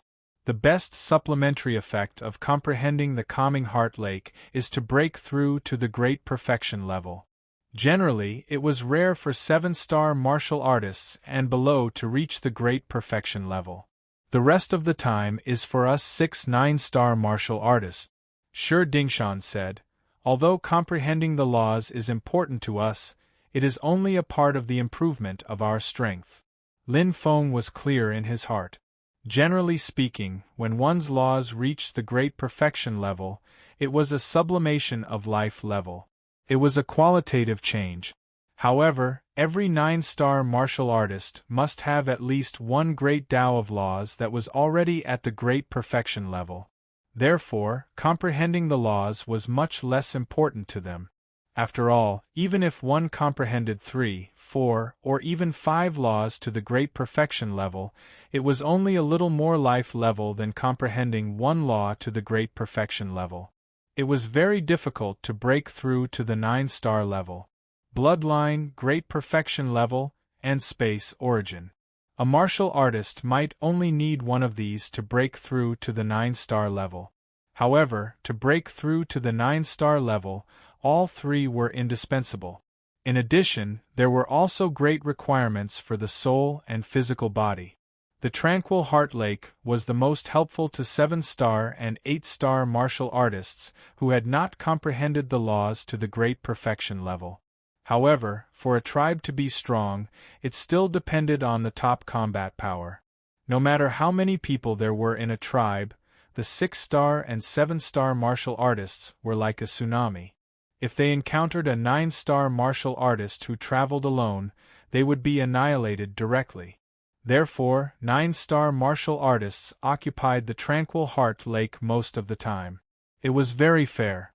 The best supplementary effect of comprehending the calming heart lake is to break through to the great perfection level. Generally, it was rare for 7-star martial artists and below to reach the great perfection level. The rest of the time is for us 6-9-star martial artists. Shi Dingshan said, although comprehending the laws is important to us, it is only a part of the improvement of our strength. Lin Feng was clear in his heart. Generally speaking, when one's laws reached the great perfection level, it was a sublimation of life level. It was a qualitative change. However, every 9-star martial artist must have at least 1 great Tao of laws that was already at the great perfection level. Therefore, comprehending the laws was much less important to them. After all, even if one comprehended 3, 4, or even 5 laws to the great perfection level, it was only a little more life level than comprehending 1 law to the great perfection level. It was very difficult to break through to the 9-star level. Bloodline, great perfection level, and space origin. A martial artist might only need 1 of these to break through to the 9-star level. However, to break through to the 9-star level, all 3 were indispensable. In addition, there were also great requirements for the soul and physical body. The tranquil heart lake was the most helpful to 7-star and 8-star martial artists who had not comprehended the laws to the great perfection level. However, for a tribe to be strong, it still depended on the top combat power. No matter how many people there were in a tribe, the 6-star and 7-star martial artists were like a tsunami. If they encountered a 9-star martial artist who traveled alone, they would be annihilated directly. Therefore, 9-star martial artists occupied the tranquil heart lake most of the time. It was very fair.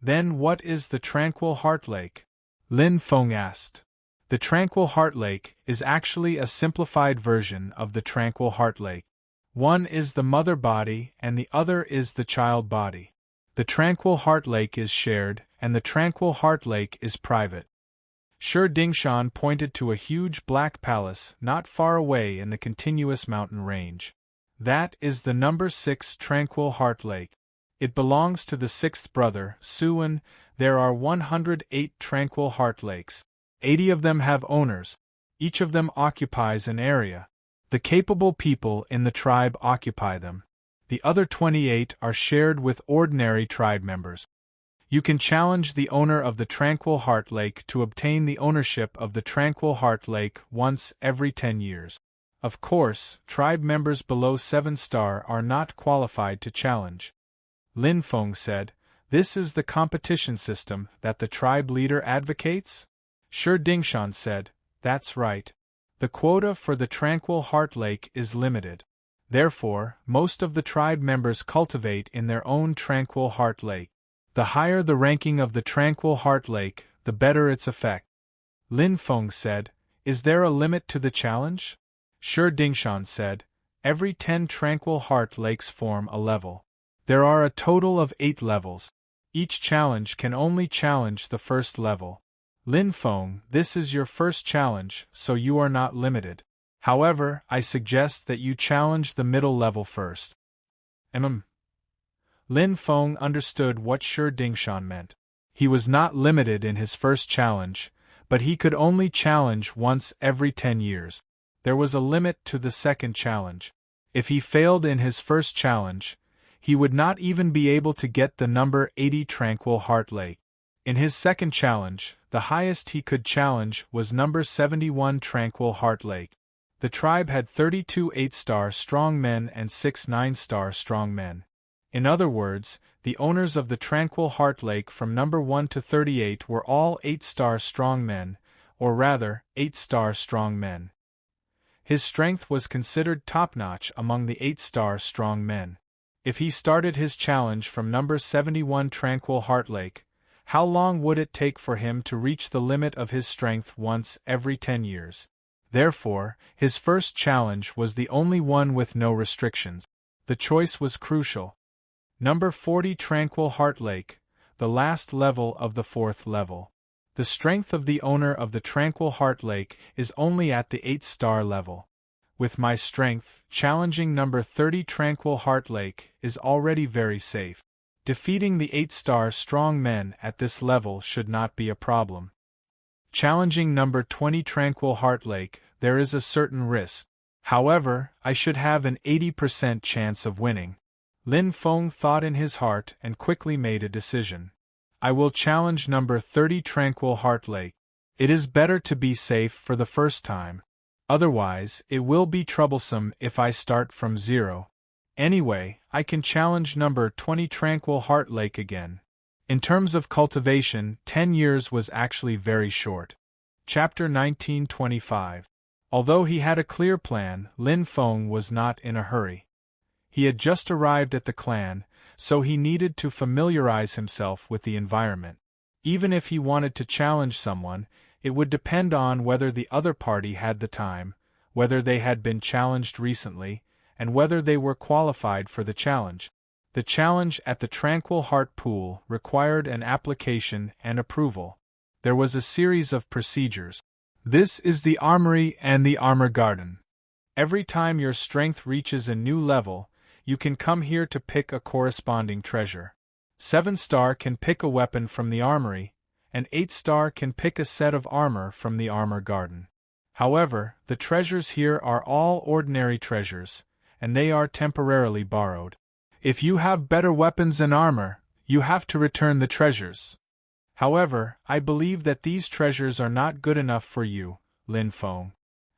Then what is the tranquil heart lake? Lin Feng asked. The The Tranquil Heart Lake is actually a simplified version of the Tranquil Heart Lake. One is the mother body and the other is the child body. The Tranquil Heart Lake is shared, and the Tranquil Heart Lake is private. Shi Dingshan pointed to a huge black palace not far away in the continuous mountain range. That is the number 6 Tranquil Heart Lake. It belongs to the 6th brother, Suwon. There are 108 Tranquil Heart Lakes. 80 of them have owners. Each of them occupies an area. The capable people in the tribe occupy them. The other 28 are shared with ordinary tribe members. You can challenge the owner of the Tranquil Heart Lake to obtain the ownership of the Tranquil Heart Lake once every 10 years. Of course, tribe members below 7-star are not qualified to challenge. Lin Feng said, "This is the competition system that the tribe leader advocates?" Shi Dingshan said, "That's right. The quota for the Tranquil Heart Lake is limited. Therefore, most of the tribe members cultivate in their own Tranquil Heart Lake. The higher the ranking of the Tranquil Heart Lake, the better its effect." Lin Feng said, "Is there a limit to the challenge?" Shi Dingshan said, "Every 10 Tranquil Heart Lakes form a level. There are a total of 8 levels. Each challenge can only challenge the first level. Lin Feng, this is your first challenge, so you are not limited. However, I suggest that you challenge the middle level first." Lin Feng understood what Shi Dingshan meant. He was not limited in his first challenge, but he could only challenge once every 10 years. There was a limit to the second challenge. If he failed in his first challenge, he would not even be able to get the number 80 Tranquil Heart Lake. In his second challenge, the highest he could challenge was number 71 Tranquil Heart Lake. The tribe had 32 8-star strong men and 6 9-star strong men. In other words, the owners of the Tranquil Heart Lake from number 1 to 38 were all 8-star strong men, or rather, 8-star strong men. His strength was considered top-notch among the 8-star strong men. If he started his challenge from number 71 Tranquil Heart Lake, how long would it take for him to reach the limit of his strength once every 10 years? Therefore, his first challenge was the only one with no restrictions. The choice was crucial. Number 40 Tranquil Heart Lake, the last level of the 4th level. The strength of the owner of the Tranquil Heart Lake is only at the 8-star level. With my strength, challenging number 30 Tranquil Heart Lake is already very safe. Defeating the 8-star strong men at this level should not be a problem. Challenging number 20 Tranquil Heart Lake, there is a certain risk. However, I should have an 80% chance of winning. Lin Feng thought in his heart and quickly made a decision. I will challenge number 30 Tranquil Heart Lake. It is better to be safe for the first time. Otherwise, it will be troublesome if I start from 0. Anyway, I can challenge number 20 Tranquil Heart Lake again. In terms of cultivation, 10 years was actually very short. Chapter 1925. Although he had a clear plan, Lin Feng was not in a hurry. He had just arrived at the clan, so he needed to familiarize himself with the environment. Even if he wanted to challenge someone, it would depend on whether the other party had the time, whether they had been challenged recently, and whether they were qualified for the challenge. The challenge at the Tranquil Heart Pool required an application and approval. There was a series of procedures. This is the armory and the armor garden. Every time your strength reaches a new level, you can come here to pick a corresponding treasure. 7-star can pick a weapon from the armory, and 8-star can pick a set of armor from the armor garden. However, the treasures here are all ordinary treasures, and they are temporarily borrowed. If you have better weapons and armor, you have to return the treasures. However, I believe that these treasures are not good enough for you, Lin Feng.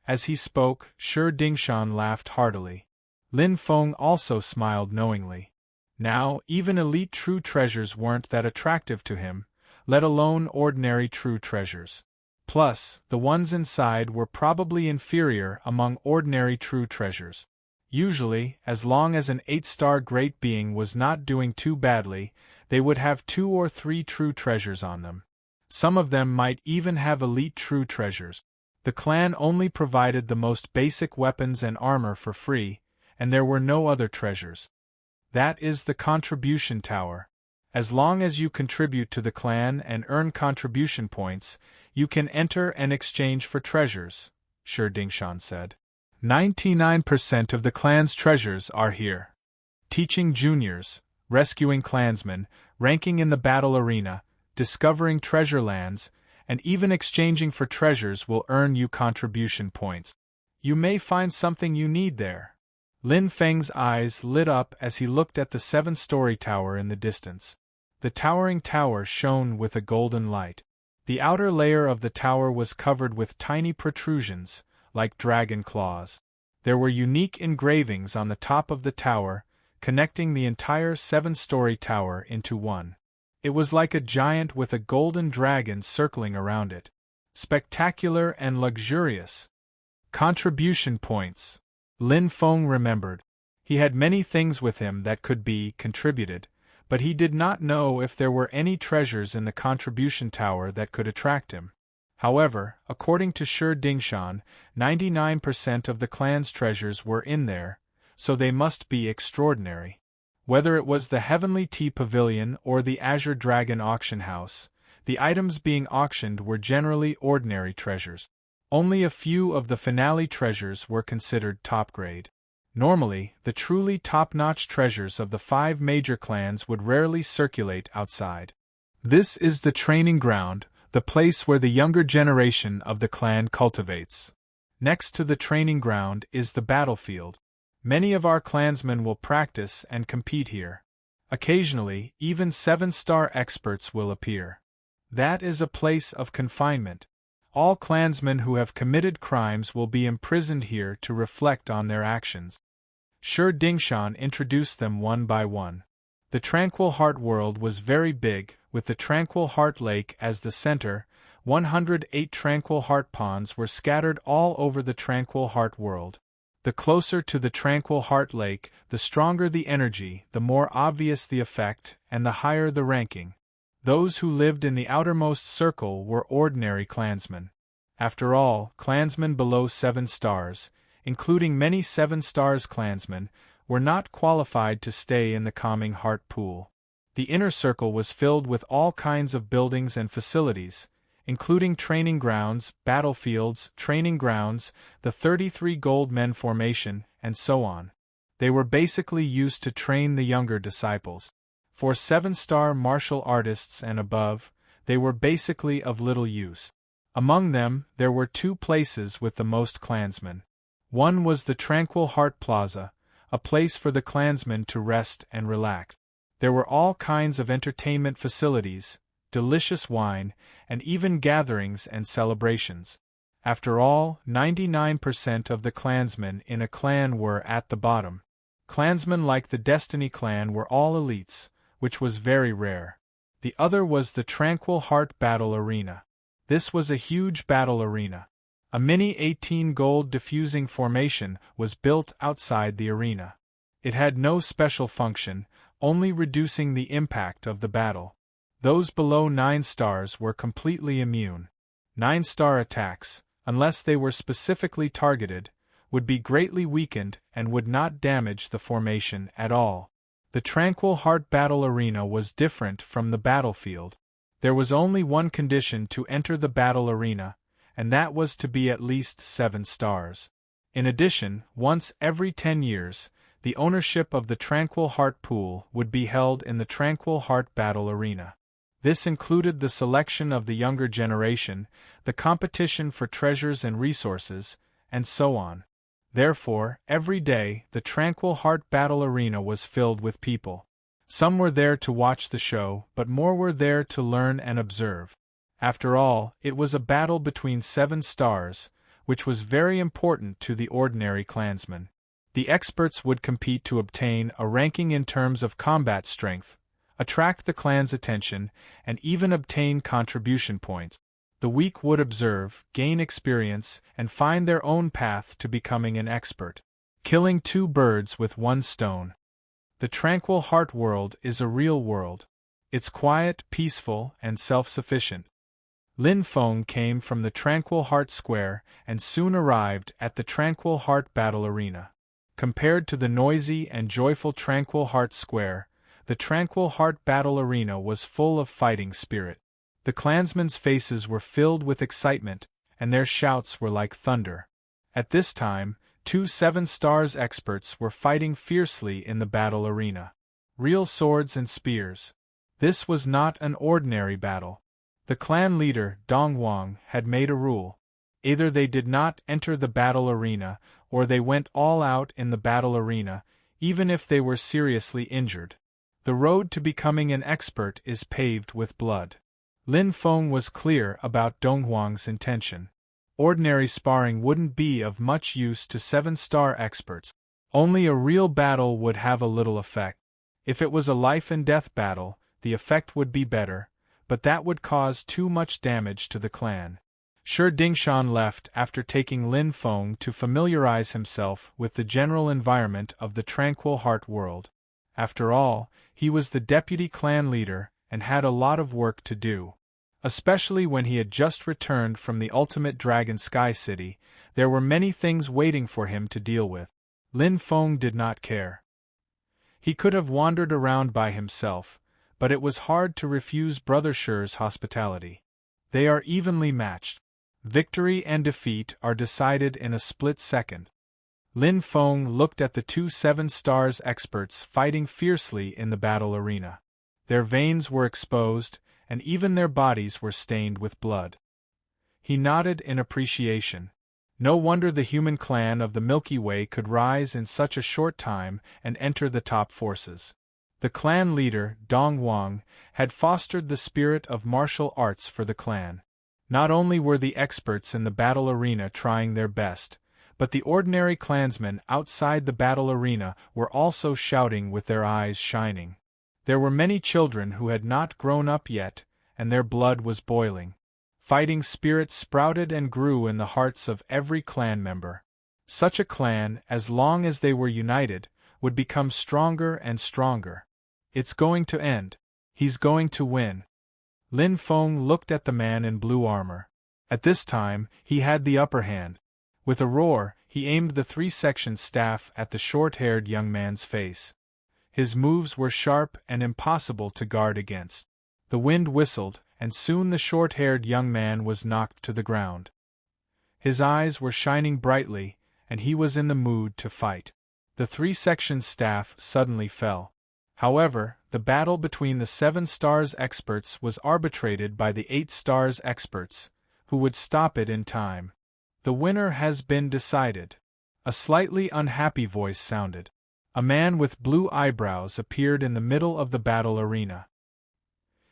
As he spoke, Shi Dingshan laughed heartily. Lin Feng also smiled knowingly. Now, even elite true treasures weren't that attractive to him, let alone ordinary true treasures. Plus, the ones inside were probably inferior among ordinary true treasures. Usually, as long as an 8-star great being was not doing too badly, they would have 2 or 3 true treasures on them. Some of them might even have elite true treasures. The clan only provided the most basic weapons and armor for free, and there were no other treasures. That is the contribution tower. As long as you contribute to the clan and earn contribution points, you can enter and exchange for treasures, Sher Dingshan said. 99% of the clan's treasures are here. Teaching juniors, rescuing clansmen, ranking in the battle arena, discovering treasure lands, and even exchanging for treasures will earn you contribution points. You may find something you need there. Lin Feng's eyes lit up as he looked at the 7-story tower in the distance. The towering tower shone with a golden light. The outer layer of the tower was covered with tiny protrusions, like dragon claws. There were unique engravings on the top of the tower, connecting the entire 7-story tower into one. It was like a giant with a golden dragon circling around it. Spectacular and luxurious. Contribution points. Lin Feng remembered. He had many things with him that could be contributed, but he did not know if there were any treasures in the contribution tower that could attract him. However, according to Sher Dingshan, 99% of the clan's treasures were in there, so they must be extraordinary. Whether it was the Heavenly Tea Pavilion or the Azure Dragon Auction House, the items being auctioned were generally ordinary treasures. Only a few of the finale treasures were considered top grade. Normally, the truly top-notch treasures of the 5 major clans would rarely circulate outside. This is the training ground, the place where the younger generation of the clan cultivates. Next to the training ground is the battlefield. Many of our clansmen will practice and compete here. Occasionally, even 7-star experts will appear. That is a place of confinement. All clansmen who have committed crimes will be imprisoned here to reflect on their actions. Sher Dingshan introduced them one by one. The Tranquil Heart world was very big, with the Tranquil Heart Lake as the center. 108 Tranquil Heart ponds were scattered all over the Tranquil Heart world. The closer to the Tranquil Heart Lake, the stronger the energy, the more obvious the effect, and the higher the ranking. Those who lived in the outermost circle were ordinary clansmen. After all, clansmen below 7 stars, including many 7 stars clansmen, were not qualified to stay in the Calming Heart pool. The inner circle was filled with all kinds of buildings and facilities, including training grounds, battlefields, training grounds, the 33 Gold Men formation, and so on. They were basically used to train the younger disciples. For 7-star martial artists and above, they were basically of little use. Among them, there were 2 places with the most clansmen. One was the Tranquil Heart Plaza, a place for the clansmen to rest and relax. There were all kinds of entertainment facilities, delicious wine, and even gatherings and celebrations. After all, 99% of the clansmen in a clan were at the bottom. Clansmen like the Destiny clan were all elites, which was very rare. The other was the Tranquil Heart Battle Arena. This was a huge battle arena. A mini 18 gold diffusing formation was built outside the arena. It had no special function, only reducing the impact of the battle. Those below 9 stars were completely immune. 9-star attacks, unless they were specifically targeted, would be greatly weakened and would not damage the formation at all. The Tranquil Heart Battle Arena was different from the battlefield. There was only one condition to enter the battle arena, and that was to be at least 7 stars. In addition, once every 10 years, the ownership of the Tranquil Heart Pool would be held in the Tranquil Heart Battle Arena. This included the selection of the younger generation, the competition for treasures and resources, and so on. Therefore, every day, the Tranquil Heart Battle Arena was filled with people. Some were there to watch the show, but more were there to learn and observe. After all, it was a battle between 7 stars, which was very important to the ordinary clansmen. The experts would compete to obtain a ranking in terms of combat strength, attract the clan's attention, and even obtain contribution points. The weak would observe, gain experience, and find their own path to becoming an expert. Killing 2 birds with 1 stone. The Tranquil Heart world is a real world. It's quiet, peaceful, and self-sufficient. Lin Feng came from the Tranquil Heart Square and soon arrived at the Tranquil Heart Battle Arena. Compared to the noisy and joyful Tranquil Heart Square, the Tranquil Heart Battle Arena was full of fighting spirit. The clansmen's faces were filled with excitement, and their shouts were like thunder. At this time, 2 7-stars experts were fighting fiercely in the battle arena. Real swords and spears. This was not an ordinary battle. The clan leader, Dong Wang, had made a rule. Either they did not enter the battle arena, or they went all out in the battle arena, even if they were seriously injured. The road to becoming an expert is paved with blood. Lin Feng was clear about Dong Wang's intention. Ordinary sparring wouldn't be of much use to 7-star experts. Only a real battle would have a little effect. If it was a life-and-death battle, the effect would be better, but that would cause too much damage to the clan. Shi Dingshan left after taking Lin Feng to familiarize himself with the general environment of the Tranquil Heart world. After all, he was the deputy clan leader and had a lot of work to do. Especially when he had just returned from the Ultimate Dragon Sky City, there were many things waiting for him to deal with. Lin Feng did not care. He could have wandered around by himself, but it was hard to refuse Brother Shi's hospitality. They are evenly matched. Victory and defeat are decided in a split second. Lin Feng looked at the 2 7-stars experts fighting fiercely in the battle arena. Their veins were exposed, and even their bodies were stained with blood. He nodded in appreciation. No wonder the human clan of the Milky Way could rise in such a short time and enter the top forces. The clan leader, Dong Wang, had fostered the spirit of martial arts for the clan. Not only were the experts in the battle arena trying their best, but the ordinary clansmen outside the battle arena were also shouting with their eyes shining. There were many children who had not grown up yet, and their blood was boiling. Fighting spirit sprouted and grew in the hearts of every clan member. Such a clan, as long as they were united, would become stronger and stronger. It's going to end. He's going to win. Lin Feng looked at the man in blue armor. At this time, he had the upper hand. With a roar, he aimed the 3-section staff at the short-haired young man's face. His moves were sharp and impossible to guard against. The wind whistled, and soon the short-haired young man was knocked to the ground. His eyes were shining brightly, and he was in the mood to fight. The 3-section staff suddenly fell. However, the battle between the 7-stars experts was arbitrated by the 8-stars experts, who would stop it in time. The winner has been decided. A slightly unhappy voice sounded. A man with blue eyebrows appeared in the middle of the battle arena.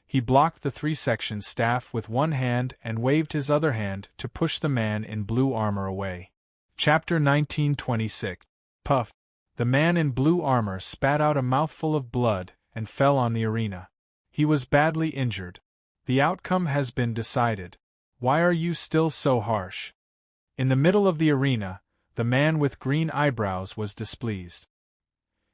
He blocked the 3-section staff with one hand and waved his other hand to push the man in blue armor away. Chapter 1926. Puff. The man in blue armor spat out a mouthful of blood and fell on the arena. He was badly injured. The outcome has been decided. Why are you still so harsh? In the middle of the arena, the man with green eyebrows was displeased.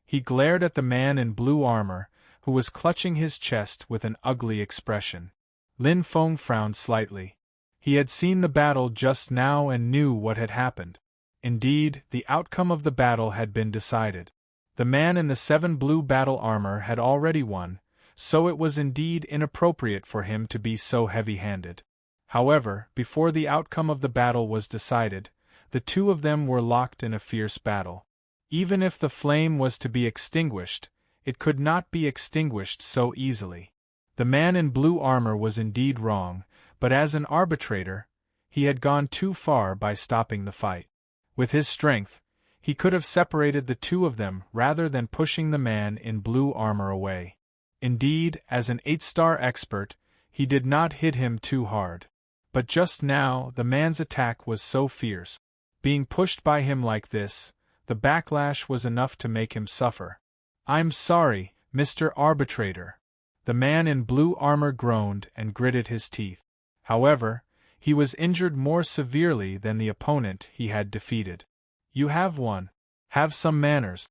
He glared at the man in blue armor, who was clutching his chest with an ugly expression. Lin Feng frowned slightly. He had seen the battle just now and knew what had happened. Indeed, the outcome of the battle had been decided. The man in the 7 blue battle armor had already won, so it was indeed inappropriate for him to be so heavy-handed. However, before the outcome of the battle was decided, the two of them were locked in a fierce battle. Even if the flame was to be extinguished, it could not be extinguished so easily. The man in blue armor was indeed wrong, but as an arbitrator, he had gone too far by stopping the fight. With his strength, he could have separated the two of them rather than pushing the man in blue armor away. Indeed, as an 8-star expert, he did not hit him too hard. But just now, the man's attack was so fierce. Being pushed by him like this, the backlash was enough to make him suffer. "I'm sorry, Mr. Arbitrator." The man in blue armor groaned and gritted his teeth. However, he was injured more severely than the opponent he had defeated. "You have won. Have some manners."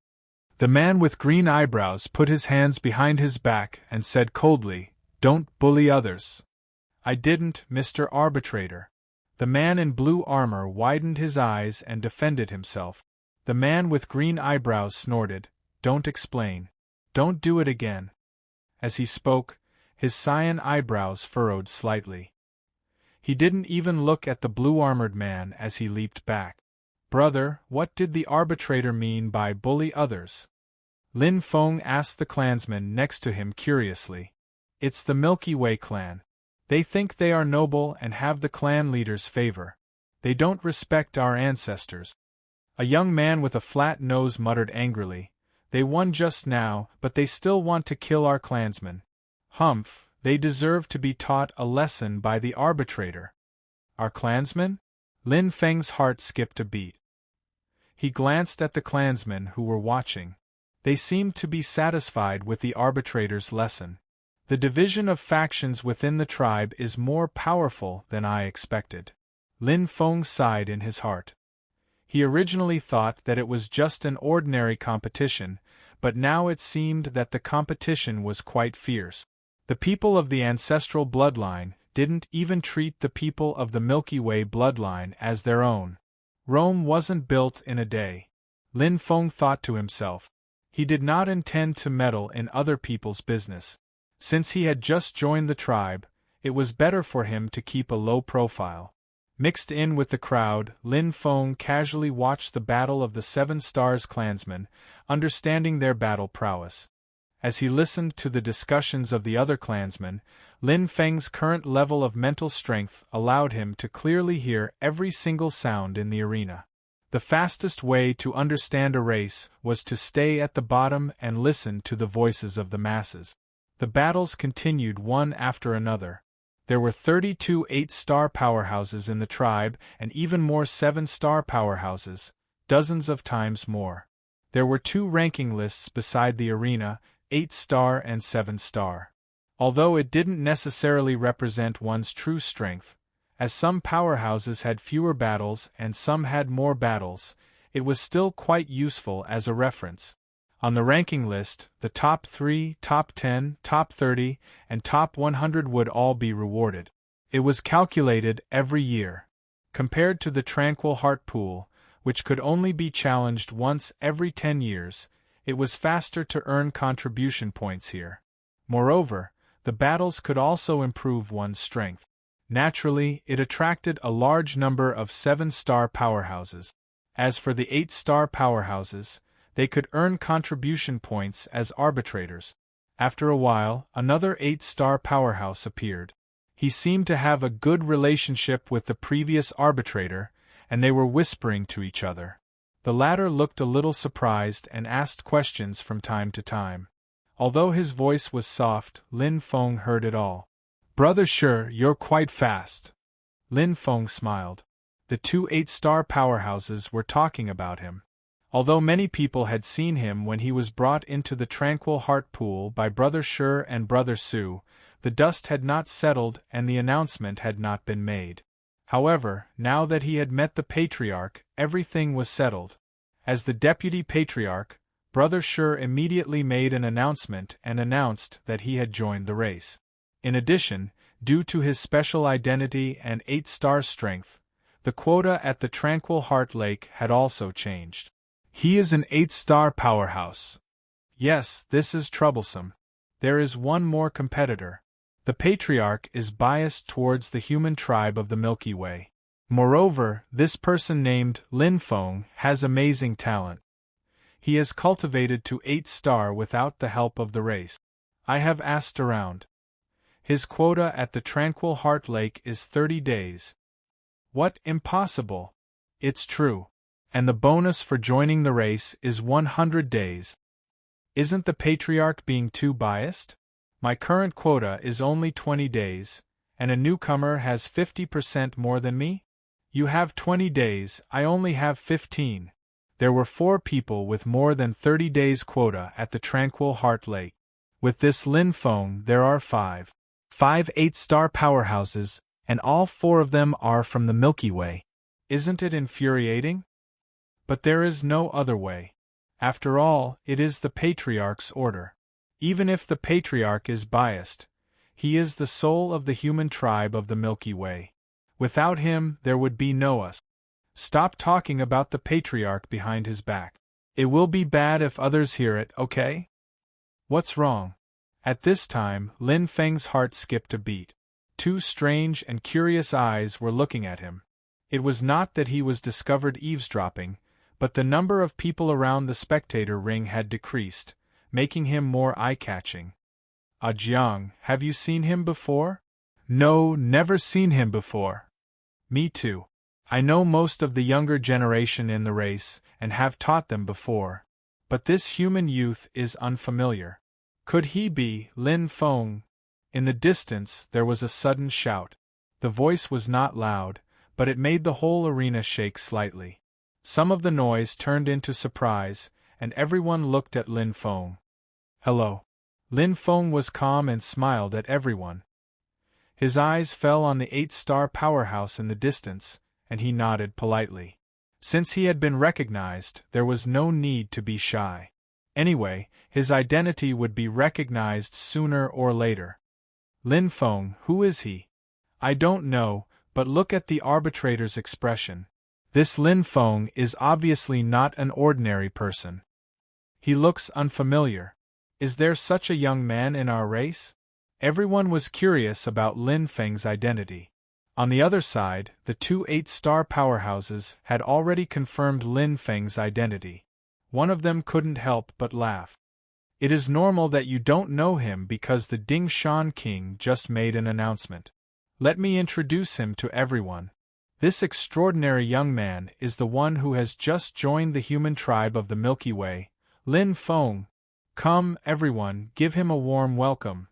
The man with green eyebrows put his hands behind his back and said coldly, "Don't bully others. I didn't, Mr. Arbitrator. The man in blue armor widened his eyes and defended himself. The man with green eyebrows snorted, Don't explain. Don't do it again. As he spoke, his cyan eyebrows furrowed slightly. He didn't even look at the blue-armored man as he leaped back. Brother, what did the arbitrator mean by bully others? Lin Feng asked the clansman next to him curiously. It's the Milky Way clan. They think they are noble and have the clan leader's favor. They don't respect our ancestors. A young man with a flat nose muttered angrily, They won just now, but they still want to kill our clansmen. Humph, they deserve to be taught a lesson by the arbitrator. Our clansmen? Lin Feng's heart skipped a beat. He glanced at the clansmen who were watching. They seemed to be satisfied with the arbitrator's lesson. The division of factions within the tribe is more powerful than I expected. Lin Feng sighed in his heart. He originally thought that it was just an ordinary competition, but now it seemed that the competition was quite fierce. The people of the ancestral bloodline didn't even treat the people of the Milky Way bloodline as their own. Rome wasn't built in a day. Lin Feng thought to himself. He did not intend to meddle in other people's business. Since he had just joined the tribe, it was better for him to keep a low profile. Mixed in with the crowd, Lin Feng casually watched the battle of the Seven Stars clansmen, understanding their battle prowess. As he listened to the discussions of the other clansmen, Lin Feng's current level of mental strength allowed him to clearly hear every single sound in the arena. The fastest way to understand a race was to stay at the bottom and listen to the voices of the masses. The battles continued one after another. There were 32 8-star powerhouses in the tribe and even more 7-star powerhouses, dozens of times more. There were 2 ranking lists beside the arena, 8-star and 7-star. Although it didn't necessarily represent one's true strength, as some powerhouses had fewer battles and some had more battles, it was still quite useful as a reference. On the ranking list, the top 3, top 10, top 30, and top 100 would all be rewarded. It was calculated every year. Compared to the Tranquil Heart Pool, which could only be challenged once every 10 years, it was faster to earn contribution points here. Moreover, the battles could also improve one's strength. Naturally, it attracted a large number of 7-star powerhouses. As for the 8-star powerhouses, they could earn contribution points as arbitrators. After a while, another 8-star powerhouse appeared. He seemed to have a good relationship with the previous arbitrator, and they were whispering to each other. The latter looked a little surprised and asked questions from time to time. Although his voice was soft, Lin Feng heard it all. Brother Shi, you're quite fast. Lin Feng smiled. The 2 8-star powerhouses were talking about him. Although many people had seen him when he was brought into the Tranquil Heart Pool by Brother Shi and Brother Su, the dust had not settled and the announcement had not been made. However, now that he had met the Patriarch, everything was settled. As the Deputy Patriarch, Brother Shi immediately made an announcement and announced that he had joined the race. In addition, due to his special identity and 8-star strength, the quota at the Tranquil Heart Lake had also changed. He is an 8-star powerhouse. Yes, this is troublesome. There is one more competitor. The Patriarch is biased towards the human tribe of the Milky Way. Moreover, this person named Lin Feng has amazing talent. He is cultivated to 8-star without the help of the race. I have asked around. His quota at the Tranquil Heart Lake is 30 days. What, impossible? It's true. And the bonus for joining the race is 100 days. Isn't the Patriarch being too biased? My current quota is only 20 days, and a newcomer has 50% more than me? You have 20 days, I only have 15. There were 4 people with more than 30 days quota at the Tranquil Heart Lake. With this Lin Feng there are 5 8-star powerhouses, and all 4 of them are from the Milky Way. Isn't it infuriating? But there is no other way. After all, it is the Patriarch's order. Even if the Patriarch is biased, He is the soul of the human tribe of the Milky Way. Without him, there would be no us. Stop talking about the patriarch behind his back. It will be bad if others hear it, okay? What's wrong? At this time, Lin Feng's heart skipped a beat. Two strange and curious eyes were looking at him. It was not that he was discovered eavesdropping, but the number of people around the spectator ring had decreased, making him more eye-catching. Jiang, have you seen him before? No, never seen him before. Me too. I know most of the younger generation in the race, and have taught them before. But this human youth is unfamiliar. Could he be Lin Feng? In the distance there was a sudden shout. The voice was not loud, but it made the whole arena shake slightly. Some of the noise turned into surprise, and everyone looked at Lin Feng. Hello. Lin Feng was calm and smiled at everyone. His eyes fell on the 8-star powerhouse in the distance, and he nodded politely. Since he had been recognized, there was no need to be shy. Anyway, his identity would be recognized sooner or later. Lin Feng, who is he? I don't know, but look at the arbitrator's expression. This Lin Feng is obviously not an ordinary person. He looks unfamiliar. Is there such a young man in our race? Everyone was curious about Lin Feng's identity. On the other side, the two 8-star powerhouses had already confirmed Lin Feng's identity. One of them couldn't help but laugh. It is normal that you don't know him because the Ding Shan King just made an announcement. Let me introduce him to everyone. This extraordinary young man is the one who has just joined the human tribe of the Milky Way, Lin Feng. Come, everyone, give him a warm welcome.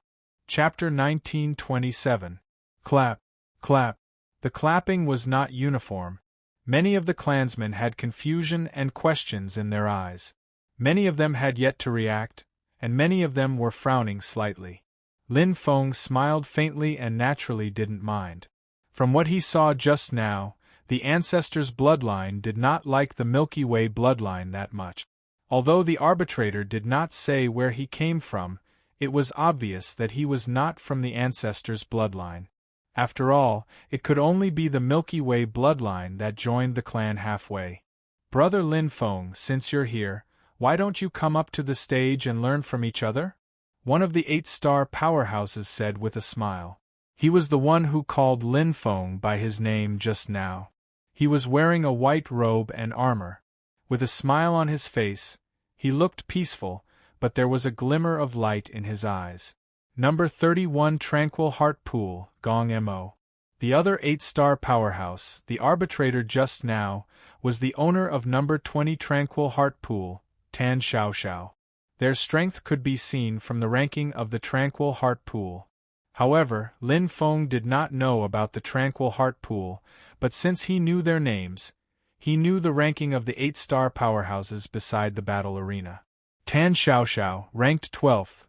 Chapter 1927. Clap. Clap. The clapping was not uniform. Many of the clansmen had confusion and questions in their eyes. Many of them had yet to react, and many of them were frowning slightly. Lin Feng smiled faintly and naturally didn't mind. From what he saw just now, the ancestors' bloodline did not like the Milky Way bloodline that much. Although the arbitrator did not say where he came from, it was obvious that he was not from the ancestors' bloodline. After all, it could only be the Milky Way bloodline that joined the clan halfway. Brother Lin Feng, since you're here, why don't you come up to the stage and learn from each other? One of the 8-star powerhouses said with a smile. He was the one who called Lin Feng by his name just now. He was wearing a white robe and armor. With a smile on his face, he looked peaceful, but there was a glimmer of light in his eyes. Number 31 Tranquil Heart Pool, Gong Mo. The other 8-star powerhouse, the arbitrator just now, was the owner of number 20 Tranquil Heart Pool, Tan Xiaoxiao. Their strength could be seen from the ranking of the Tranquil Heart Pool. However, Lin Feng did not know about the Tranquil Heart Pool, but since he knew their names, he knew the ranking of the 8-star powerhouses beside the battle arena. Tan Xiaoxiao, ranked 12th.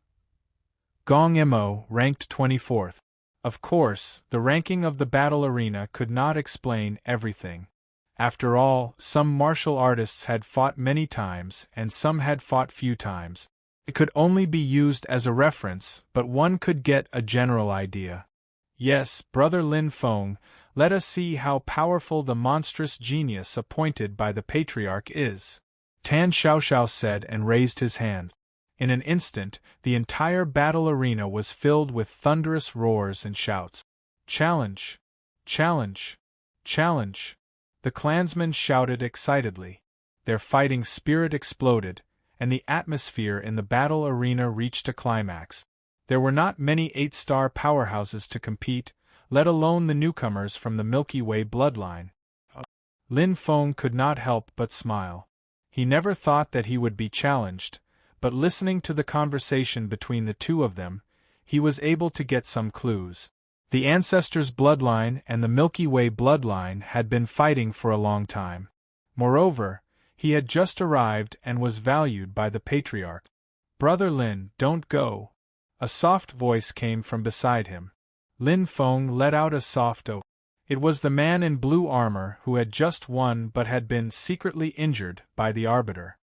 Gong Mo, ranked 24th. Of course, the ranking of the battle arena could not explain everything. After all, some martial artists had fought many times and some had fought few times. It could only be used as a reference, but one could get a general idea. Yes, Brother Lin Feng, let us see how powerful the monstrous genius appointed by the patriarch is. Tan Xiaoxiao said and raised his hand. In an instant, the entire battle arena was filled with thunderous roars and shouts. Challenge! Challenge! Challenge! The clansmen shouted excitedly. Their fighting spirit exploded, and the atmosphere in the battle arena reached a climax. There were not many 8-star powerhouses to compete, let alone the newcomers from the Milky Way bloodline. Lin Feng could not help but smile. He never thought that he would be challenged, but listening to the conversation between the two of them, he was able to get some clues. The ancestors' bloodline and the Milky Way bloodline had been fighting for a long time. Moreover, he had just arrived and was valued by the patriarch. Brother Lin, don't go. A soft voice came from beside him. Lin Feng let out a soft oath. It was the man in blue armor who had just won but had been secretly injured by the arbiter.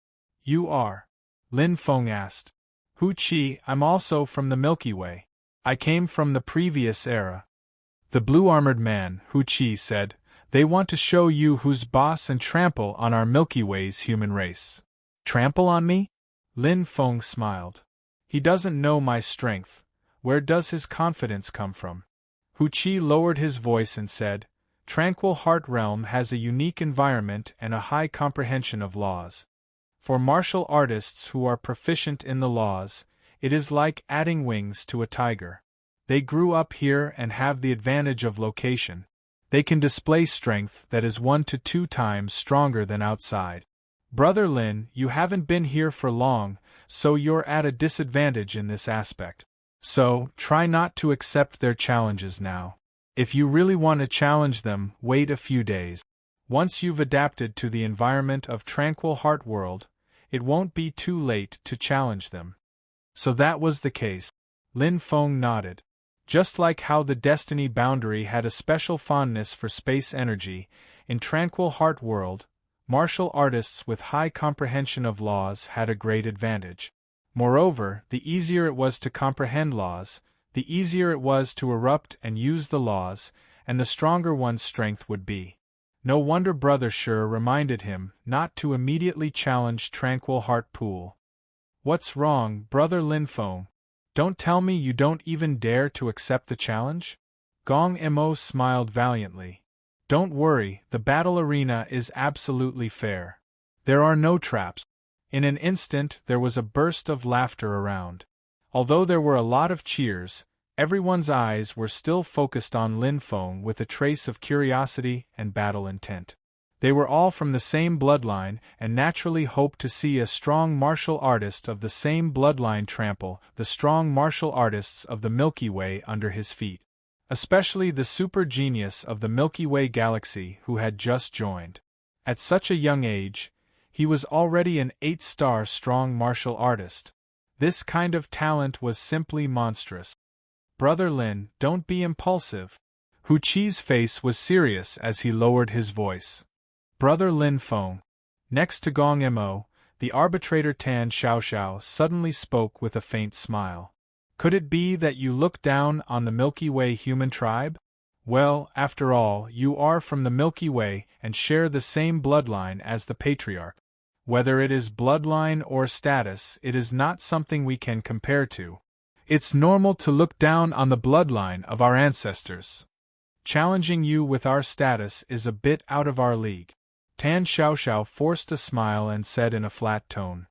You are? Lin Feng asked. Hu Qi, I'm also from the Milky Way. I came from the previous era. The blue-armored man, Hu Qi, said, they want to show you who's boss and trample on our Milky Way's human race. Trample on me? Lin Feng smiled. He doesn't know my strength. Where does his confidence come from? Hu Qi lowered his voice and said, Tranquil Heart Realm has a unique environment and a high comprehension of laws. For martial artists who are proficient in the laws, it is like adding wings to a tiger. They grew up here and have the advantage of location. They can display strength that is 1 to 2 times stronger than outside. Brother Lin, you haven't been here for long, so you're at a disadvantage in this aspect. So, try not to accept their challenges now. If you really want to challenge them, wait a few days. Once you've adapted to the environment of Tranquil Heart World, it won't be too late to challenge them. So that was the case. Lin Feng nodded. Just like how the Destiny Boundary had a special fondness for space energy, in Tranquil Heart World, martial artists with high comprehension of laws had a great advantage. Moreover, the easier it was to comprehend laws, the easier it was to erupt and use the laws, and the stronger one's strength would be. No wonder Brother Shi reminded him not to immediately challenge Tranquil Heart Pool. What's wrong, Brother Lin Feng? Don't tell me you don't even dare to accept the challenge? Gong Mo smiled valiantly. Don't worry, the battle arena is absolutely fair. There are no traps. In an instant there was a burst of laughter around. Although there were a lot of cheers, everyone's eyes were still focused on Lin Feng with a trace of curiosity and battle intent. They were all from the same bloodline and naturally hoped to see a strong martial artist of the same bloodline trample the strong martial artists of the Milky Way under his feet. Especially the super genius of the Milky Way galaxy who had just joined. At such a young age, he was already an 8-star strong martial artist. This kind of talent was simply monstrous. Brother Lin, don't be impulsive. Hu Qi's face was serious as he lowered his voice. Brother Lin Feng. Next to Gong Mo, the arbitrator Tan Xiaoxiao suddenly spoke with a faint smile. Could it be that you look down on the Milky Way human tribe? Well, after all, you are from the Milky Way and share the same bloodline as the Patriarch. Whether it is bloodline or status, it is not something we can compare to. It's normal to look down on the bloodline of our ancestors. Challenging you with our status is a bit out of our league. Tan Xiaoxiao forced a smile and said in a flat tone.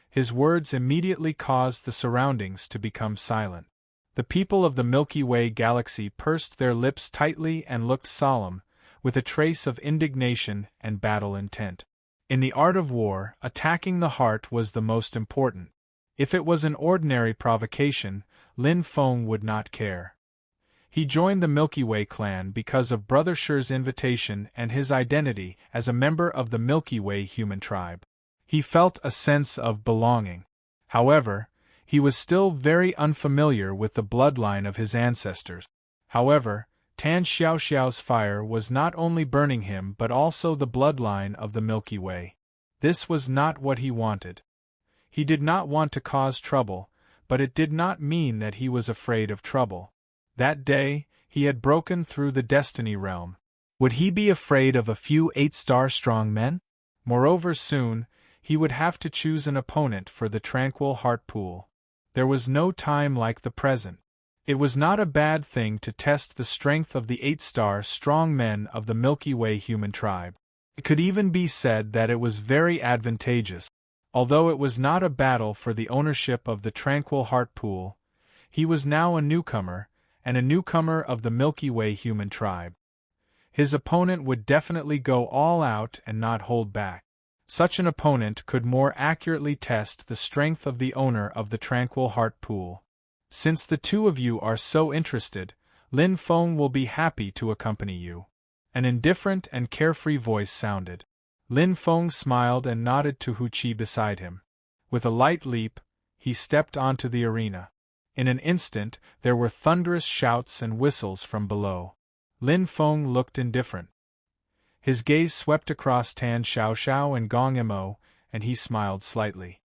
His words immediately caused the surroundings to become silent. The people of the Milky Way galaxy pursed their lips tightly and looked solemn, with a trace of indignation and battle intent. In the art of war, attacking the heart was the most important. If it was an ordinary provocation, Lin Feng would not care. He joined the Milky Way clan because of Brother Shi's invitation and his identity as a member of the Milky Way human tribe. He felt a sense of belonging. However, he was still very unfamiliar with the bloodline of his ancestors. However, Tan Xiaoxiao's fire was not only burning him but also the bloodline of the Milky Way. This was not what he wanted. He did not want to cause trouble, but it did not mean that he was afraid of trouble. That day, he had broken through the Destiny realm. Would he be afraid of a few 8-star strong men? Moreover, soon, he would have to choose an opponent for the Tranquil Heart Pool. There was no time like the present. It was not a bad thing to test the strength of the 8-star strong men of the Milky Way human tribe. It could even be said that it was very advantageous. Although it was not a battle for the ownership of the Tranquil Heart Pool, he was now a newcomer, and a newcomer of the Milky Way human tribe. His opponent would definitely go all out and not hold back. Such an opponent could more accurately test the strength of the owner of the Tranquil Heart Pool. Since the two of you are so interested, Lin Feng will be happy to accompany you. An indifferent and carefree voice sounded. Lin Feng smiled and nodded to Hu Qi beside him. With a light leap, he stepped onto the arena. In an instant, there were thunderous shouts and whistles from below. Lin Feng looked indifferent. His gaze swept across Tan Xiaoxiao and Gong Mo, and he smiled slightly.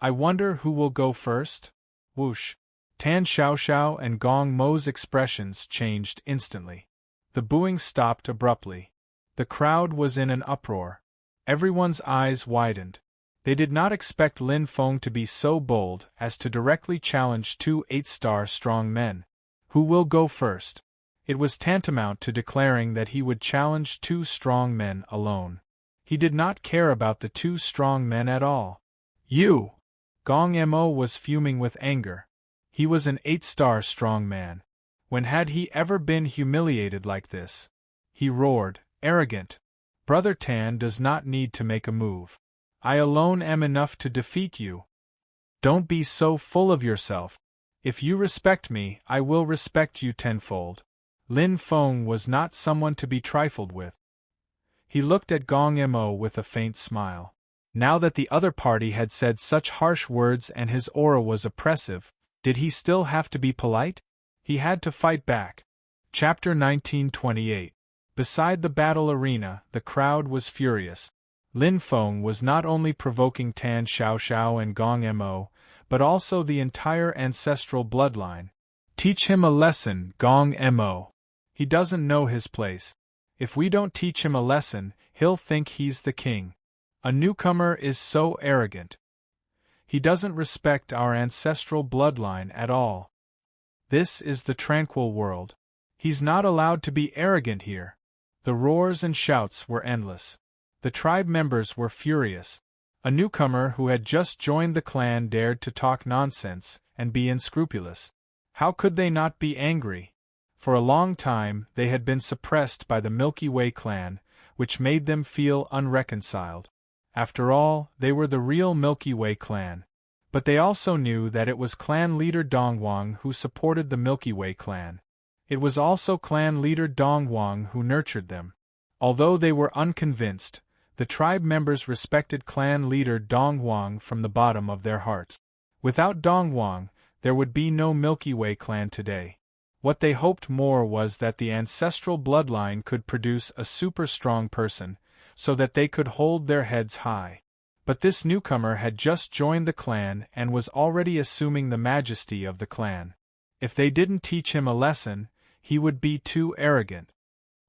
I wonder who will go first? Whoosh! Tan Xiaoxiao and Gong Mo's expressions changed instantly. The booing stopped abruptly. The crowd was in an uproar. Everyone's eyes widened. They did not expect Lin Feng to be so bold as to directly challenge two 8-star strong men. Who will go first? It was tantamount to declaring that he would challenge two strong men alone. He did not care about the two strong men at all. You! Gong Mo was fuming with anger. He was an 8-star strong man. When had he ever been humiliated like this? He roared, arrogant. Brother Tan does not need to make a move. I alone am enough to defeat you. Don't be so full of yourself. If you respect me, I will respect you tenfold. Lin Feng was not someone to be trifled with. He looked at Gong Mo with a faint smile. Now that the other party had said such harsh words and his aura was oppressive, did he still have to be polite? He had to fight back. Chapter 1928. Beside the battle arena, the crowd was furious. Lin Feng was not only provoking Tan Xiaoxiao and Gong Mo, but also the entire ancestral bloodline. Teach him a lesson, Gong Mo. He doesn't know his place. If we don't teach him a lesson, he'll think he's the king. A newcomer is so arrogant. He doesn't respect our ancestral bloodline at all. This is the tranquil world. He's not allowed to be arrogant here. The roars and shouts were endless. The tribe members were furious. A newcomer who had just joined the clan dared to talk nonsense and be unscrupulous. How could they not be angry? For a long time they had been suppressed by the Milky Way clan, which made them feel unreconciled. After all, they were the real Milky Way clan. But they also knew that it was clan leader Dongwang who supported the Milky Way clan. It was also clan leader Dongwang who nurtured them. Although they were unconvinced, the tribe members respected clan leader Dongwang from the bottom of their hearts. Without Dongwang, there would be no Milky Way clan today. What they hoped more was that the ancestral bloodline could produce a super strong person, so that they could hold their heads high. But this newcomer had just joined the clan and was already assuming the majesty of the clan. If they didn't teach him a lesson, he would be too arrogant.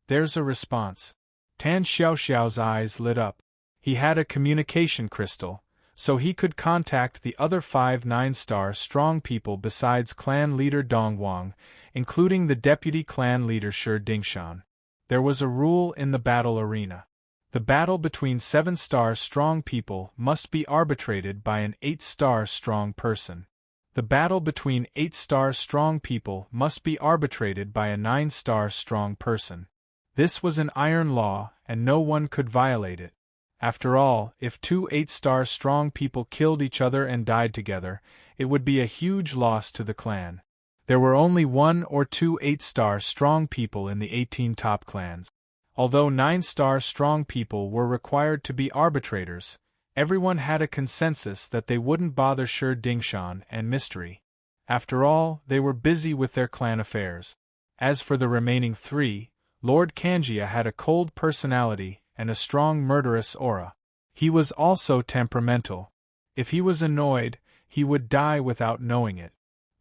There's a response. Tan Xiaoxiao's eyes lit up. He had a communication crystal, so he could contact the other 5 9-star strong people besides clan leader Dongwang, including the deputy clan leader Shi Dingshan. There was a rule in the battle arena. The battle between 7-star strong people must be arbitrated by an 8-star strong person. The battle between 8-star strong people must be arbitrated by a 9-star strong person. This was an iron law, and no one could violate it. After all, if 2 8-star strong people killed each other and died together, it would be a huge loss to the clan. There were only 1 or 2 8-star strong people in the 18 top clans. Although 9-star strong people were required to be arbitrators, everyone had a consensus that they wouldn't bother Shi Dingshan and Mystery. After all, they were busy with their clan affairs. As for the remaining 3, Lord Kanjia had a cold personality and a strong murderous aura. He was also temperamental. If he was annoyed, he would die without knowing it.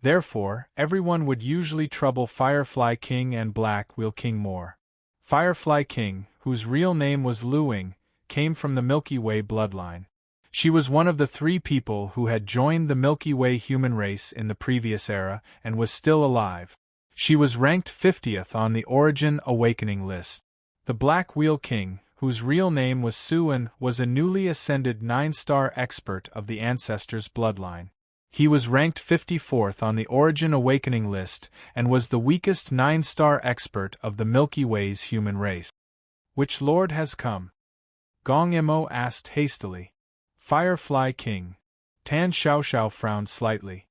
Therefore, everyone would usually trouble Firefly King and Black Wheel King more. Firefly King, whose real name was Luing, came from the Milky Way bloodline. She was one of the 3 people who had joined the Milky Way human race in the previous era and was still alive. She was ranked 50th on the Origin Awakening list. The Black Wheel King, whose real name was Suan, was a newly ascended 9-star expert of the ancestors' bloodline. He was ranked 54th on the Origin Awakening list and was the weakest 9-star expert of the Milky Way's human race. Which lord has come? Gong Mo asked hastily. Firefly King. Tan Xiaoxiao frowned slightly.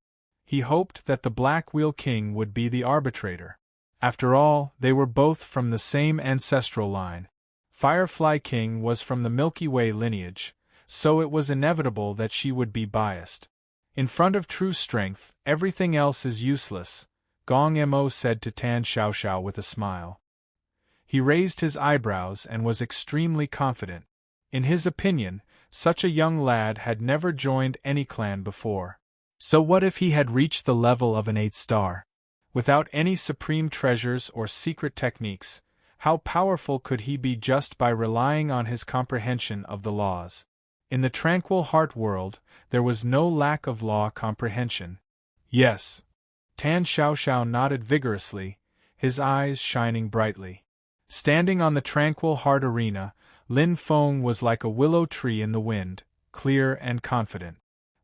He hoped that the Black Wheel King would be the arbitrator. After all, they were both from the same ancestral line. Firefly King was from the Milky Way lineage, so it was inevitable that she would be biased. In front of true strength, everything else is useless, Gong Mo said to Tan Xiaoxiao with a smile. He raised his eyebrows and was extremely confident. In his opinion, such a young lad had never joined any clan before. So what if he had reached the level of an 8 star? Without any supreme treasures or secret techniques, how powerful could he be just by relying on his comprehension of the laws? In the tranquil heart world, there was no lack of law comprehension. Yes. Tan Xiaoxiao nodded vigorously, his eyes shining brightly. Standing on the tranquil heart arena, Lin Feng was like a willow tree in the wind, clear and confident.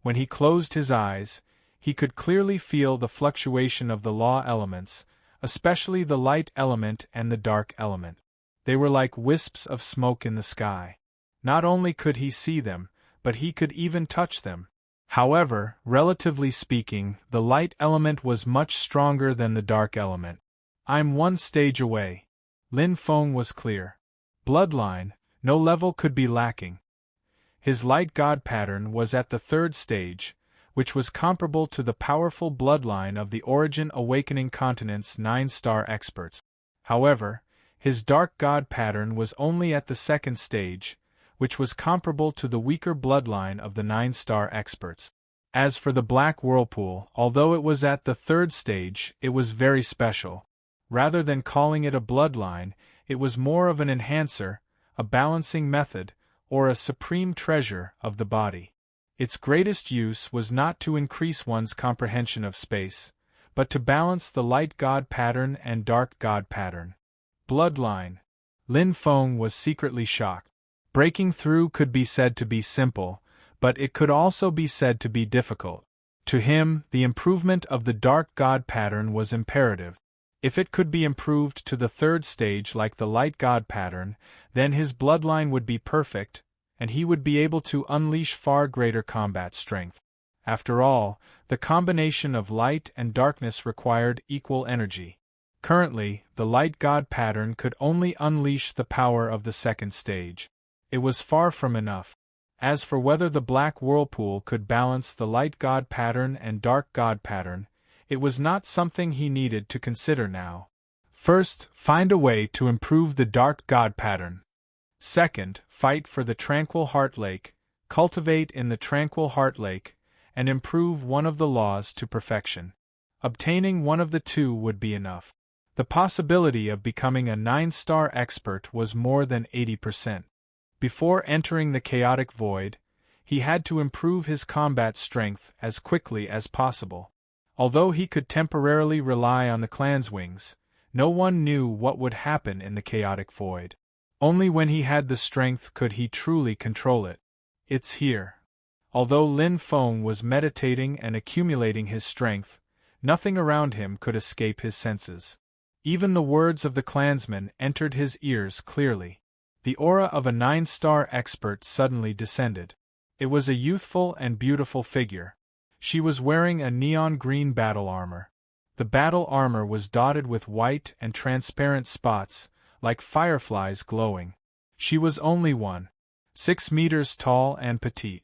When he closed his eyes, he could clearly feel the fluctuation of the law elements, especially the light element and the dark element. They were like wisps of smoke in the sky. Not only could he see them, but he could even touch them. However, relatively speaking, the light element was much stronger than the dark element. I'm 1 stage away. Lin Feng was clear. Bloodline, no level could be lacking. His light god pattern was at the 3rd stage, which was comparable to the powerful bloodline of the Origin Awakening Continent's 9-star experts. However, his dark god pattern was only at the 2nd stage, which was comparable to the weaker bloodline of the 9-star experts. As for the Black Whirlpool, although it was at the 3rd stage, it was very special. Rather than calling it a bloodline, it was more of an enhancer, a balancing method, or a supreme treasure of the body. Its greatest use was not to increase one's comprehension of space, but to balance the light god pattern and dark god pattern. Bloodline. Lin Feng was secretly shocked. Breaking through could be said to be simple, but it could also be said to be difficult. To him, the improvement of the dark god pattern was imperative. If it could be improved to the 3rd stage like the light god pattern, then his bloodline would be perfect, and he would be able to unleash far greater combat strength. After all, the combination of light and darkness required equal energy. Currently, the light god pattern could only unleash the power of the 2nd stage. It was far from enough. As for whether the Black Whirlpool could balance the light god pattern and dark god pattern, it was not something he needed to consider now. First, find a way to improve the dark god pattern. Second, fight for the Tranquil Heart Lake, cultivate in the Tranquil Heart Lake, and improve one of the laws to perfection. Obtaining one of the 2 would be enough. The possibility of becoming a 9-star expert was more than 80%. Before entering the chaotic void, he had to improve his combat strength as quickly as possible. Although he could temporarily rely on the clan's wings, no one knew what would happen in the chaotic void. Only when he had the strength could he truly control it. It's here. Although Lin Feng was meditating and accumulating his strength, nothing around him could escape his senses. Even the words of the clansman entered his ears clearly. The aura of a 9-star expert suddenly descended. It was a youthful and beautiful figure. She was wearing a neon green battle armor. The battle armor was dotted with white and transparent spots, like fireflies glowing. She was only 1.6 meters tall and petite.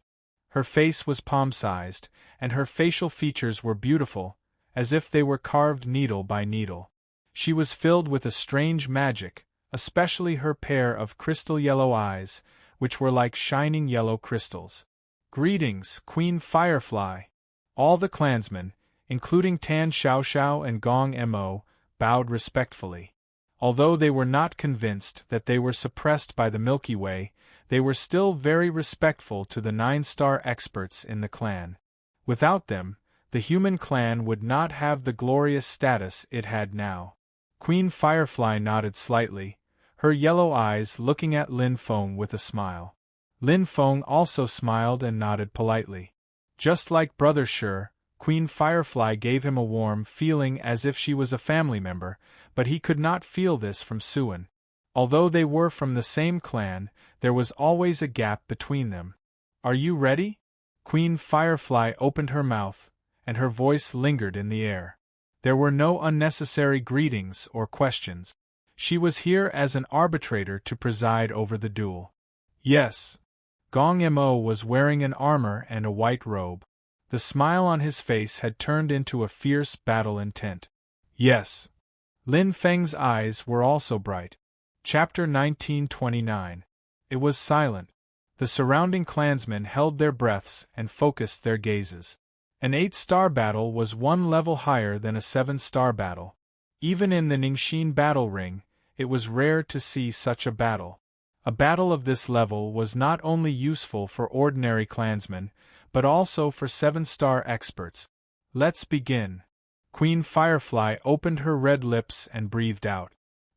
Her face was palm-sized, and her facial features were beautiful, as if they were carved needle by needle. She was filled with a strange magic, especially her pair of crystal yellow eyes, which were like shining yellow crystals. Greetings, Queen Firefly! All the clansmen, including Tan Xiaoxiao and Gong Mo, bowed respectfully. Although they were not convinced that they were suppressed by the Milky Way, they were still very respectful to the 9-star experts in the clan. Without them, the human clan would not have the glorious status it had now. Queen Firefly nodded slightly, her yellow eyes looking at Lin Feng with a smile. Lin Feng also smiled and nodded politely. Just like Brother Shi, Queen Firefly gave him a warm feeling as if she was a family member, but he could not feel this from Suen. Although they were from the same clan, there was always a gap between them. Are you ready? Queen Firefly opened her mouth, and her voice lingered in the air. There were no unnecessary greetings or questions. She was here as an arbitrator to preside over the duel. Yes. Gong Mo was wearing an armor and a white robe. The smile on his face had turned into a fierce battle intent. Yes. Lin Feng's eyes were also bright. Chapter 1929. It was silent. The surrounding clansmen held their breaths and focused their gazes. An 8-star battle was one level higher than a 7-star battle. Even in the Ningxin battle ring, it was rare to see such a battle. A battle of this level was not only useful for ordinary clansmen, but also for 7-star experts. Let's begin. Queen Firefly opened her red lips and breathed out.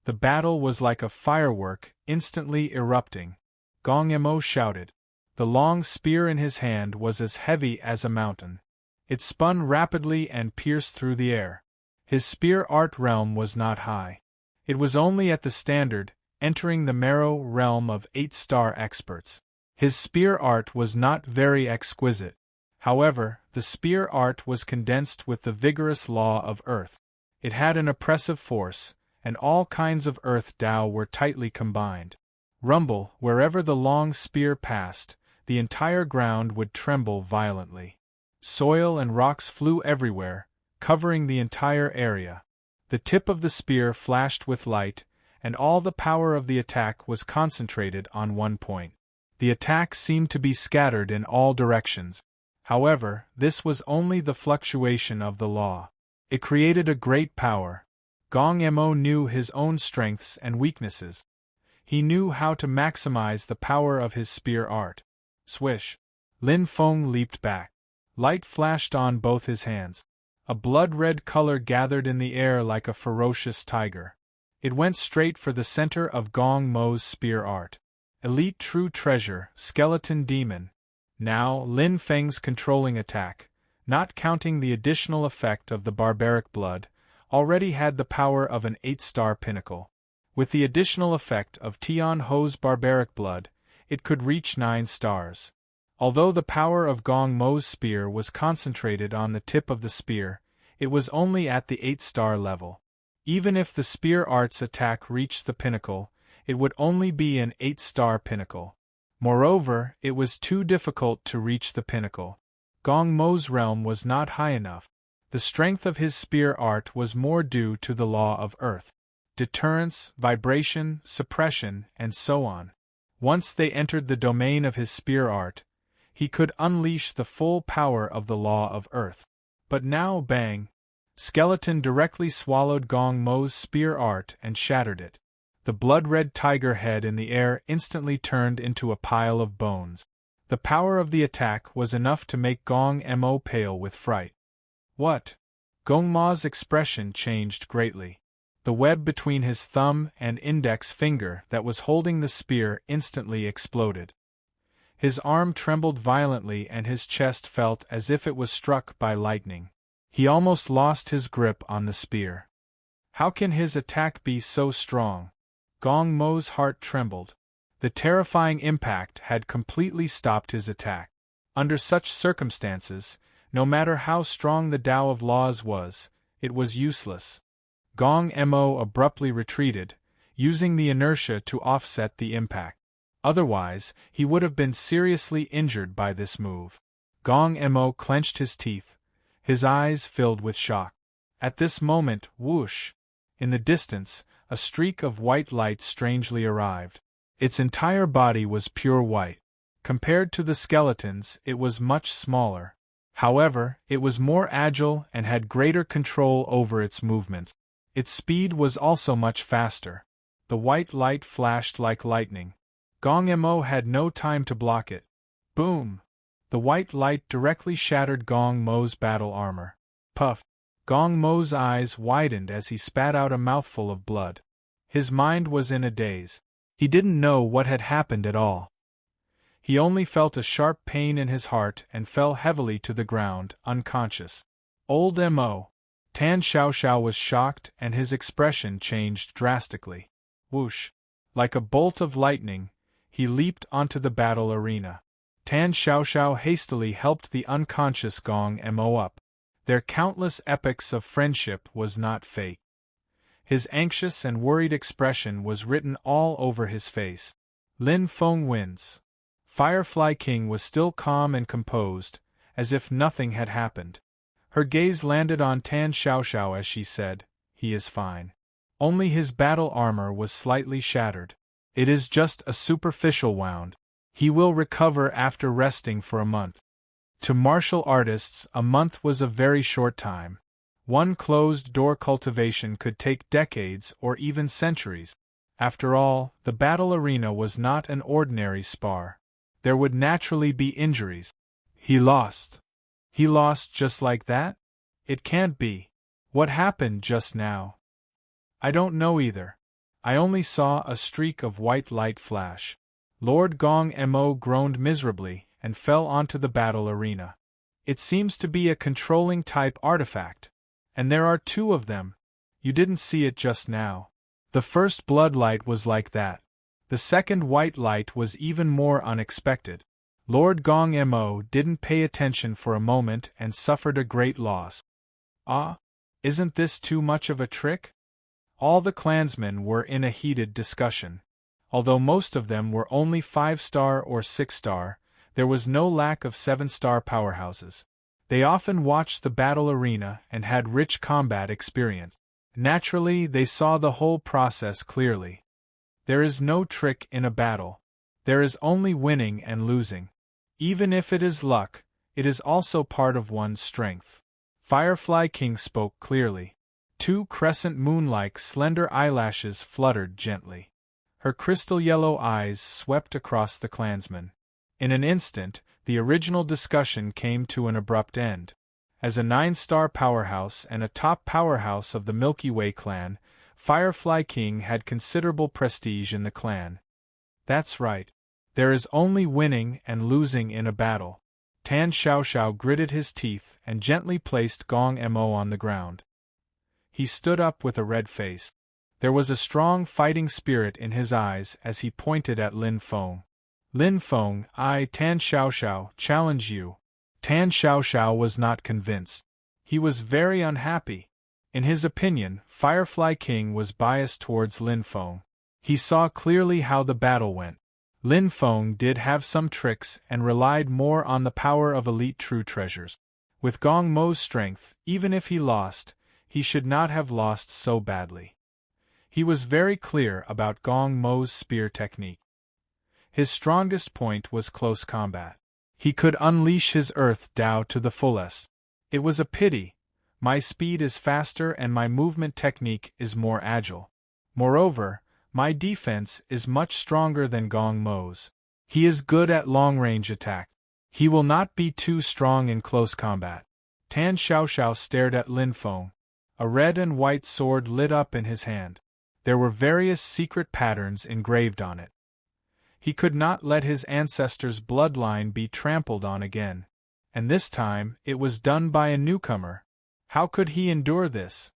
The battle was like a firework, instantly erupting. Gong Mo shouted. The long spear in his hand was as heavy as a mountain. It spun rapidly and pierced through the air. His spear art realm was not high. It was only at the standard, entering the marrow realm of 8-star experts. His spear art was not very exquisite. However, the spear art was condensed with the vigorous law of earth. It had an oppressive force, and all kinds of earth Tao were tightly combined. Rumble, wherever the long spear passed, the entire ground would tremble violently. Soil and rocks flew everywhere, covering the entire area. The tip of the spear flashed with light, and all the power of the attack was concentrated on one point. The attack seemed to be scattered in all directions. However, this was only the fluctuation of the law. It created a great power. Gong Mo knew his own strengths and weaknesses. He knew how to maximize the power of his spear art. Swish! Lin Feng leaped back. Light flashed on both his hands. A blood-red color gathered in the air like a ferocious tiger. It went straight for the center of Gong Mo's spear art. Elite True Treasure, Skeleton Demon. Now, Lin Feng's controlling attack, not counting the additional effect of the barbaric blood, already had the power of an 8-star pinnacle. With the additional effect of Tian Ho's barbaric blood, it could reach 9 stars. Although the power of Gong Mo's spear was concentrated on the tip of the spear, it was only at the 8-star level. Even if the spear art's attack reached the pinnacle, it would only be an 8-star pinnacle. Moreover, it was too difficult to reach the pinnacle. Gong Mo's realm was not high enough. The strength of his spear art was more due to the law of earth. Deterrence, vibration, suppression, and so on. Once they entered the domain of his spear art, he could unleash the full power of the law of earth. But now bang! Skeleton directly swallowed Gong Mo's spear art and shattered it. The blood-red tiger head in the air instantly turned into a pile of bones. The power of the attack was enough to make Gong Mo pale with fright. What? Gong Ma's expression changed greatly. The web between his thumb and index finger that was holding the spear instantly exploded. His arm trembled violently and his chest felt as if it was struck by lightning. He almost lost his grip on the spear. How can his attack be so strong? Gong Mo's heart trembled. The terrifying impact had completely stopped his attack. Under such circumstances, no matter how strong the Tao of Laws was, it was useless. Gong Mo abruptly retreated, using the inertia to offset the impact. Otherwise, he would have been seriously injured by this move. Gong Mo clenched his teeth, his eyes filled with shock. At this moment, whoosh! In the distance, a streak of white light strangely arrived. Its entire body was pure white. Compared to the skeletons, it was much smaller. However, it was more agile and had greater control over its movements. Its speed was also much faster. The white light flashed like lightning. Gong Mo had no time to block it. Boom! The white light directly shattered Gong Mo's battle armor. Puff! Gong Mo's eyes widened as he spat out a mouthful of blood. His mind was in a daze. He didn't know what had happened at all. He only felt a sharp pain in his heart and fell heavily to the ground, unconscious. Old Mo. Tan Xiaoxiao was shocked and his expression changed drastically. Whoosh! Like a bolt of lightning, he leaped onto the battle arena. Tan Xiaoxiao hastily helped the unconscious Gong Mo up. Their countless epochs of friendship was not fake. His anxious and worried expression was written all over his face. Lin Feng wins. Firefly King was still calm and composed, as if nothing had happened. Her gaze landed on Tan Xiaoxiao as she said, "He is fine. Only his battle armor was slightly shattered. It is just a superficial wound. He will recover after resting for a month." To martial artists, a month was a very short time. One closed-door cultivation could take decades or even centuries. After all, the battle arena was not an ordinary spar. There would naturally be injuries. He lost. He lost just like that? It can't be. What happened just now? I don't know either. I only saw a streak of white light flash. Lord Gong Mo groaned miserably and fell onto the battle arena. It seems to be a controlling type artifact. And there are two of them. You didn't see it just now. The first blood light was like that. The second white light was even more unexpected. Lord Gong Mo didn't pay attention for a moment and suffered a great loss. Ah, isn't this too much of a trick? All the clansmen were in a heated discussion. Although most of them were only 5-star or 6-star, there was no lack of 7-star powerhouses. They often watched the battle arena and had rich combat experience. Naturally, they saw the whole process clearly. There is no trick in a battle. There is only winning and losing. Even if it is luck, it is also part of one's strength. Firefly King spoke clearly. 2 crescent moon-like slender eyelashes fluttered gently. Her crystal-yellow eyes swept across the clansmen. In an instant, the original discussion came to an abrupt end. As a 9-star powerhouse and a top powerhouse of the Milky Way clan, Firefly King had considerable prestige in the clan. That's right. There is only winning and losing in a battle. Tan Xiaoxiao gritted his teeth and gently placed Gong Mo on the ground. He stood up with a red face. There was a strong fighting spirit in his eyes as he pointed at Lin Feng. Lin Feng, I, Tan Xiaoxiao, challenge you. Tan Xiaoxiao was not convinced. He was very unhappy. In his opinion, Firefly King was biased towards Lin Feng. He saw clearly how the battle went. Lin Feng did have some tricks and relied more on the power of elite true treasures. With Gong Mo's strength, even if he lost, he should not have lost so badly. He was very clear about Gong Mo's spear technique. His strongest point was close combat. He could unleash his Earth Dao to the fullest. It was a pity. My speed is faster and my movement technique is more agile. Moreover, my defense is much stronger than Gong Mo's. He is good at long-range attack. He will not be too strong in close combat. Tan Xiaoxiao stared at Lin Feng. A red and white sword lit up in his hand. There were various secret patterns engraved on it. He could not let his ancestors' bloodline be trampled on again. And this time, it was done by a newcomer. How could he endure this?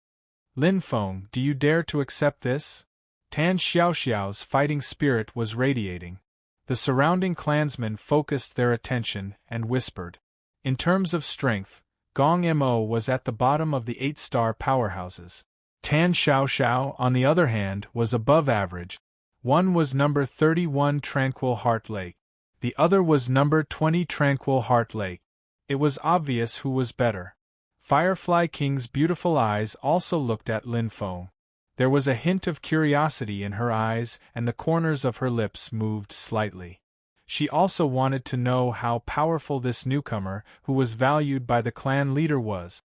Lin Feng, do you dare to accept this? Tan Xiaoxiao's fighting spirit was radiating. The surrounding clansmen focused their attention and whispered. In terms of strength, Gong Mo was at the bottom of the 8-star powerhouses. Tan Xiaoxiao, on the other hand, was above average. One was number 31 Tranquil Heart Lake. The other was number 20 Tranquil Heart Lake. It was obvious who was better. Firefly King's beautiful eyes also looked at Lin Feng. There was a hint of curiosity in her eyes and the corners of her lips moved slightly. She also wanted to know how powerful this newcomer, who was valued by the clan leader, was.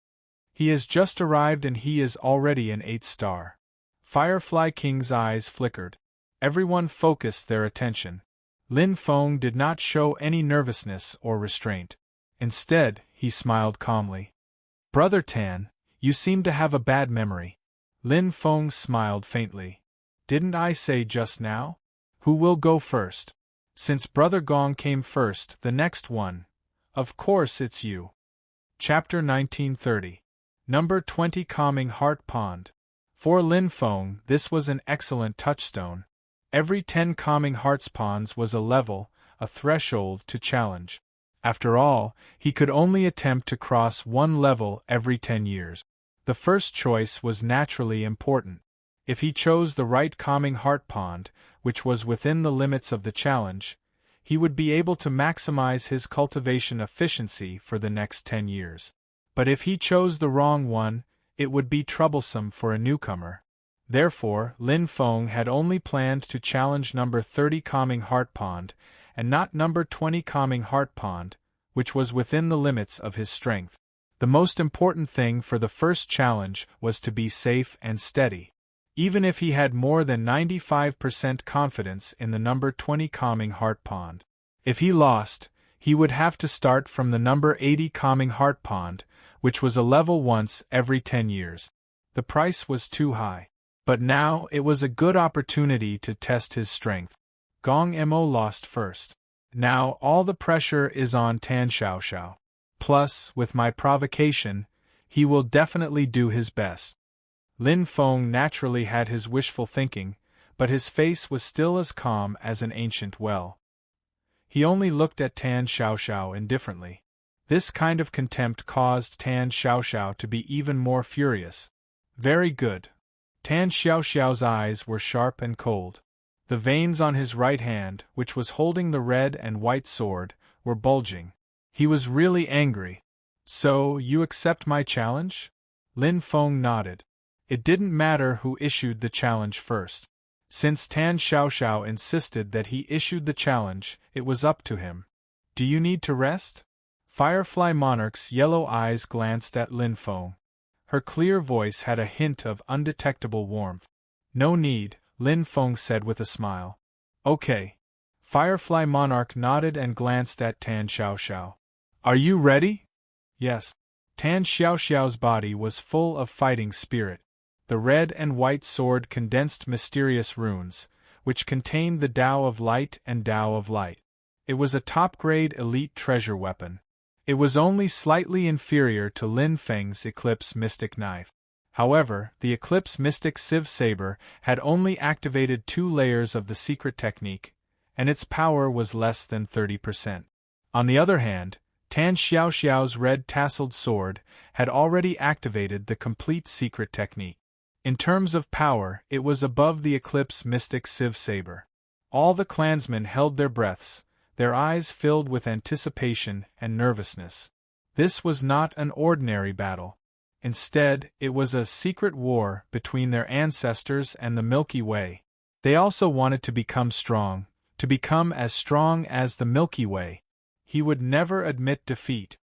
He has just arrived and he is already an 8-star. Firefly King's eyes flickered. Everyone focused their attention. Lin Feng did not show any nervousness or restraint. Instead, he smiled calmly. Brother Tan, you seem to have a bad memory. Lin Feng smiled faintly. Didn't I say just now? Who will go first? Since Brother Gong came first, the next one. Of course it's you. Chapter 1930. Number 20 Calming Heart Pond. For Lin Feng, this was an excellent touchstone. Every 10 Calming Hearts ponds was a level, a threshold to challenge. After all, he could only attempt to cross one level every 10 years. The first choice was naturally important. If he chose the right Calming Heart Pond, which was within the limits of the challenge, he would be able to maximize his cultivation efficiency for the next 10 years. But if he chose the wrong one, it would be troublesome for a newcomer. Therefore, Lin Feng had only planned to challenge number 30 Calming Heart Pond, and not number 20 Calming Heart Pond, which was within the limits of his strength. The most important thing for the first challenge was to be safe and steady. Even if he had more than 95% confidence in the number 20 calming heart pond. If he lost, he would have to start from the number 80 calming heart pond, which was a level once every 10 years. The price was too high. But now it was a good opportunity to test his strength. Gong Mo lost first. Now all the pressure is on Tan Xiaoxiao. Plus, with my provocation, he will definitely do his best. Lin Feng naturally had his wishful thinking, but his face was still as calm as an ancient well. He only looked at Tan Xiaoxiao indifferently. This kind of contempt caused Tan Xiaoxiao to be even more furious. Very good. Tan Xiaoxiao's eyes were sharp and cold. The veins on his right hand, which was holding the red and white sword, were bulging. He was really angry. So, you accept my challenge? Lin Feng nodded. It didn't matter who issued the challenge first. Since Tan Xiaoxiao insisted that he issued the challenge, it was up to him. Do you need to rest? Firefly Monarch's yellow eyes glanced at Lin Feng. Her clear voice had a hint of undetectable warmth. No need, Lin Feng said with a smile. Okay. Firefly Monarch nodded and glanced at Tan Xiaoxiao. Are you ready? Yes. Tan Xiaoxiao's body was full of fighting spirit. The red and white sword condensed mysterious runes, which contained the Tao of Light and Tao of Light. It was a top-grade elite treasure weapon. It was only slightly inferior to Lin Feng's Eclipse Mystic Knife. However, the Eclipse Mystic Civ Saber had only activated 2 layers of the secret technique, and its power was less than 30%. On the other hand, Tan Xiaoxiao's red tasseled sword had already activated the complete secret technique. In terms of power, it was above the Eclipse Mystic Civ Saber. All the clansmen held their breaths, their eyes filled with anticipation and nervousness. This was not an ordinary battle. Instead, it was a secret war between their ancestors and the Milky Way. They also wanted to become as strong as the Milky Way. He would never admit defeat.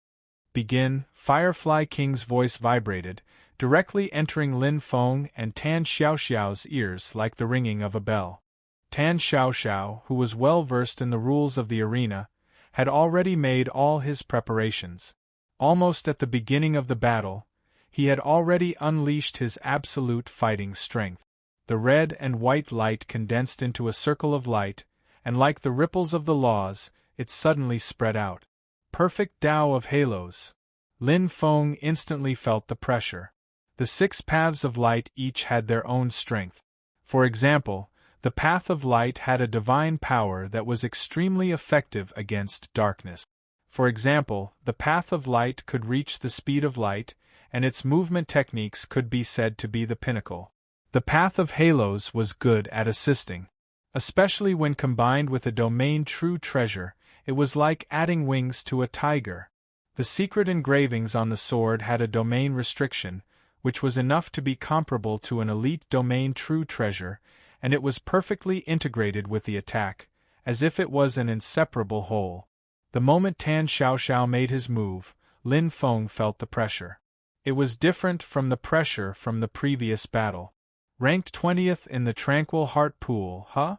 Begin, Firefly King's voice vibrated, directly entering Lin Feng and Tan Xiaoxiao's ears like the ringing of a bell. Tan Xiaoxiao, who was well versed in the rules of the arena, had already made all his preparations. Almost at the beginning of the battle, he had already unleashed his absolute fighting strength. The red and white light condensed into a circle of light, and like the ripples of the laws, it suddenly spread out. Perfect Tao of halos. Lin Feng instantly felt the pressure. The 6 paths of light each had their own strength. For example, the path of light had a divine power that was extremely effective against darkness. For example, the path of light could reach the speed of light, and its movement techniques could be said to be the pinnacle. The path of halos was good at assisting. Especially when combined with a domain true treasure, it was like adding wings to a tiger. The secret engravings on the sword had a domain restriction, which was enough to be comparable to an elite domain true treasure, and it was perfectly integrated with the attack, as if it was an inseparable whole. The moment Tan Xiaoxiao made his move, Lin Feng felt the pressure. It was different from the pressure from the previous battle. Ranked 20th in the Tranquil Heart Pool, huh?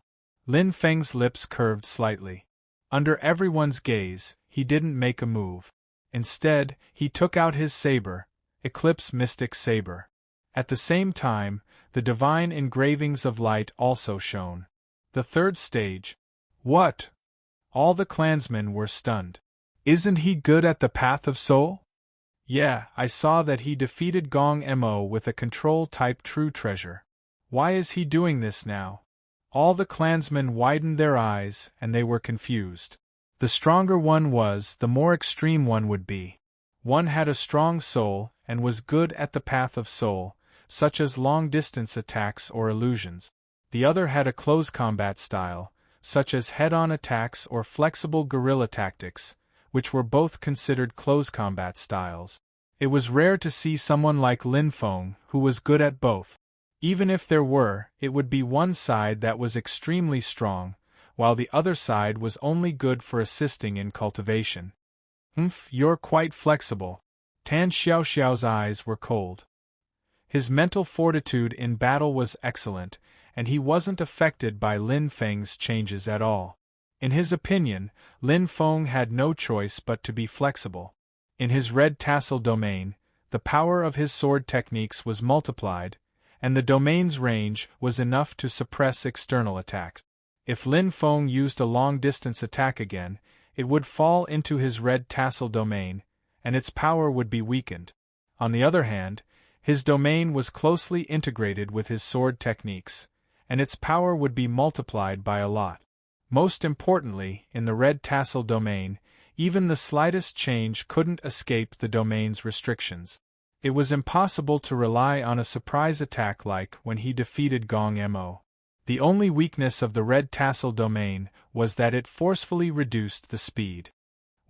Lin Feng's lips curved slightly. Under everyone's gaze, he didn't make a move. Instead, he took out his saber, Eclipse Mystic Saber. At the same time, the divine engravings of light also shone. The 3rd stage. What? All the clansmen were stunned. Isn't he good at the Path of Soul? Yeah, I saw that he defeated Gong Mo with a control-type true treasure. Why is he doing this now? All the clansmen widened their eyes, and they were confused. The stronger one was, the more extreme one would be. One had a strong soul, and was good at the Path of Soul, such as long-distance attacks or illusions. The other had a close combat style, such as head-on attacks or flexible guerrilla tactics, which were both considered close combat styles. It was rare to see someone like Lin Feng who was good at both. Even if there were, it would be one side that was extremely strong, while the other side was only good for assisting in cultivation. You're quite flexible. Tan Xiaoxiao's eyes were cold. His mental fortitude in battle was excellent, and he wasn't affected by Lin Feng's changes at all. In his opinion, Lin Feng had no choice but to be flexible. In his red tassel domain, the power of his sword techniques was multiplied, and the domain's range was enough to suppress external attacks. If Lin Feng used a long-distance attack again, it would fall into his red tassel domain, and its power would be weakened. On the other hand, his domain was closely integrated with his sword techniques, and its power would be multiplied by a lot. Most importantly, in the red tassel domain, even the slightest change couldn't escape the domain's restrictions. It was impossible to rely on a surprise attack like when he defeated Gong Mo. The only weakness of the red tassel domain was that it forcefully reduced the speed.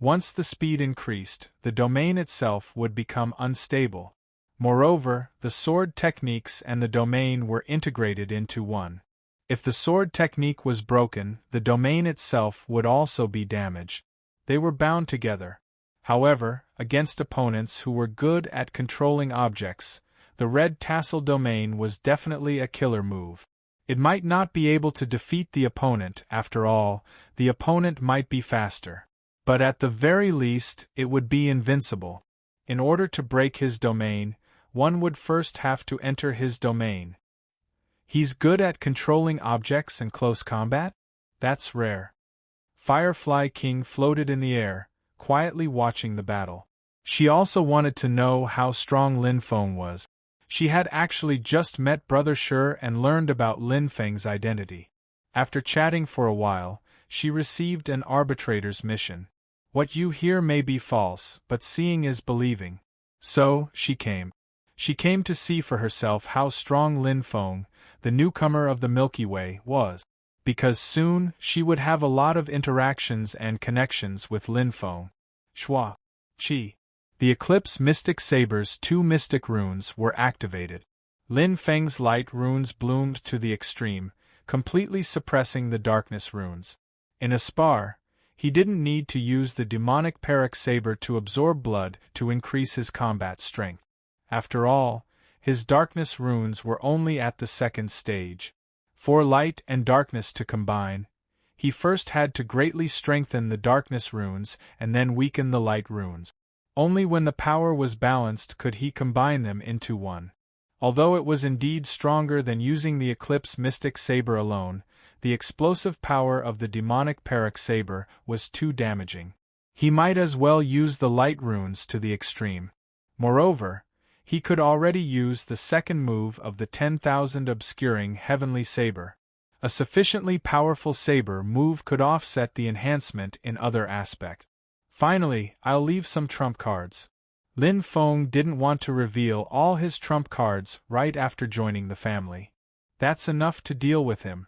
Once the speed increased, the domain itself would become unstable. Moreover, the sword techniques and the domain were integrated into one. If the sword technique was broken, the domain itself would also be damaged. They were bound together. However, against opponents who were good at controlling objects, the red tassel domain was definitely a killer move. It might not be able to defeat the opponent, after all, the opponent might be faster. But at the very least, it would be invincible. In order to break his domain, one would first have to enter his domain. He's good at controlling objects in close combat? That's rare. Firefly King floated in the air, quietly watching the battle. She also wanted to know how strong Lin Feng was. She had actually just met Brother Shi and learned about Lin Feng's identity. After chatting for a while, she received an arbitrator's mission. What you hear may be false, but seeing is believing. So, she came. She came to see for herself how strong Lin Feng, the newcomer of the Milky Way, was. Because soon, she would have a lot of interactions and connections with Lin Feng. Shua. Qi. The Eclipse Mystic Saber's 2 mystic runes were activated. Lin Feng's light runes bloomed to the extreme, completely suppressing the darkness runes. In a spar, he didn't need to use the demonic Parak Saber to absorb blood to increase his combat strength. After all, his darkness runes were only at the second stage. For light and darkness to combine, he first had to greatly strengthen the darkness runes and then weaken the light runes. Only when the power was balanced could he combine them into one. Although it was indeed stronger than using the Eclipse Mystic Saber alone, the explosive power of the demonic Parak Saber was too damaging. He might as well use the light runes to the extreme. Moreover, he could already use the second move of the 10,000 obscuring Heavenly Saber. A sufficiently powerful saber move could offset the enhancement in other aspects. Finally, I'll leave some trump cards. Lin Feng didn't want to reveal all his trump cards right after joining the family. That's enough to deal with him.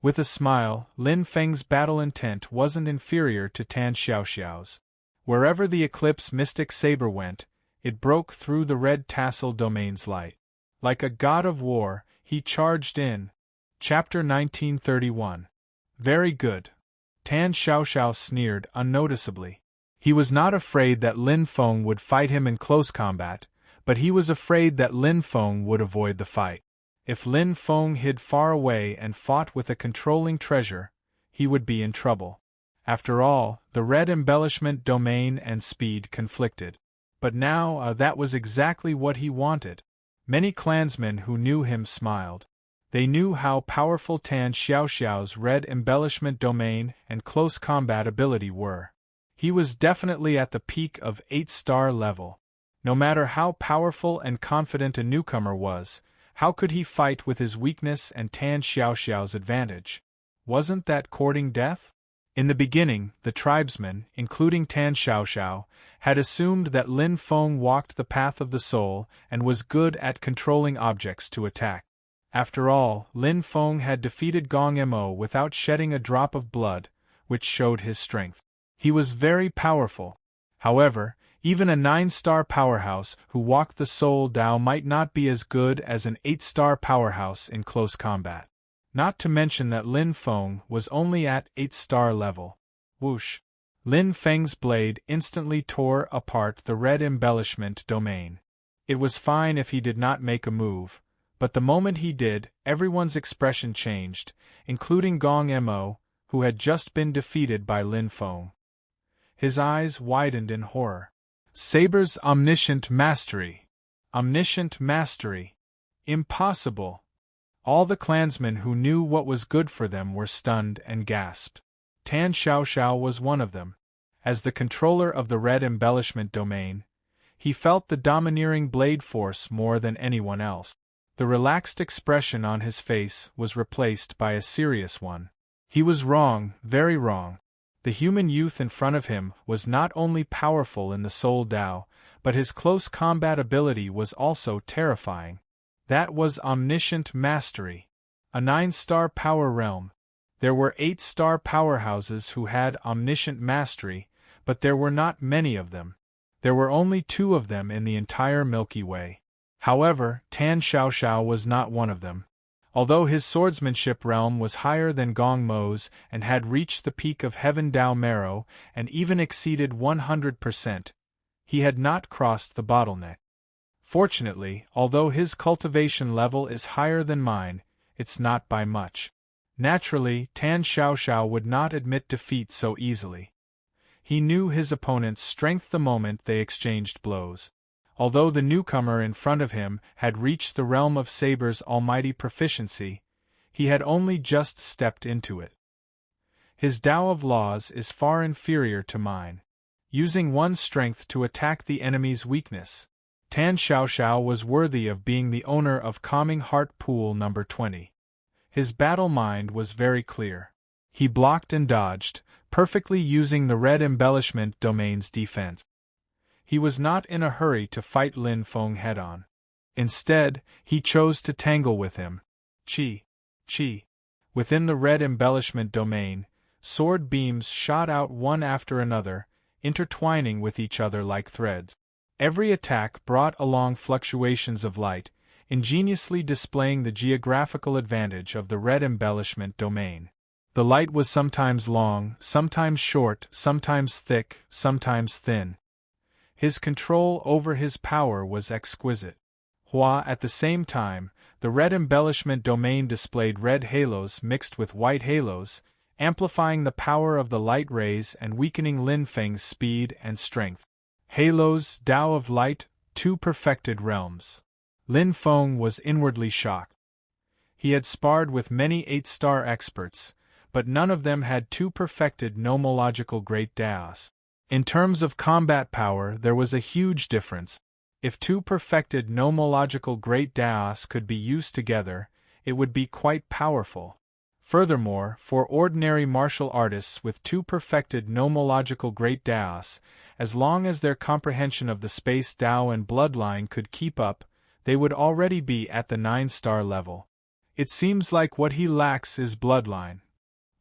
With a smile, Lin Feng's battle intent wasn't inferior to Tan Xiaoxiao's. Wherever the Eclipse Mystic Saber went, it broke through the red tassel domain's light. Like a god of war, he charged in. Chapter 1931. Very good. Tan Xiaoxiao sneered unnoticeably. He was not afraid that Lin Feng would fight him in close combat, but he was afraid that Lin Feng would avoid the fight. If Lin Feng hid far away and fought with a controlling treasure, he would be in trouble. After all, the red embellishment domain and speed conflicted. But now that was exactly what he wanted. Many clansmen who knew him smiled. They knew how powerful Tan Xiaoxiao's red embellishment domain and close combat ability were. He was definitely at the peak of 8-star level. No matter how powerful and confident a newcomer was, how could he fight with his weakness and Tan Xiaoxiao's advantage? Wasn't that courting death? In the beginning, the tribesmen, including Tan Xiaoxiao, had assumed that Lin Feng walked the path of the soul and was good at controlling objects to attack. After all, Lin Feng had defeated Gong Mo without shedding a drop of blood, which showed his strength. He was very powerful. However, even a 9-star powerhouse who walked the Soul Dao might not be as good as an 8-star powerhouse in close combat. Not to mention that Lin Feng was only at 8-star level. Whoosh! Lin Feng's blade instantly tore apart the red embellishment domain. It was fine if he did not make a move, but the moment he did, everyone's expression changed, including Gong Mo, who had just been defeated by Lin Feng. His eyes widened in horror. Saber's omniscient mastery! Omniscient mastery! Impossible! All the clansmen who knew what was good for them were stunned and gasped. Tan Xiaoxiao was one of them. As the controller of the red embellishment domain, he felt the domineering blade force more than anyone else. The relaxed expression on his face was replaced by a serious one. He was wrong, very wrong. The human youth in front of him was not only powerful in the Soul Dao, but his close combat ability was also terrifying. That was omniscient mastery. A 9-star power realm. There were 8-star powerhouses who had omniscient mastery, but there were not many of them. There were only 2 of them in the entire Milky Way. However, Tan Xiaoxiao was not one of them. Although his swordsmanship realm was higher than Gong Mo's and had reached the peak of Heaven Dao Marrow and even exceeded 100%, he had not crossed the bottleneck. Fortunately, although his cultivation level is higher than mine, it's not by much. Naturally, Tan Xiaoxiao would not admit defeat so easily. He knew his opponent's strength the moment they exchanged blows. Although the newcomer in front of him had reached the realm of Saber's almighty proficiency, he had only just stepped into it. His Tao of Laws is far inferior to mine. Using one's strength to attack the enemy's weakness, Tan Xiaoxiao was worthy of being the owner of Calming Heart Pool number 20. His battle mind was very clear. He blocked and dodged, perfectly using the red embellishment domain's defense. He was not in a hurry to fight Lin Feng head-on. Instead, he chose to tangle with him. Chi. Within the red embellishment domain, sword beams shot out one after another, intertwining with each other like threads. Every attack brought along fluctuations of light, ingeniously displaying the geographical advantage of the red embellishment domain. The light was sometimes long, sometimes short, sometimes thick, sometimes thin. His control over his power was exquisite. At the same time, the red embellishment domain displayed red halos mixed with white halos, amplifying the power of the light rays and weakening Lin Feng's speed and strength. Halos, Tao of Light, 2 perfected realms. Lin Feng was inwardly shocked. He had sparred with many 8-star experts, but none of them had 2 perfected nomological great Daos. In terms of combat power, there was a huge difference. If 2 perfected nomological great Daos could be used together, it would be quite powerful. Furthermore, for ordinary martial artists with 2 perfected nomological great Daos, as long as their comprehension of the space Dao and bloodline could keep up, they would already be at the 9-star level. It seems like what he lacks is bloodline.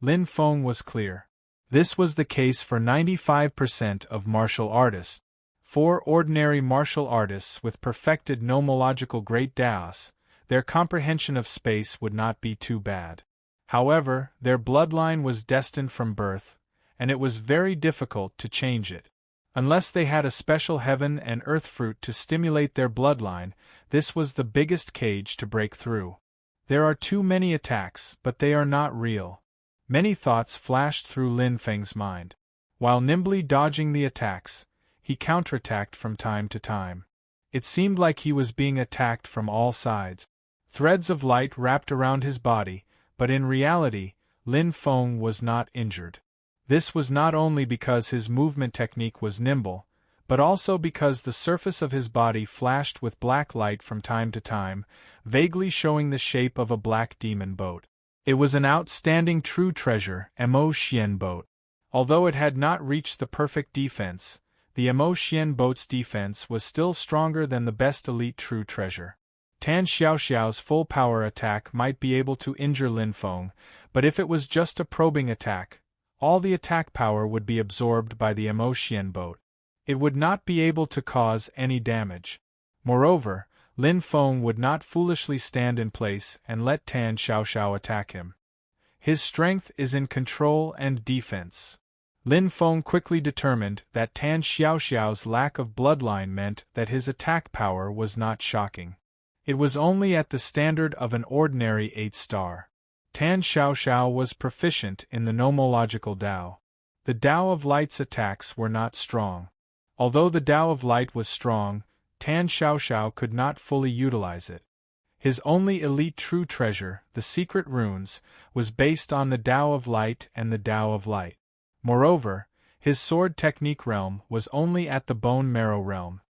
Lin Feng was clear. This was the case for 95% of martial artists. For ordinary martial artists with perfected nomological great Daos, their comprehension of space would not be too bad. However, their bloodline was destined from birth, and it was very difficult to change it. Unless they had a special heaven and earth fruit to stimulate their bloodline, this was the biggest cage to break through. There are too many attacks, but they are not real. Many thoughts flashed through Lin Feng's mind. While nimbly dodging the attacks, he counterattacked from time to time. It seemed like he was being attacked from all sides. Threads of light wrapped around his body, but in reality, Lin Feng was not injured. This was not only because his movement technique was nimble, but also because the surface of his body flashed with black light from time to time, vaguely showing the shape of a black demon boat. It was an outstanding true treasure, Mo Xian boat. Although it had not reached the perfect defense, the Mo Xian boat's defense was still stronger than the best elite true treasure. Tan Xiaoxiao's full power attack might be able to injure Lin Feng, but if it was just a probing attack, all the attack power would be absorbed by the Mo Xian boat. It would not be able to cause any damage. Moreover, Lin Feng would not foolishly stand in place and let Tan Xiaoxiao attack him. His strength is in control and defense. Lin Feng quickly determined that Tan Xiaoxiao's lack of bloodline meant that his attack power was not shocking. It was only at the standard of an ordinary 8-star. Tan Xiaoxiao was proficient in the nomological Tao. The Tao of Light's attacks were not strong. Although the Tao of Light was strong, Tan Xiaoxiao could not fully utilize it. His only elite true treasure, the secret runes, was based on the Tao of Light and the Tao of Light. Moreover, his sword technique realm was only at the bone marrow realm.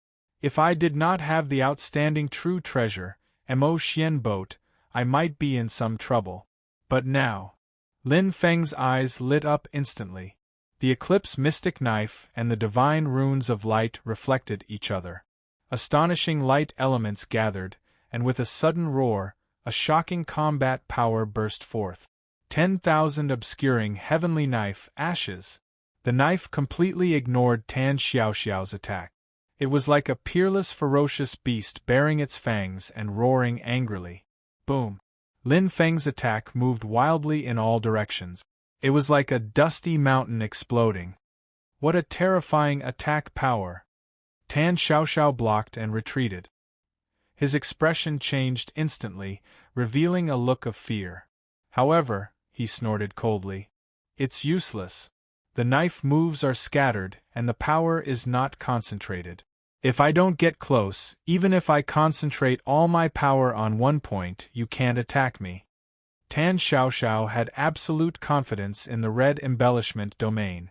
If I did not have the outstanding true treasure, Mo Xian Boat, I might be in some trouble. But now… Lin Feng's eyes lit up instantly. The Eclipse mystic knife and the divine runes of light reflected each other. Astonishing light elements gathered, and with a sudden roar, a shocking combat power burst forth. 10,000 obscuring heavenly knife ashes. The knife completely ignored Tan Xiaoxiao's attack. It was like a peerless ferocious beast baring its fangs and roaring angrily. Boom! Lin Feng's attack moved wildly in all directions. It was like a dusty mountain exploding. What a terrifying attack power! Tan Xiaoxiao blocked and retreated. His expression changed instantly, revealing a look of fear. However, he snorted coldly, it's useless. The knife moves are scattered, and the power is not concentrated. If I don't get close, even if I concentrate all my power on one point, you can't attack me. Tan Xiaoxiao had absolute confidence in the red embellishment domain.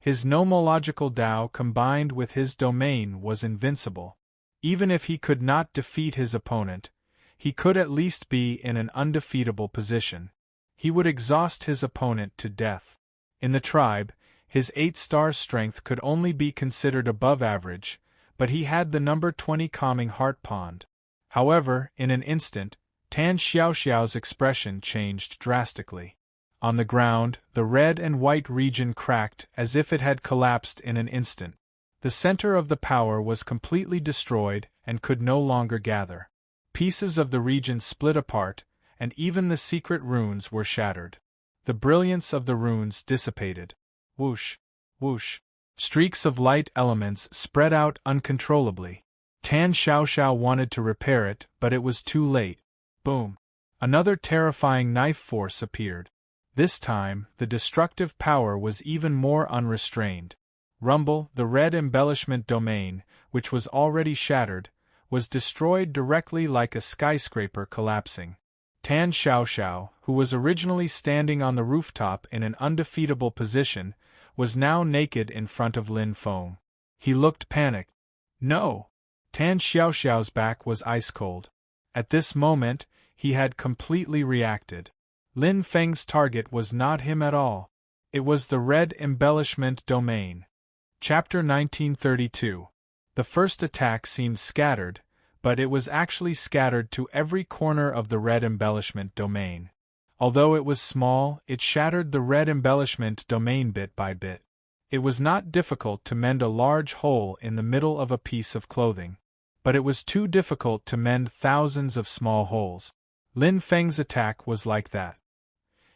His nomological Tao combined with his domain was invincible. Even if he could not defeat his opponent, he could at least be in an undefeatable position. He would exhaust his opponent to death. In the tribe, his 8-star strength could only be considered above average, but he had the number 20 calming heart pond. However, in an instant, Tan Xiaoxiao's expression changed drastically. On the ground, the red and white region cracked as if it had collapsed in an instant. The center of the power was completely destroyed and could no longer gather. Pieces of the region split apart, and even the secret runes were shattered. The brilliance of the runes dissipated. Whoosh! Whoosh! Streaks of light elements spread out uncontrollably. Tan Xiaoxiao wanted to repair it, but it was too late. Boom! Another terrifying knife force appeared. This time, the destructive power was even more unrestrained. Rumble, the red embellishment domain, which was already shattered, was destroyed directly like a skyscraper collapsing. Tan Xiaoxiao, who was originally standing on the rooftop in an undefeatable position, was now naked in front of Lin Feng. He looked panicked. No! Tan Xiaoxiao's back was ice-cold. At this moment, he had completely reacted. Lin Feng's target was not him at all. It was the red embellishment domain. Chapter 1932. The first attack seemed scattered, but it was actually scattered to every corner of the red embellishment domain. Although it was small, it shattered the red embellishment domain bit by bit. It was not difficult to mend a large hole in the middle of a piece of clothing. But it was too difficult to mend thousands of small holes. Lin Feng's attack was like that.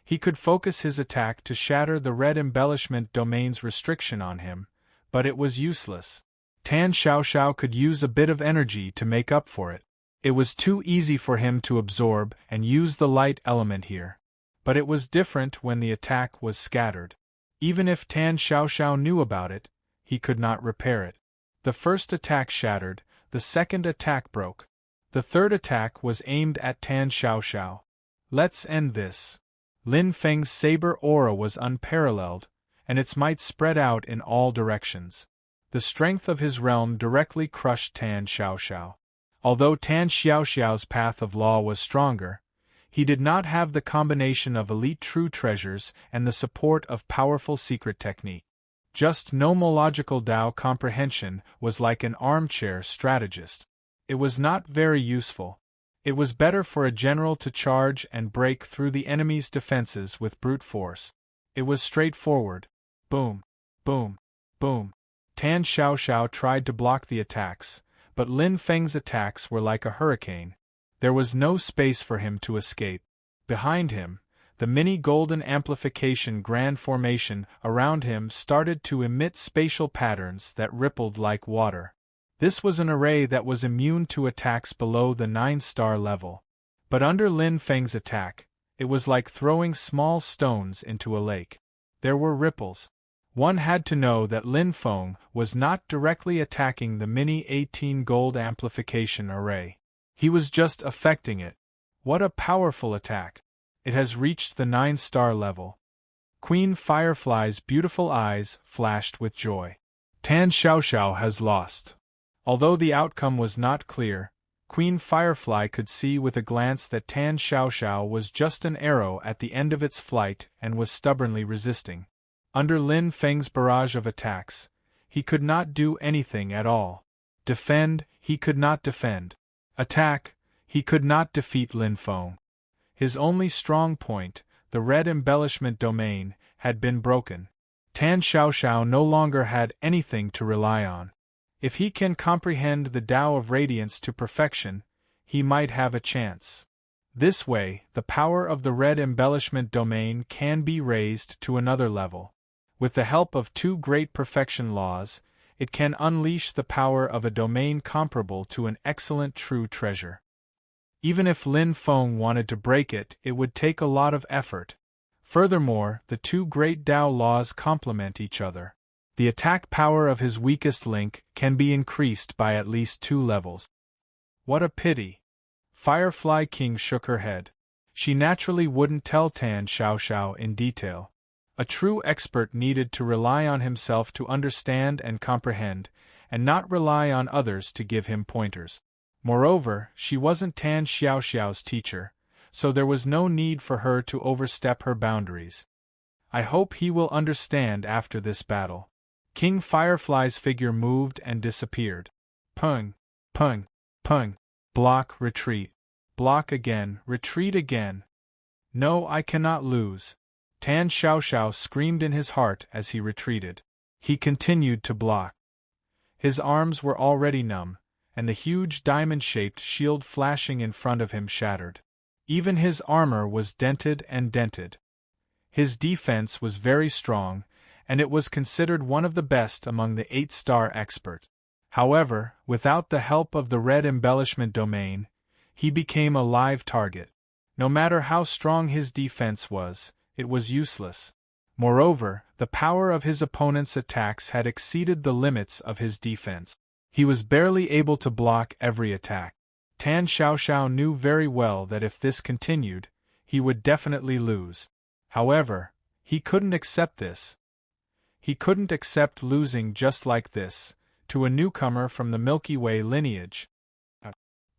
He could focus his attack to shatter the red embellishment domain's restriction on him, but it was useless. Tan Xiaoxiao could use a bit of energy to make up for it. It was too easy for him to absorb and use the light element here. But it was different when the attack was scattered. Even if Tan Xiaoxiao knew about it, he could not repair it. The first attack shattered, the second attack broke. The third attack was aimed at Tan Xiaoxiao. Let's end this. Lin Feng's saber aura was unparalleled, and its might spread out in all directions. The strength of his realm directly crushed Tan Xiaoxiao. Although Tan Xiaoxiao's path of law was stronger, he did not have the combination of elite true treasures and the support of powerful secret technique. Just nomological Tao comprehension was like an armchair strategist. It was not very useful. It was better for a general to charge and break through the enemy's defenses with brute force. It was straightforward. Boom, boom, boom. Tan Xiaoxiao tried to block the attacks, but Lin Feng's attacks were like a hurricane. There was no space for him to escape. Behind him, the mini golden amplification grand formation around him started to emit spatial patterns that rippled like water. This was an array that was immune to attacks below the 9-star level. But under Lin Feng's attack, it was like throwing small stones into a lake. There were ripples. One had to know that Lin Feng was not directly attacking the mini 18 gold amplification array. He was just affecting it. What a powerful attack! It has reached the 9-star level. Queen Firefly's beautiful eyes flashed with joy. Tan Xiaoxiao has lost. Although the outcome was not clear, Queen Firefly could see with a glance that Tan Xiaoxiao was just an arrow at the end of its flight and was stubbornly resisting. Under Lin Feng's barrage of attacks, he could not do anything at all. Defend, he could not defend. Attack, he could not defeat Lin Feng. His only strong point, the red embellishment domain, had been broken. Tan Xiaoxiao no longer had anything to rely on. If he can comprehend the Tao of Radiance to perfection, he might have a chance. This way, the power of the red embellishment domain can be raised to another level. With the help of 2 great perfection laws, it can unleash the power of a domain comparable to an excellent true treasure. Even if Lin Feng wanted to break it, it would take a lot of effort. Furthermore, the 2 great Tao laws complement each other. The attack power of his weakest link can be increased by at least 2 levels. What a pity! Firefly King shook her head. She naturally wouldn't tell Tan Xiaoxiao in detail. A true expert needed to rely on himself to understand and comprehend, and not rely on others to give him pointers. Moreover, she wasn't Tan Xiaoxiao's teacher, so there was no need for her to overstep her boundaries. I hope he will understand after this battle. King Firefly's figure moved and disappeared. Pung, pung, pung. Block, retreat. Block again, retreat again. No, I cannot lose. Tan Xiaoxiao screamed in his heart as he retreated. He continued to block. His arms were already numb, and the huge diamond-shaped shield flashing in front of him shattered. Even his armor was dented and dented. His defense was very strong, and it was considered one of the best among the 8-star experts. However, without the help of the red embellishment domain, he became a live target. No matter how strong his defense was, it was useless. Moreover, the power of his opponent's attacks had exceeded the limits of his defense. He was barely able to block every attack. Tan Xiaoxiao knew very well that if this continued, he would definitely lose. However, he couldn't accept this. He couldn't accept losing just like this, to a newcomer from the Milky Way lineage.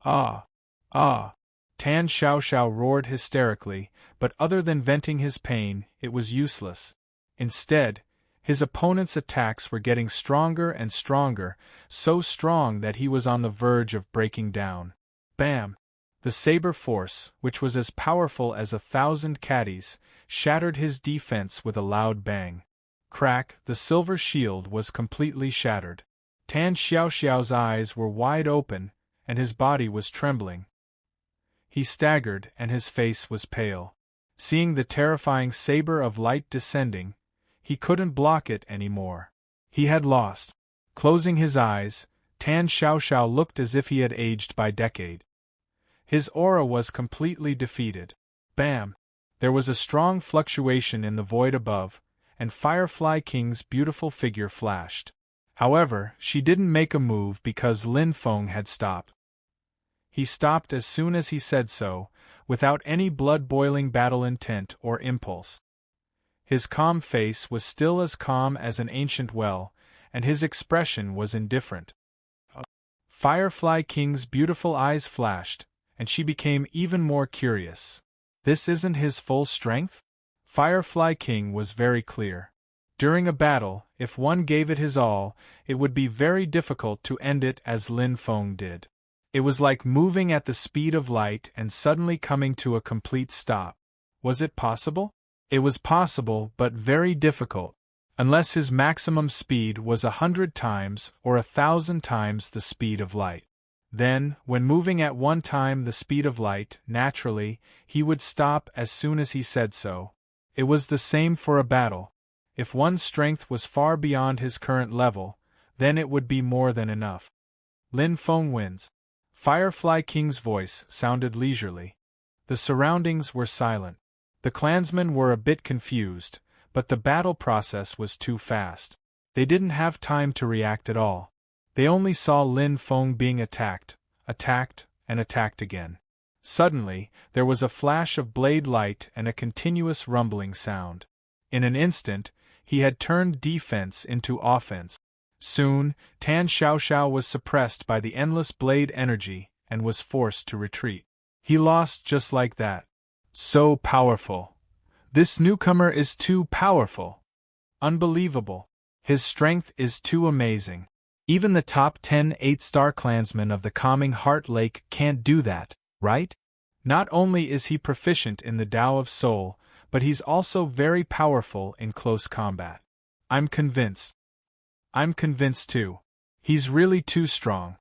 Ah! Ah! Tan Xiaoxiao roared hysterically, but other than venting his pain, it was useless. Instead, his opponent's attacks were getting stronger and stronger, so strong that he was on the verge of breaking down. Bam! The saber force, which was as powerful as 1,000 caddies, shattered his defense with a loud bang. Crack, the silver shield was completely shattered. Tan Xiaoxiao's eyes were wide open, and his body was trembling. He staggered, and his face was pale. Seeing the terrifying saber of light descending, he couldn't block it anymore. He had lost. Closing his eyes, Tan Xiaoxiao looked as if he had aged by decade. His aura was completely defeated. Bam! There was a strong fluctuation in the void above, and Firefly King's beautiful figure flashed. However, she didn't make a move because Lin Feng had stopped. He stopped as soon as he said so, without any blood-boiling battle intent or impulse. His calm face was still as calm as an ancient well, and his expression was indifferent. Firefly King's beautiful eyes flashed, and she became even more curious. This isn't his full strength? Firefly King was very clear. During a battle, if one gave it his all, it would be very difficult to end it as Lin Feng did. It was like moving at the speed of light and suddenly coming to a complete stop. Was it possible? It was possible, but very difficult, unless his maximum speed was 100 times or 1,000 times the speed of light. Then, when moving at one time the speed of light, naturally, he would stop as soon as he said so. It was the same for a battle. If one's strength was far beyond his current level, then it would be more than enough. Lin Feng wins. Firefly King's voice sounded leisurely. The surroundings were silent. The clansmen were a bit confused, but the battle process was too fast. They didn't have time to react at all. They only saw Lin Feng being attacked, and attacked again. Suddenly, there was a flash of blade light and a continuous rumbling sound. In an instant, he had turned defense into offense. Soon, Tan Xiaoxiao was suppressed by the endless blade energy and was forced to retreat. He lost just like that. So powerful. This newcomer is too powerful. Unbelievable. His strength is too amazing. Even the top 10 8-star clansmen of the Calming Heart Lake can't do that, right? Not only is he proficient in the Tao of Soul, but he's also very powerful in close combat. I'm convinced. I'm convinced too. He's really too strong.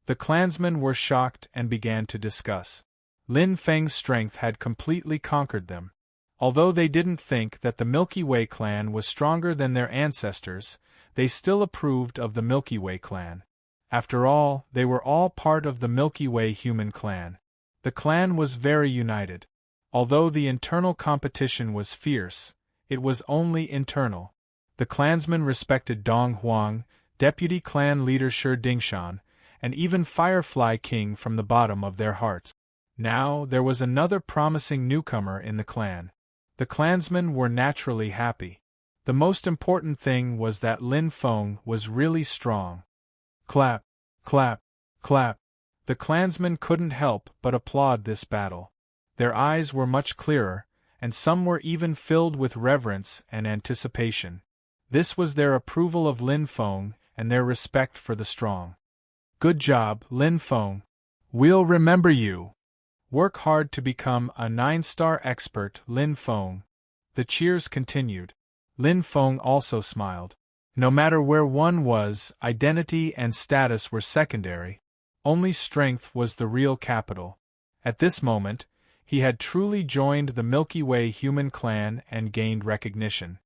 The clansmen were shocked and began to discuss. Lin Feng's strength had completely conquered them. Although they didn't think that the Milky Way clan was stronger than their ancestors, they still approved of the Milky Way clan. After all, they were all part of the Milky Way human clan. The clan was very united. Although the internal competition was fierce, it was only internal. The clansmen respected Dong Huang, deputy clan leader Shi Dingshan, and even Firefly King from the bottom of their hearts. Now, there was another promising newcomer in the clan. The clansmen were naturally happy. The most important thing was that Lin Feng was really strong. Clap, clap, clap. The clansmen couldn't help but applaud this battle. Their eyes were much clearer, and some were even filled with reverence and anticipation. This was their approval of Lin Feng and their respect for the strong. Good job, Lin Feng. We'll remember you. Work hard to become a 9-star expert, Lin Feng. The cheers continued. Lin Feng also smiled. No matter where one was, identity and status were secondary. Only strength was the real capital. At this moment, he had truly joined the Milky Way human clan and gained recognition.